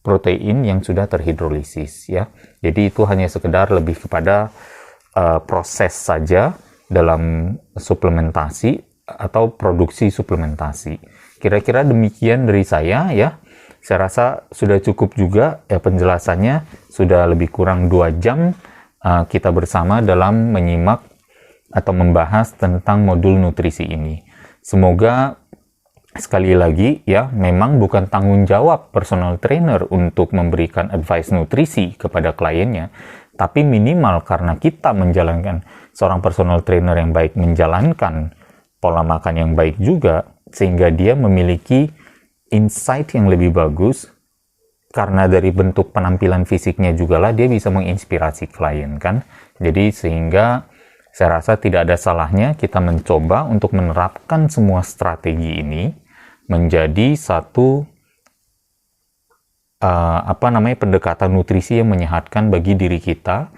protein yang sudah terhidrolisis ya. Jadi itu hanya sekedar lebih kepada proses saja dalam suplementasi atau produksi suplementasi. Kira-kira demikian dari saya ya. Saya rasa sudah cukup juga ya penjelasannya, sudah lebih kurang 2 jam kita bersama dalam menyimak atau membahas tentang modul nutrisi ini. Semoga sekali lagi ya, memang bukan tanggung jawab personal trainer untuk memberikan advice nutrisi kepada kliennya, tapi minimal karena kita menjalankan, seorang personal trainer yang baik menjalankan pola makan yang baik juga, sehingga dia memiliki insight yang lebih bagus, karena dari bentuk penampilan fisiknya juga lah dia bisa menginspirasi klien kan. Jadi sehingga saya rasa tidak ada salahnya kita mencoba untuk menerapkan semua strategi ini menjadi satu pendekatan nutrisi yang menyehatkan bagi diri kita,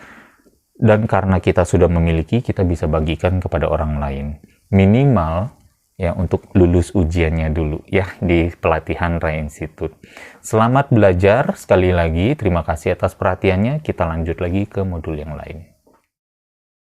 dan karena kita sudah memiliki, kita bisa bagikan kepada orang lain. Minimal ya untuk lulus ujiannya dulu ya di pelatihan Raya Institute. Selamat belajar sekali lagi, terima kasih atas perhatiannya. Kita lanjut lagi ke modul yang lain.